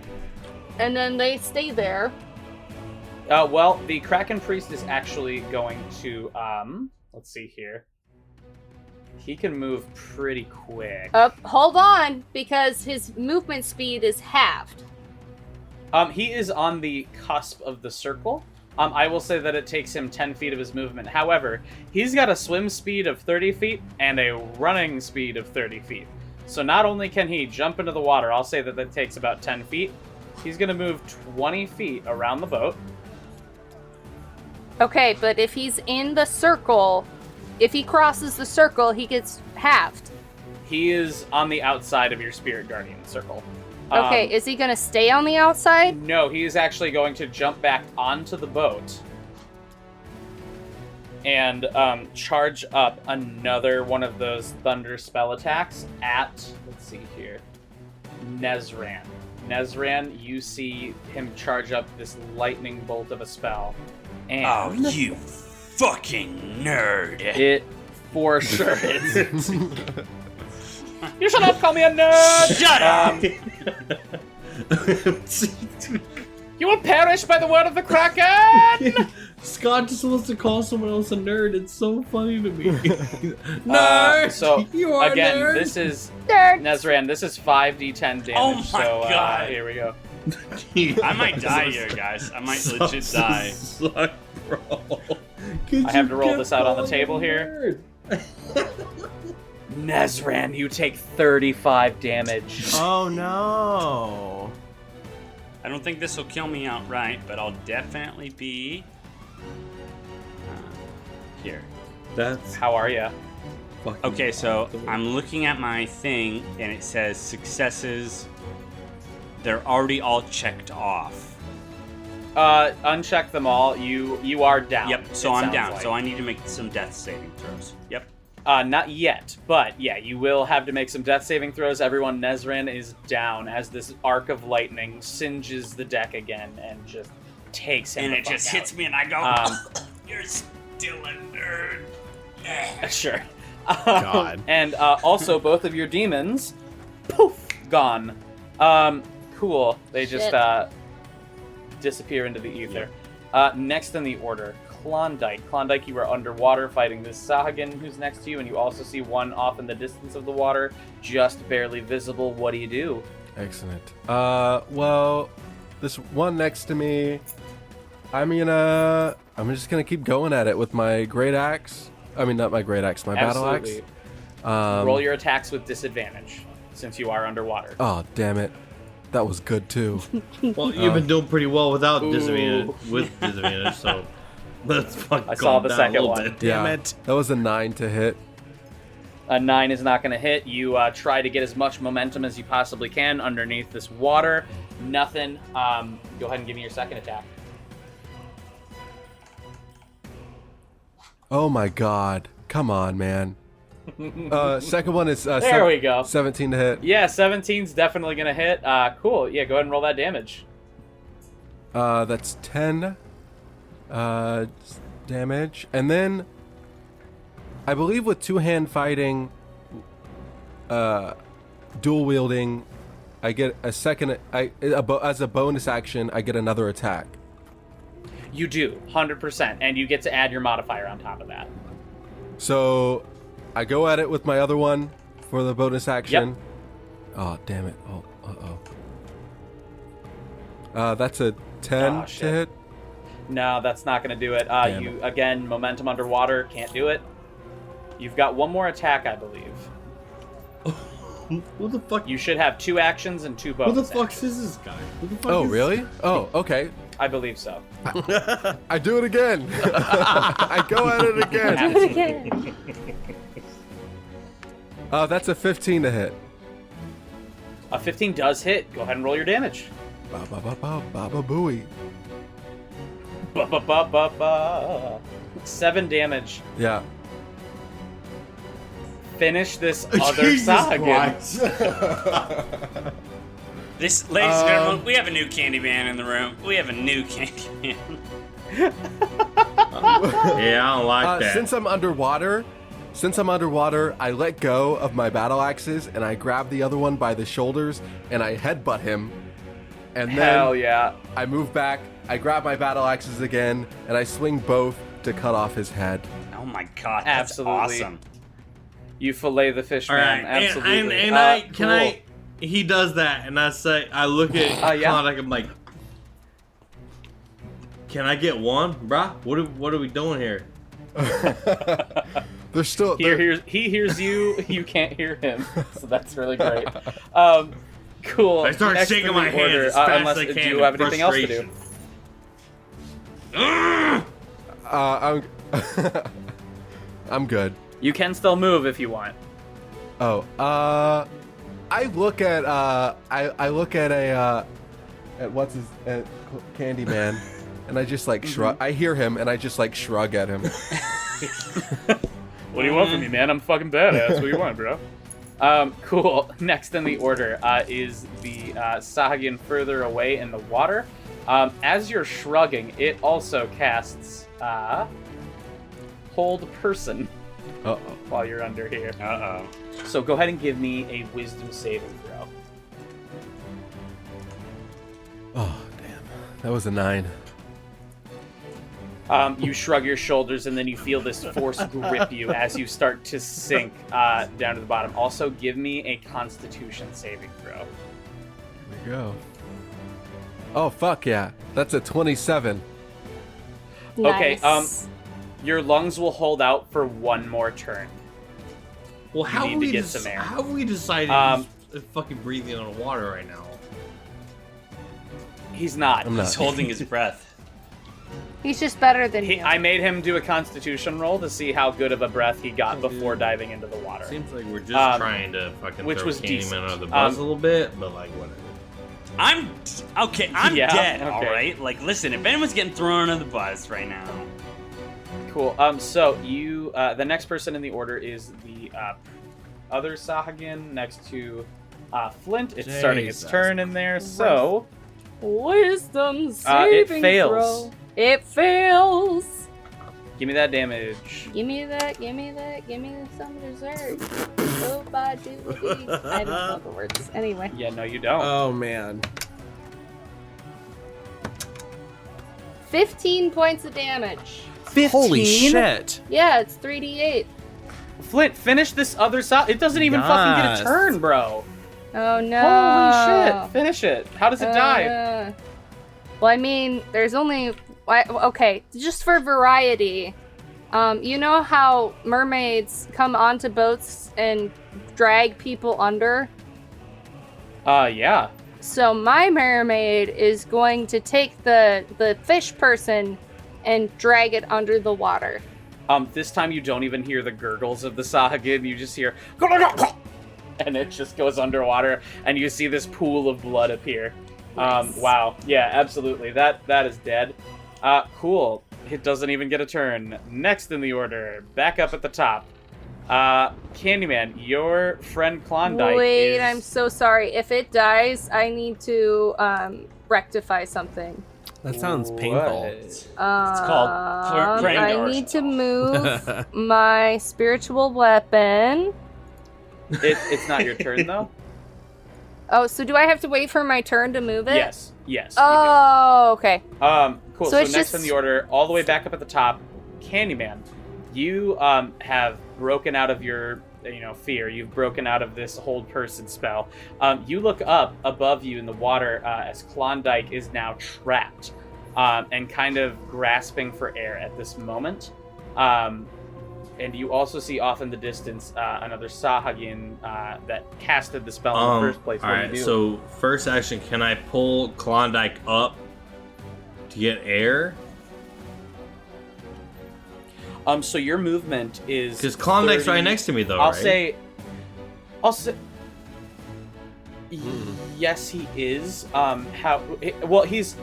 And then they stay there. Well, the Kraken Priest is actually going to, let's see here. He can move pretty quick. Hold on, because his movement speed is halved. He is on the cusp of the circle. I will say that it takes him 10 feet of his movement. However, he's got a swim speed of 30 feet and a running speed of 30 feet. So not only can he jump into the water, I'll say that takes about 10 feet. He's going to move 20 feet around the boat. Okay, but if he's in the circle, if he crosses the circle, he gets halved. He is on the outside of your Spirit Guardian circle. Okay, is he going to stay on the outside? No, he is actually going to jump back onto the boat and charge up another one of those thunder spell attacks at, let's see here, Nezran. Nezran, you see him charge up this lightning bolt of a spell. And oh, you fucking nerd. It for sure is. You shall not call me a nerd! Shut up! You will perish by the word of the Kraken! Scott just wants to call someone else a nerd. It's so funny to me. Nerd! So, you are again, nerd. This is... Nerd! Nezran, this is 5d10 damage. Oh my God. Here we go. I might die here, guys. I might legit die. Suck, bro. I have to roll this out on the table here. Nezran, you take 35 damage. Oh no. I don't think this will kill me outright, but I'll definitely be here. That's How are you? fucking Okay, so awesome. I'm looking at my thing, and it says successes. They're already all checked off. Uncheck them all. You are down. Yep, so it I'm sounds down. like. So I need to make some death saving throws. Yep. Not yet, but yeah, you will have to make some death saving throws. Everyone, Nezran is down as this arc of lightning singes the deck again and just takes him. And the it fuck just out. hits me, and I go, "You're still a nerd." Sure. God. And also, both of your demons, poof, gone. Cool. They just disappear into the ether. Next in the order, Klondike. Klondike, you are underwater fighting this Sahagan who's next to you, and you also see one off in the distance of the water, just barely visible. What do you do? Excellent. Well, this one next to me, I'm just gonna keep going at it with my great axe. I mean, not my great axe, my battle axe. Absolutely. Roll your attacks with disadvantage. since you are underwater. Oh, damn it. That was good, too. Well, you've been doing pretty well without disadvantage, with disadvantage, so let's fucking I saw the calm down a second little one. bit. Damn Yeah, it. That was a 9 to hit. A 9 is not going to hit. You try to get as much momentum as you possibly can underneath this water. Nothing. Go ahead and give me your second attack. Oh my god. Come on, man. Second one is There we go. 17 to hit. Yeah, 17's definitely going to hit. Cool. Yeah, go ahead and roll that damage. That's 10 damage. And then I believe with two-hand fighting, dual wielding, I get a second. As a bonus action, I get another attack. You do, 100%, and you get to add your modifier on top of that. So I go at it with my other one for the bonus action. Yep. Oh, damn it. Oh, uh-oh. That's a 10 Oh, to shit. hit. No, that's not going to do it. Damn You again, momentum underwater, can't do it. You've got one more attack, I believe. Who the fuck? You should have 2 actions and 2 Who bonus the fuck actions. is this guy? Who the fuck Oh, is really? Oh, okay. I believe so. I do it again. I go at it again. Do it again. That's a 15 to hit. A 15 does hit. Go ahead and roll your damage. Ba ba ba ba ba ba booey. Ba ba ba ba ba. 7 damage. Yeah. Finish this other Jesus Saga. Christ. This, ladies and gentlemen, we have a new Candyman in the room. We have a new Candyman. Yeah, I don't like that. Since I'm underwater, I let go of my battle axes and I grab the other one by the shoulders and I headbutt him. And then Hell yeah. I move back, I grab my battle axes again, and I swing both to cut off his head. Oh my god, that's Absolutely. awesome. You fillet the fish, All man. right, Absolutely. and Cool. he does that, and I say, I look at yeah. Klondike, I'm like, can I get one, bruh? What are we doing here? There's still He hears you. You can't hear him. So that's really great. Cool. I start Next shaking in my the order, hands as fast unless as I can. do you in have anything else to do? frustration. I'm good. You can still move if you want. Oh, I look at Candyman, and I just like shrug. I hear him, and I just like shrug at him. What do you want from me, man? I'm fucking badass. What do you want, bro? Cool. Next in the order is the Sahagan further away in the water. As you're shrugging, it also casts Hold Person while you're under here. Uh-oh. So go ahead and give me a Wisdom saving throw. Oh damn, that was a 9. You shrug your shoulders, and then you feel this force grip you as you start to sink down to the bottom. Also, give me a Constitution saving throw. Here we go. Oh fuck yeah, that's a 27. Okay, Nice. Your lungs will hold out for one more turn. Well, how need have to we get some air. how have we decided he's fucking breathing on water right now? He's not. I'm not. He's holding his breath. He's just better than you. I made him do a Constitution roll to see how good of a breath he got before diving into the water. Seems like we're just trying to fucking which throw was Candyman decent. under the bus a little bit, but like whatever. I'm Yeah, dead, okay. alright? Like, listen, if anyone's getting thrown under the bus right now. Cool. So you, the next person in the order is the other Sahagan next to Flint. It's starting its Jesus turn in there, so Wisdom saving fails. throw. It fails. give me that damage. Give me that. Give me that. Give me some dessert. Oh, bye, doodly. I don't know the words. Anyway. Yeah, no, you don't. Oh man. 15 points of damage. 15? Holy shit. Yeah, it's 3d8. Flint, finish this other side. It doesn't even fucking get Yes. a turn, bro. Oh no. Holy shit. Finish it. How does it die? Well, I mean, there's only... Okay, just for variety. You know how mermaids come onto boats and drag people under? Yeah. So my mermaid is going to take the fish person and drag it under the water. This time you don't even hear the gurgles of the Saga. You just hear, and it just goes underwater, and you see this pool of blood appear. Nice. Wow. Yeah, absolutely. That is dead. Cool. It doesn't even get a turn. Next in the order, back up at the top. Candyman, your friend Klondike Wait, I'm so sorry. If it dies, I need to rectify something. That sounds painful. It's called brain I arsenal. need to move my spiritual weapon. It's not your turn, though? Oh, so do I have to wait for my turn to move it? Yes. You Oh, okay. do. Cool. So it's next just- in the order, all the way back up at the top, Candyman, you have broken out of your fear. You've broken out of this hold person spell. You look up above you in the water as Klondike is now trapped and kind of grasping for air at this moment. And you also see off in the distance another Sahagin that casted the spell in the first place. What Alright, do you do? so first action, can I pull Klondike up to get air? So your movement is Because Klondike's 30 right next to me, though, I'll right? say. Yes, he is. He's.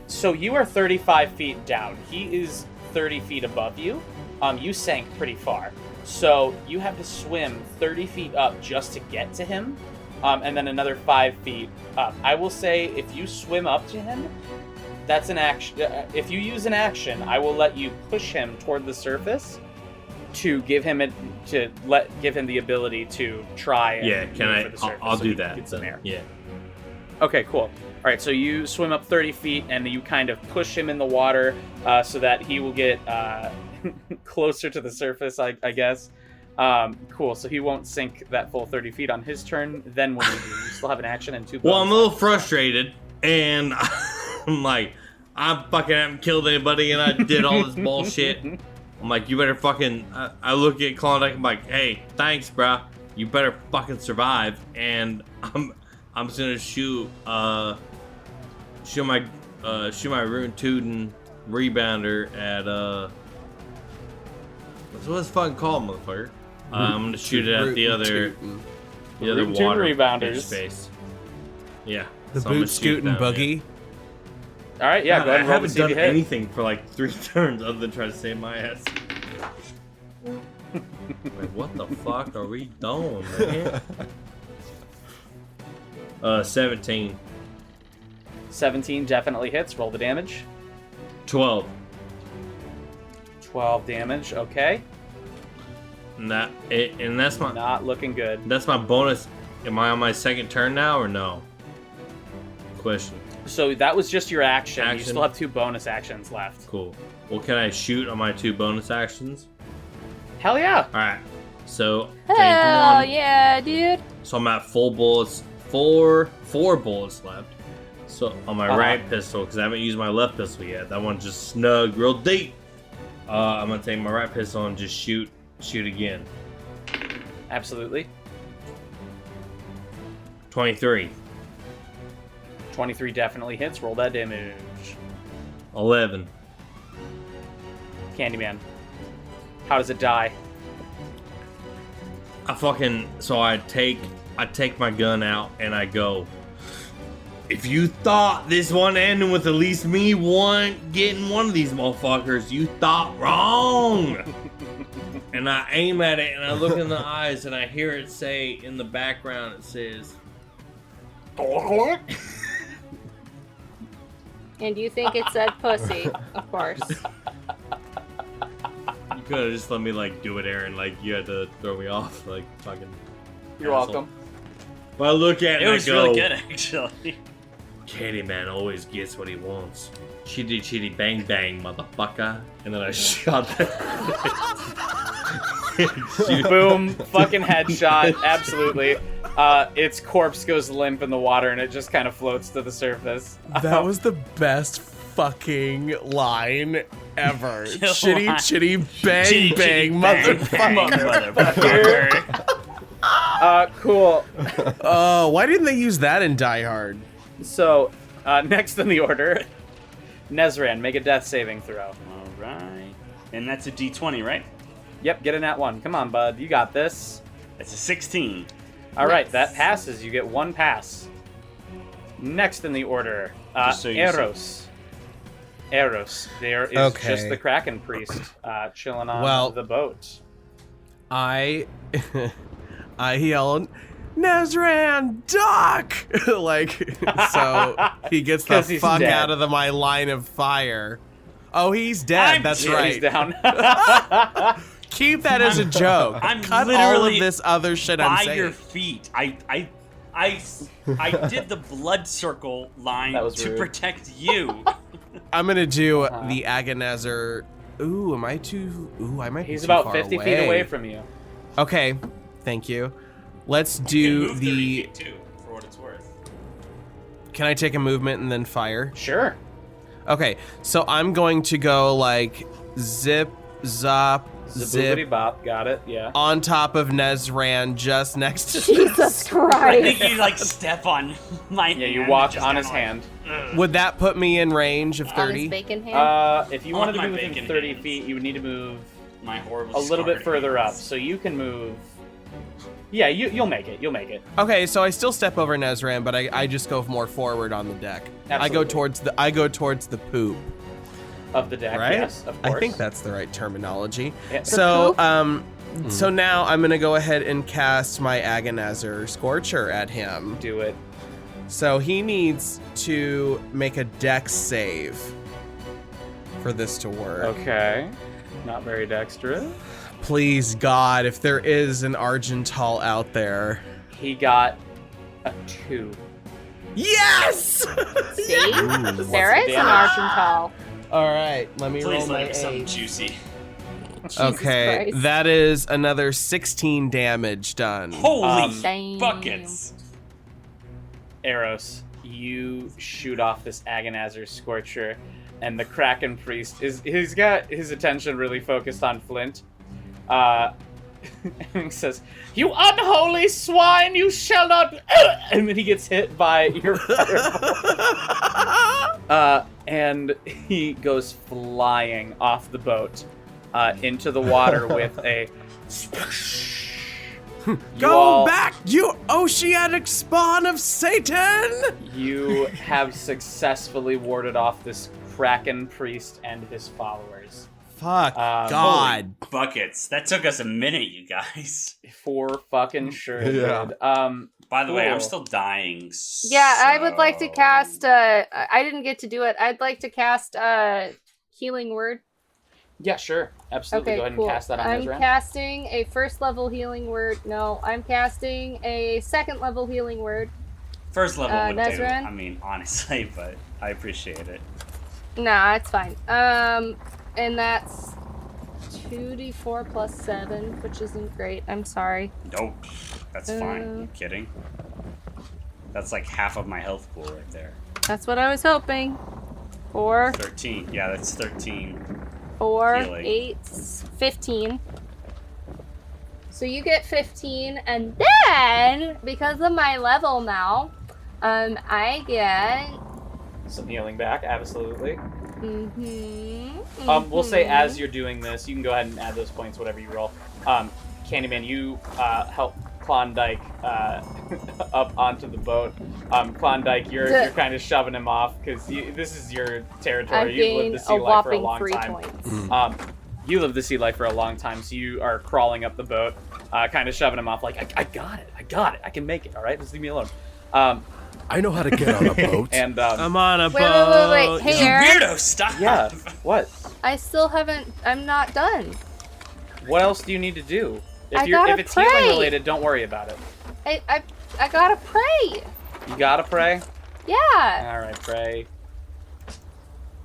So you are 35 feet down. He is 30 feet above you. You sank pretty far. So you have to swim 30 feet up just to get to him, and then another 5 feet up. I will say if you swim up to him, that's an action. If you use an action, I will let you push him toward the surface to give him the ability to try. And Yeah, can move I? for the surface I'll so do he can that. get some then. air. Yeah. Okay, cool. All right, so you swim up 30 feet and you kind of push him in the water so that he will get closer to the surface, I guess. Cool, so he won't sink that full 30 feet on his turn. Then what do? You still have an action and 2 bonus. Well, I'm a little frustrated, and I'm like, I fucking haven't killed anybody, and I did all this bullshit. I'm like, you better fucking. I look at Klondike. I'm like, hey, thanks, bruh. You better fucking survive. And I'm just gonna shoot my rune tootin' rebounder at what's fucking called, motherfucker? I'm gonna shoot it at the other Rune tootin' water rebounders. space. Yeah. The so I'm gonna boot shoot scooting that, buggy. All right, yeah, God, go ahead I and roll to haven't see if done you hit. anything for like 3 turns other than try to save my ass. Wait, what the fuck are we doing, man? 17. 17 definitely hits. Roll the damage. 12. 12 damage. Okay, And that's my not looking good. that's my bonus. Am I on my second turn now or no? Question. So that was just your action. You Action. still have 2 bonus actions left. Cool. Well, can I shoot on my 2 bonus actions? Hell yeah! All right. So Hell 1. yeah, dude. So I'm at full bullets. 4 bullets left. So on my right pistol, because I haven't used my left pistol yet. That one just snugged real deep. I'm gonna take my right pistol and just shoot again. Absolutely. 23. 23 definitely hits. Roll that damage. 11. Candyman. How does it die? I take my gun out and I go, if you thought this one ended with at least me getting one of these motherfuckers, you thought wrong. And I aim at it and I look in the eyes and I hear it say in the background, it says, And you think it said pussy, of course. you could have just let me like do it, Aaron. Like you had to throw me off, like fucking. You're asshole. welcome. Well, I look at it It and was I go, really good, actually. Candyman always gets what he wants. Chitty chitty bang bang, motherfucker. And then I shot Boom. Fucking headshot. Absolutely. Its corpse goes limp in the water and it just kind of floats to the surface. That was the best fucking line ever. Kill Chitty line. chitty bang Chitty, bang, chitty, bang, motherfucker. bang, motherfucker. Cool. Oh, why didn't they use that in Die Hard? So, next in the order, Nezran, make a death saving throw. All right. And that's a D20, right? Yep, get in that one. Come on, bud. You got this. It's a 16. All right, Nice. that passes. You get 1 pass. Next in the order, Just so you Eros. Eros. There is Okay. just the Kraken priest chilling on Well- the boat. I yelled, Nezran, duck! Like, so he gets the 'Cause he's fuck dead. out of my line of fire. Oh, he's dead. That's Yeah, right. he's down. Keep that as a joke. I'm Cut all literally of this other shit I'm By saying. your feet. I did the blood circle line That was to rude. protect you. I'm gonna do the Agonazar. Ooh, am I too? Ooh, I might be He's too about far 50 feet away from you. Okay, thank you. Let's You do move 30 the. feet too, for what it's worth. Can I take a movement and then fire? Sure. Okay, so I'm going to go like zip, zop, zip Zaboobity bop. Got it. Yeah. on top of Nezran, just next to. Jesus I Christ. think you like step on my Yeah, you hand, walk just on kinda his like, hand. ugh. Would that put me in range of On his 30? bacon hand. If you On wanted to my be within bacon 30 hands. feet, you would need to move My horrible a little bit scarred further up. hands. So you can move. Yeah, you'll make it. You'll make it. Okay, so I still step over Nezran, but I just go more forward on the deck. I go Absolutely. towards the poop. Of the deck, Right? yes, of course. I think that's the right terminology. Yeah. So, poop? so now I'm gonna go ahead and cast my Agonazar Scorcher at him. Do it. So he needs to make a dex save for this to work. Okay. Not very dexterous. Please, God, if there is an Argental out there. He got a 2. Yes! See? Yes! There is an Argental. All right, let me roll Please my let me something 8. juicy. Jesus Okay, Christ. that is another 16 damage done. Holy Damn. buckets! Eros, you shoot off this Agonazar Scorcher, and the Kraken Priest he's got his attention really focused on Flint. And he says, "You unholy swine, you shall not." And then he gets hit by your fireball. And he goes flying off the boat into the water with a. You Go all- back, you oceanic spawn of Satan! You have successfully warded off this Kraken Priest and his followers. Fuck, Um, God. Buckets. That took us a minute, you guys. For fucking sure, Yeah. dude. By the way, I'm Cool. still dying. Yeah, I would like to so- cast. I didn't get to do it. I'd like to cast healing word. Yeah, sure. Absolutely. Okay, Go ahead cool. and cast that on I'm Ezra. casting a first level healing word. No, I'm casting a second level healing word. First level would do. Nezran? I mean, honestly, but I appreciate it. Nah, it's fine. And that's 2d4 plus 7, which isn't great. I'm sorry. Nope. That's fine. You kidding? That's like half of my health pool right there. That's what I was hoping. 4, 13. Yeah, that's 13. 4, Healing. 8, 15. So you get 15, and then because of my level now, I get. Some healing back, absolutely. Mm-hmm, We'll say as you're doing this, you can go ahead and add those points, whatever you roll. Candyman, you help Klondike up onto the boat. Klondike, you're kind of shoving him off because this is your territory. I've You've lived gained the a sea life for a whopping long 3 time. points. You lived the sea life for a long time, so you are crawling up the boat, kind of shoving him off like, I got it, I can make it, all right? Just leave me alone. I know how to get on a boat. And I'm on a Wait, boat. wait, wait. Hey, You Eric. weirdo, stop! yeah, what? I still haven't. I'm not done. What else do you need to do? I If gotta it's healing pray. related, don't worry about it. I gotta pray. You gotta pray. Yeah. All right, pray.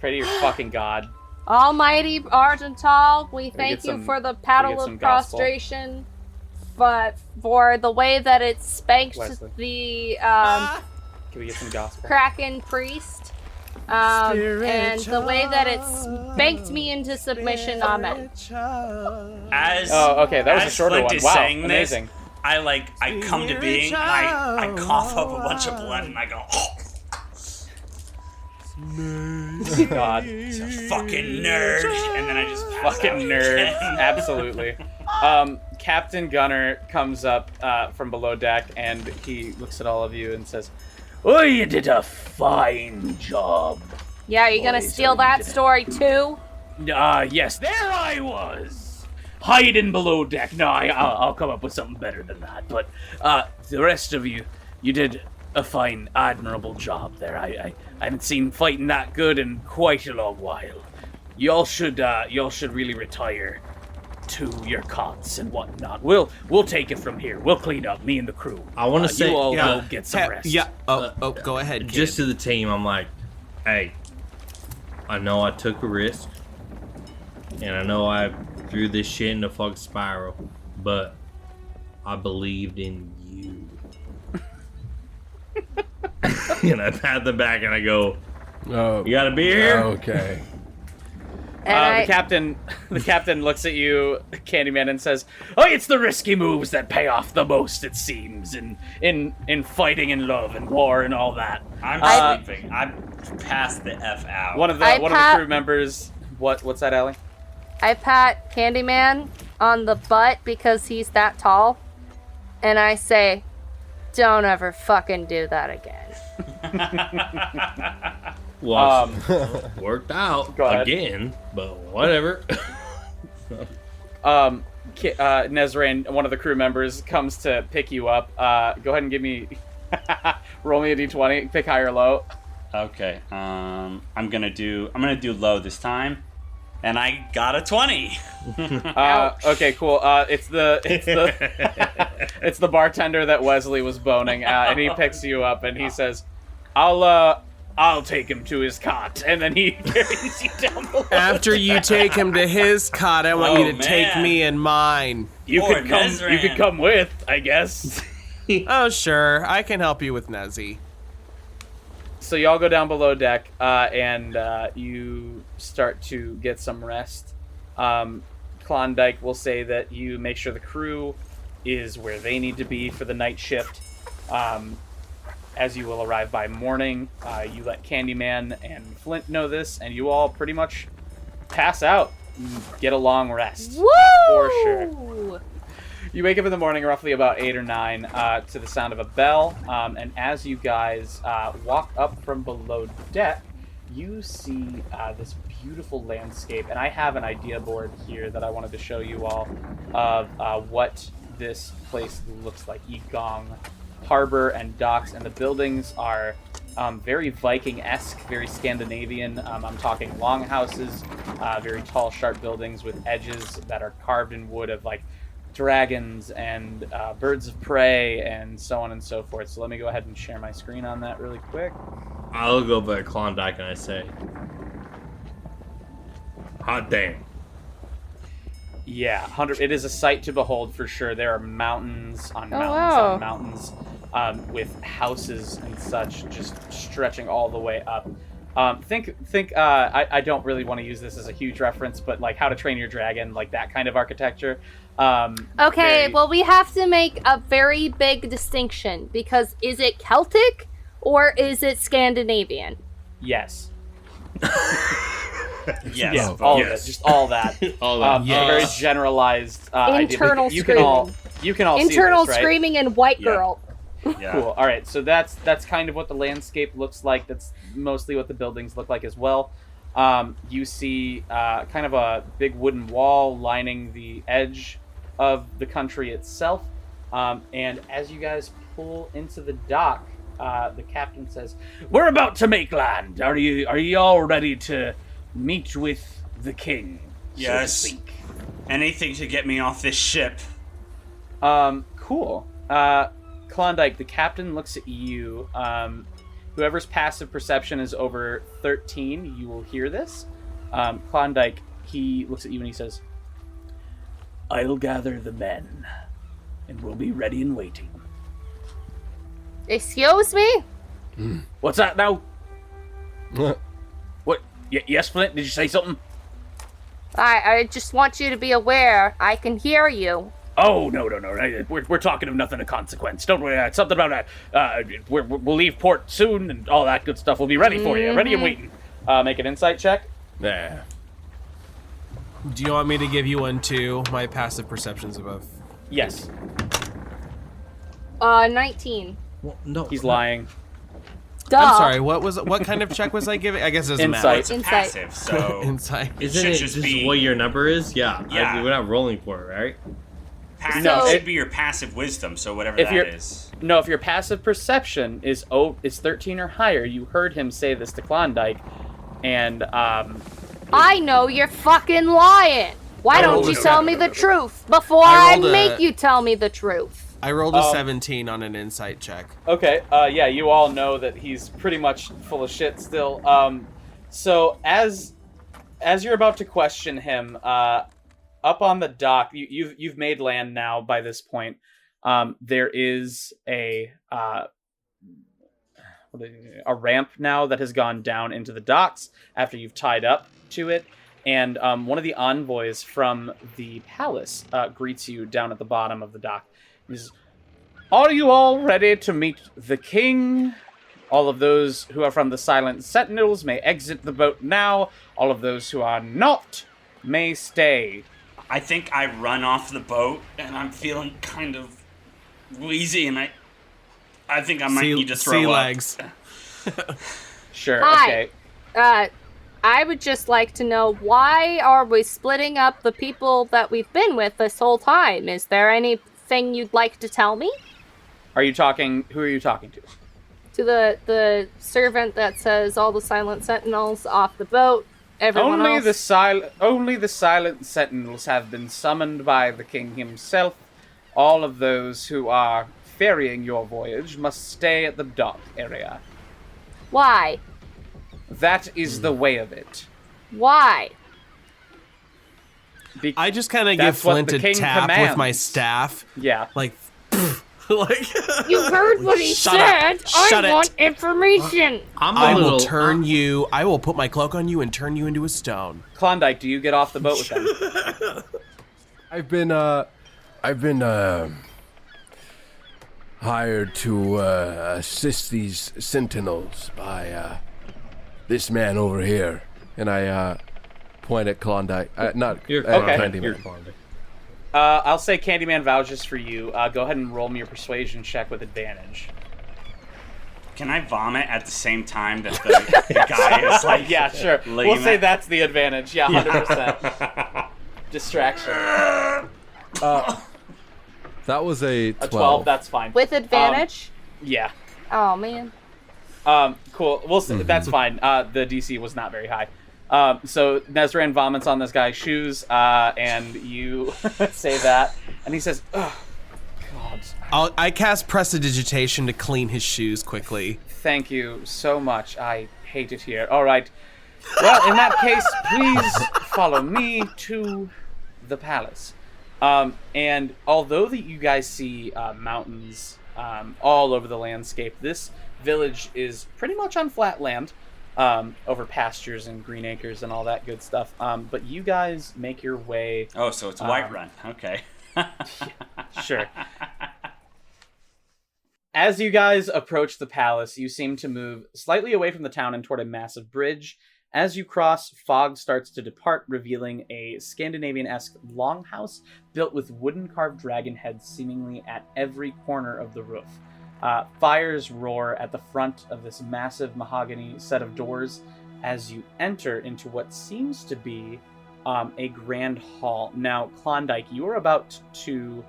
Pray to your fucking god. Almighty Argental, we get thank you some- for the get paddle some of gospel. prostration, but for the way that it spanked Wesley. the Can we get some gospel? Kraken priest, and the way that it spanked me into submission. Amen. As Oh, okay, that was a as shorter Flint one. is Wow, saying amazing. I come to being, I cough up a bunch of blood, and I go, oh, God. fucking nerd, and then I just pass Fucking out nerd. again. Absolutely. Captain Gunner comes up from below deck, and he looks at all of you and says, "Oh, you did a fine job." Yeah, are you gonna Boys, steal that story too? Yes, there I was, hiding below deck. No, I'll come up with something better than that. But the rest of you, you did a fine, admirable job there. I haven't seen fighting that good in quite a long while. Y'all should really retire to your cots and whatnot. We'll take it from here. We'll clean up, me and the crew. I want to say, you all go get some rest. Yeah. Go ahead. Kid. just to the team, I'm like, hey, I know I took a risk, and I know I threw this shit in the fucking spiral, but I believed in you. And I pat them back and I go, Oh, you got a beer? okay. And The captain looks at you, Candyman, and says, "Oh, it's the risky moves that pay off the most, it seems, in fighting and love and war and all that." I'm sleeping. I'm past the F out. One of the crew members. What's that, Allie? I pat Candyman on the butt because he's that tall, and I say, "Don't ever fucking do that again." Well, worked out Go ahead. again, but whatever. Nezran, one of the crew members, comes to pick you up. Go ahead and give me, roll me a d20, pick high or low. Okay. I'm gonna do low this time, and I got a 20. Okay, cool. It's the it's the bartender that Wesley was boning, and he picks you up and he says, I'll take him to his cot," and then he carries you down below. After you take him to his cot, I want you to man. take me in mine. You Poor could come. Nezran. You could come with, I guess. Oh, sure. I can help you with Nezzy. So y'all go down below deck, and you start to get some rest. Klondike will say that you make sure the crew is where they need to be for the night shift. As you will arrive by morning, you let Candyman and Flint know this, and you all pretty much pass out and get a long rest. Woo! For sure. You wake up in the morning roughly about 8 or 9 to the sound of a bell, and as you guys walk up from below deck, you see this beautiful landscape, and I have an idea board here that I wanted to show you all of what this place looks like. YiGong Harbor and docks, and the buildings are very Viking-esque, very Scandinavian. I'm talking longhouses, very tall, sharp buildings with edges that are carved in wood of like dragons and birds of prey and so on and so forth. So let me go ahead and share my screen on that really quick. I'll go back to Klondike and I say, hot damn. Yeah, it is a sight to behold for sure. There are mountains on mountains wow. on mountains with houses and such just stretching all the way up. I don't really want to use this as a huge reference, but like How to Train Your Dragon, like that kind of architecture. Okay, well, we have to make a very big distinction, because is it Celtic or is it Scandinavian? Yes. Yes. Yeah, all of it, just all that. All that. A very generalized Internal idea. You can all Internal see this, right? screaming and white Yeah. girl. Yeah. Cool. All right, so that's kind of what the landscape looks like. That's mostly what the buildings look like as well. You see kind of a big wooden wall lining the edge of the country itself. And as you guys pull into the dock, the captain says, "We're about to make land. Are you all ready to meet with the king?" Yes. So to speak? Anything to get me off this ship. Cool. Klondike, the captain looks at you. Whoever's passive perception is over 13, you will hear this. Klondike, he looks at you and he says, "I'll gather the men, and we'll be ready and waiting." Excuse me? What's that now? What? Yes, Flint, did you say something? I just want you to be aware, I can hear you. Oh, no. We're talking of nothing of consequence. Don't worry. It's something about we'll leave port soon and all that good stuff. We'll be ready for you. Ready and waiting. Make an insight check. Yeah. Do you want me to give you one too? My passive perception's above. Yes. 19. Well, no. He's lying. Duh. I'm sorry. What kind of check was I giving? I guess it doesn't matter. It's a Insight. passive, so Insight. Isn't should it just just be- what your number is? Yeah. Yeah. We're not rolling for it, right? passive No. should be your passive wisdom. So whatever If that you're- is. No, if your passive perception is 13 or higher, you heard him say this to Klondike, and I know you're fucking lying. Why don't you tell me the truth before I I rolled a- make you tell me the truth? I rolled a 17 on an insight check. okay, yeah, you all know that he's pretty much full of shit still. So as you're about to question him, up on the dock, you've made land now by this point. There is a ramp now that has gone down into the docks after you've tied up to it, and one of the envoys from the palace greets you down at the bottom of the dock. He says, "Are you all ready to meet the king? All of those who are from the Silent Sentinels may exit the boat now. All of those who are not may stay." I think I run off the boat, and I'm feeling kind of wheezy, and I think I might need to throw sea up. legs. Sure, Hi. okay. I would just like to know, why are we splitting up the people that we've been with this whole time? Is there anything you'd like to tell me? Who are you talking to? To the servant that says all the Silent Sentinels off the boat, everyone Only else. the Silent Sentinels have been summoned by the king himself. All of those who are ferrying your voyage must stay at the dock area. Why? That is the way of it. Why? I just kind of give That's what Flint the a king tap with my commands. staff. Yeah. Like, like. You heard what he Shut up. said. Shut I it. want information. I will turn you. I will put my cloak on you and turn you into a stone. Klondike, do you get off the boat with them? I've been hired to assist these sentinels by this man over here, and I point at Klondike. Not You're Okay. Klondike. You're Candyman. Klondike. I'll say Candyman vouches for you. Go ahead and roll me your persuasion check with advantage. Can I vomit at the same time that the guy is like? Yeah, sure. laying We'll say that- that's the advantage. Yeah, 100%. Distraction. That was a 12. A 12, that's fine. With advantage? Yeah. Oh, man. Cool. We'll say, that's fine. The DC was not very high. So Nezran vomits on this guy's shoes, and you say that, and he says, "Oh, God, I cast Prestidigitation to clean his shoes quickly. thank you so much. I hate it here. All right. Well, in that case, please follow me to the palace." And although that you guys see mountains all over the landscape, this village is pretty much on flat land, over pastures and green acres and all that good stuff. But you guys make your way. Oh, so it's a Whiterun. Okay. Sure. As you guys approach the palace, you seem to move slightly away from the town and toward a massive bridge. As you cross, fog starts to depart, revealing a Scandinavian-esque longhouse built with wooden carved dragon heads seemingly at every corner of the roof. Fires roar at the front of this massive mahogany set of doors as you enter into what seems to be a grand hall. Now, Klondike, you are about to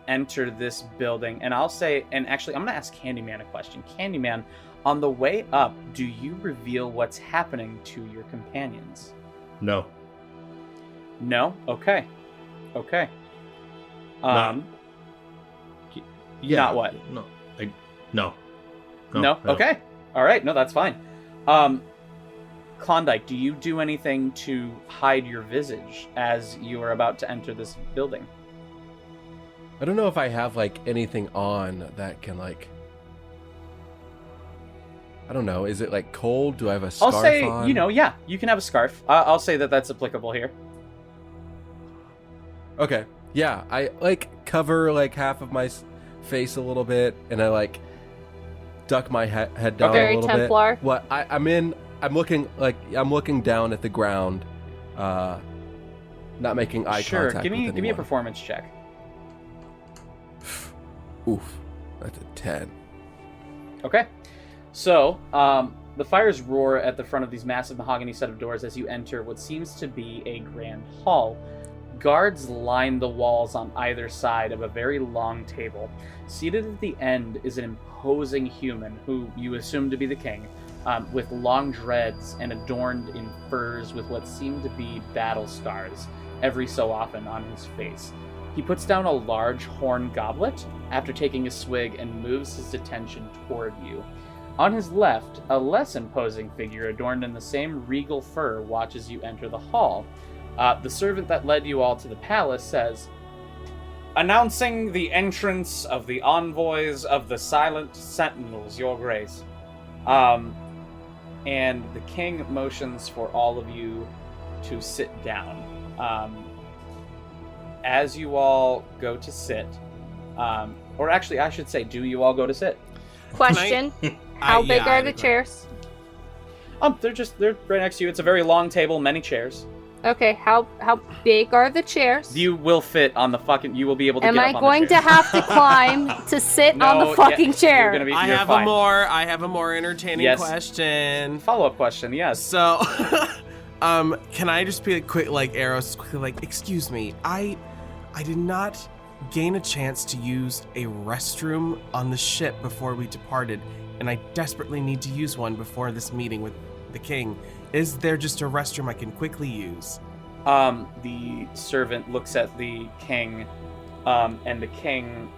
enter this building, and I'll say, and actually, I'm going to ask Candyman a question. Candyman, on the way up, do you reveal what's happening to your companions? No. No? Okay. Okay. Not- Yeah. Not what? No. No. No? Okay. All right. No, that's fine. Klondike, do you do anything to hide your visage as you are about to enter this building? I don't know if I have like anything on that can like. I don't know. Is it like cold? Do I have a scarf I'll say, on? yeah, you can have a scarf. I'll say that that's applicable here. Okay. Yeah, I like cover like half of my face a little bit, and I like duck my head down Very a little Templar. bit. What I'm looking down at the ground, not making eye Sure. contact. Give me with a anyone. performance check. Oof, that's a 10. Okay. So, the fires roar at the front of these massive mahogany set of doors as you enter what seems to be a grand hall. Guards line the walls on either side of a very long table. Seated at the end is an imposing human, who you assume to be the king, with long dreads and adorned in furs with what seem to be battle scars every so often on his face. He puts down a large horn goblet after taking a swig and moves his attention toward you. On his left, a less imposing figure adorned in the same regal fur watches you enter the hall. The servant that led you all to the palace says, "Announcing the entrance of the envoys of the Silent Sentinels, Your Grace." And the king motions for all of you to sit down. As you all go to sit, or actually, I should say, do you all go to sit? Question: How big I are the chairs? They're right next to you. It's a very long table, many chairs. Okay, how big are the chairs? You will fit on the fucking. You will be able to. Am get I up on going the to chair. have to climb to sit on the fucking chair? You're I have fine. I have a more entertaining Yes. question. Follow-up question. Yes. So, can I just be quick, like Arrows, quickly, like, excuse me, I did not gain a chance to use a restroom on the ship before we departed, and I desperately need to use one before this meeting with the king. Is there just a restroom I can quickly use? The servant looks at the king, and the king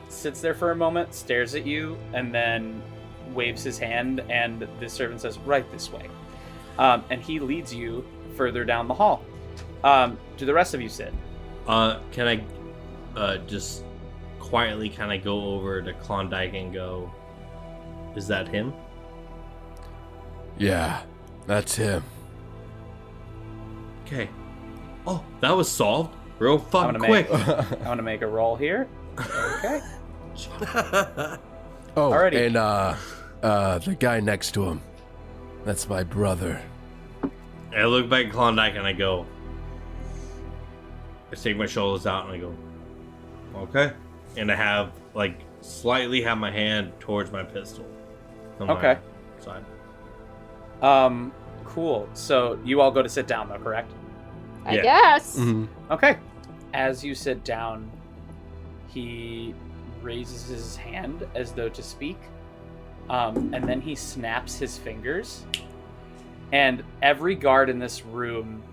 sits there for a moment, stares at you, and then waves his hand, and the servant says, "Right this way." And he leads you further down the hall. Do the rest of you sit? Can I just quietly kind of go over to Klondike and go, "Is that him?" Yeah, that's him. Okay. Oh, that was solved real fucking I'm gonna quick. I'm gonna make a roll here. Okay. Oh, Alrighty. and the guy next to him, that's my brother. I look back at Klondike and I go, I take my shoulders out and I go, okay. And I have, like, slightly have my hand towards my pistol. On Okay. my side. Cool. So you all go to sit down, though, correct? I Yeah. guess. Okay. As you sit down, he raises his hand as though to speak, and then he snaps his fingers, and every guard in this room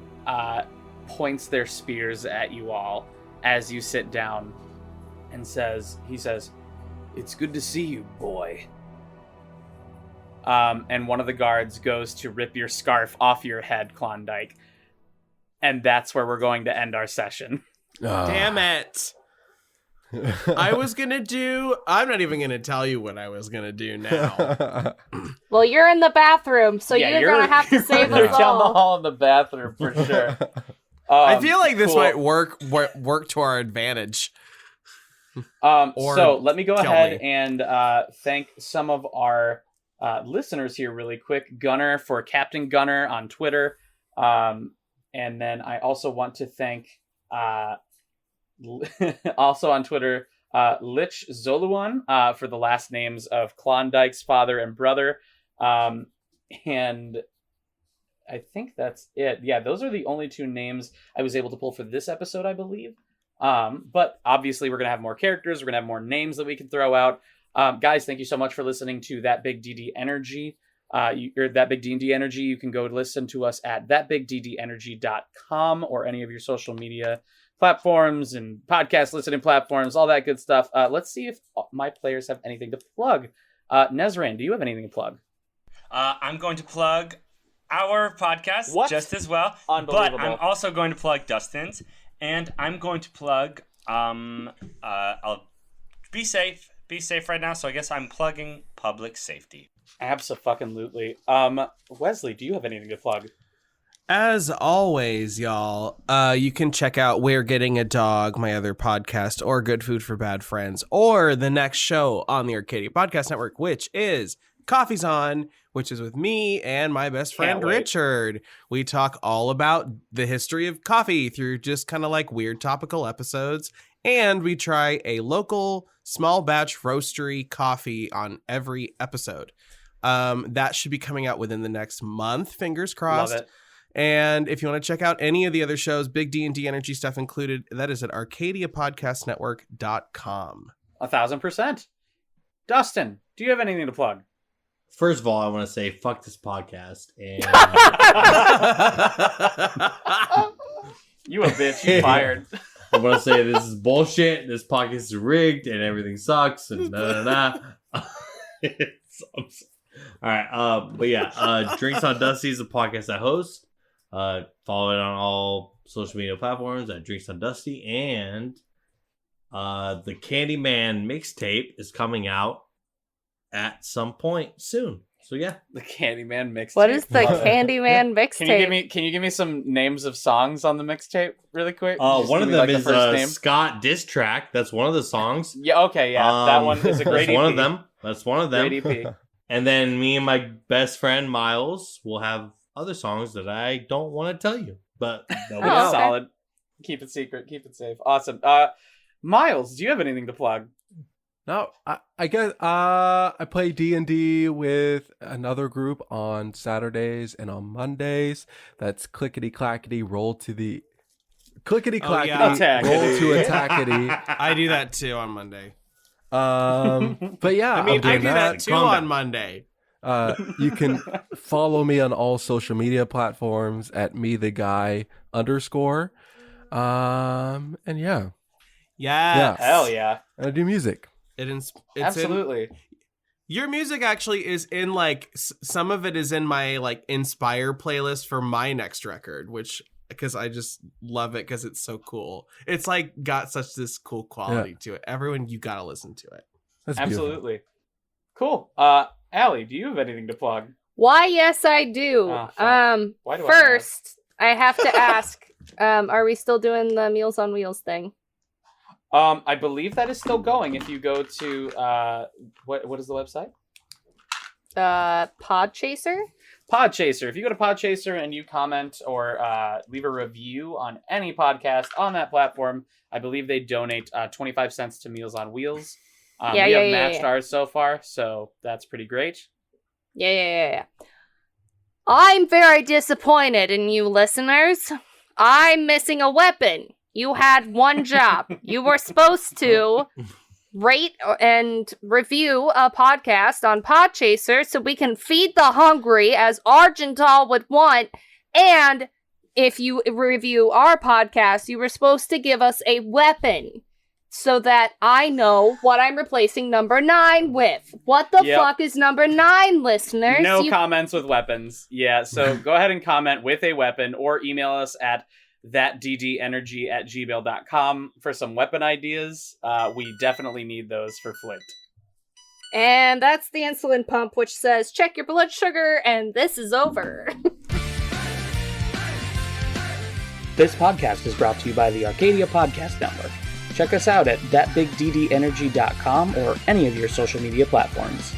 points their spears at you all as you sit down, and he says, "It's good to see you, boy." And one of the guards goes to rip your scarf off your head, Klondike. And that's where we're going to end our session. Damn it. I'm not even gonna tell you what I was gonna do now. Well, you're in the bathroom, so Yeah, you're gonna have to save You're us down the all. hall in the bathroom for sure. I feel like this cool. might work to our advantage. Or So let me go kill ahead me. and thank some of our listeners here really quick. Gunner for Captain Gunner on Twitter. And then I also want to thank also on Twitter, Lich Zoluan for the last names of Klondike's father and brother. And I think that's it. Yeah, those are the only two names I was able to pull for this episode, I believe. But obviously we're going to have more characters. We're going to have more names that we can throw out. Guys, thank you so much for listening to That Big DD Energy. Or That Big D&D Energy. You can go listen to us at thatbigddenergy.com or any of your social media platforms and podcast listening platforms, all that good stuff. Let's see if my players have anything to plug. Nezran, do you have anything to plug? I'm going to plug our podcast just as well. Unbelievable. But I'm also going to plug Dustin's. And I'm going to plug, I'll be safe right now. So I guess I'm plugging public safety. Abso-fucking-lutely. Wesley, do you have anything to plug? As always, y'all, you can check out We're Getting a Dog, my other podcast, or Good Food for Bad Friends, or the next show on the Arcadia Podcast Network, which is Coffee's On, which is with me and my best friend, Richard. We talk all about the history of coffee through just kind of like weird topical episodes, and we try a local small batch roastery coffee on every episode. That should be coming out within the next month, fingers crossed. Love it. And if you want to check out any of the other shows, big D&D energy stuff included, that is at arcadiapodcastnetwork.com. 1,000%. Dustin, do you have anything to plug? First of all, I want to say fuck this podcast. And You a bitch. You fired. I want to say this is bullshit. This podcast is rigged and everything sucks. And All right. But yeah, Drinks on Dusty is a podcast I host. Follow it on all social media platforms at Drinks on Dusty, and the Candyman mixtape is coming out at some point soon. So yeah, The Candyman mixtape. What is the Candyman mixtape? Can you give me some names of songs on the mixtape really quick? one of them like is the first name. Scott diss track. That's one of the songs. Yeah, okay, yeah, that one is a great That's EP. one of them. That's one of them. Great EP. And then me and my best friend Miles will have other songs that I don't want to tell you, but they'll be Oh, out. okay. Solid. Keep it secret. Keep it safe. Awesome. Miles, do you have anything to plug? No, I guess I play D&D with another group on Saturdays and on Mondays. That's clickety clackety roll to the clickety clackety yeah. roll to attackety. I do that too on Monday. But yeah, I mean, I'm I doing do that too Calm on down. Monday. You can follow me on all social media platforms at @metheguy_. And yeah, Yes. Hell yeah. and I do music. It's Absolutely. Your music actually is in like some of it is in my like Inspire playlist for my next record, which because I just love it because it's so cool. It's like got such this cool quality to it. Everyone, you gotta listen to it. That's beautiful. Absolutely. Cool. Allie, do you have anything to plug? Why, yes, I do. Ah, fuck. Why do I First, I have to ask, are we still doing the Meals on Wheels thing? I believe that is still going. If you go to what is the website? Podchaser? Podchaser. If you go to Podchaser and you comment or leave a review on any podcast on that platform, I believe they donate 25 cents to Meals on Wheels. We have matched ours so far, so that's pretty great. Yeah. I'm very disappointed in you listeners. I'm missing a weapon. You had one job. You were supposed to rate and review a podcast on Podchaser so we can feed the hungry as Argental would want. And if you review our podcast, you were supposed to give us a weapon so that I know what I'm replacing number 9 with. What the fuck is number 9, listeners? No comments with weapons. Yeah, so go ahead and comment with a weapon or email us at thatddenergy@gmail.com for some weapon ideas. We definitely need those for Flint. And that's the insulin pump, which says, check your blood sugar, and this is over. This podcast is brought to you by the Arcadia Podcast Network. Check us out at thatbigddenergy.com or any of your social media platforms.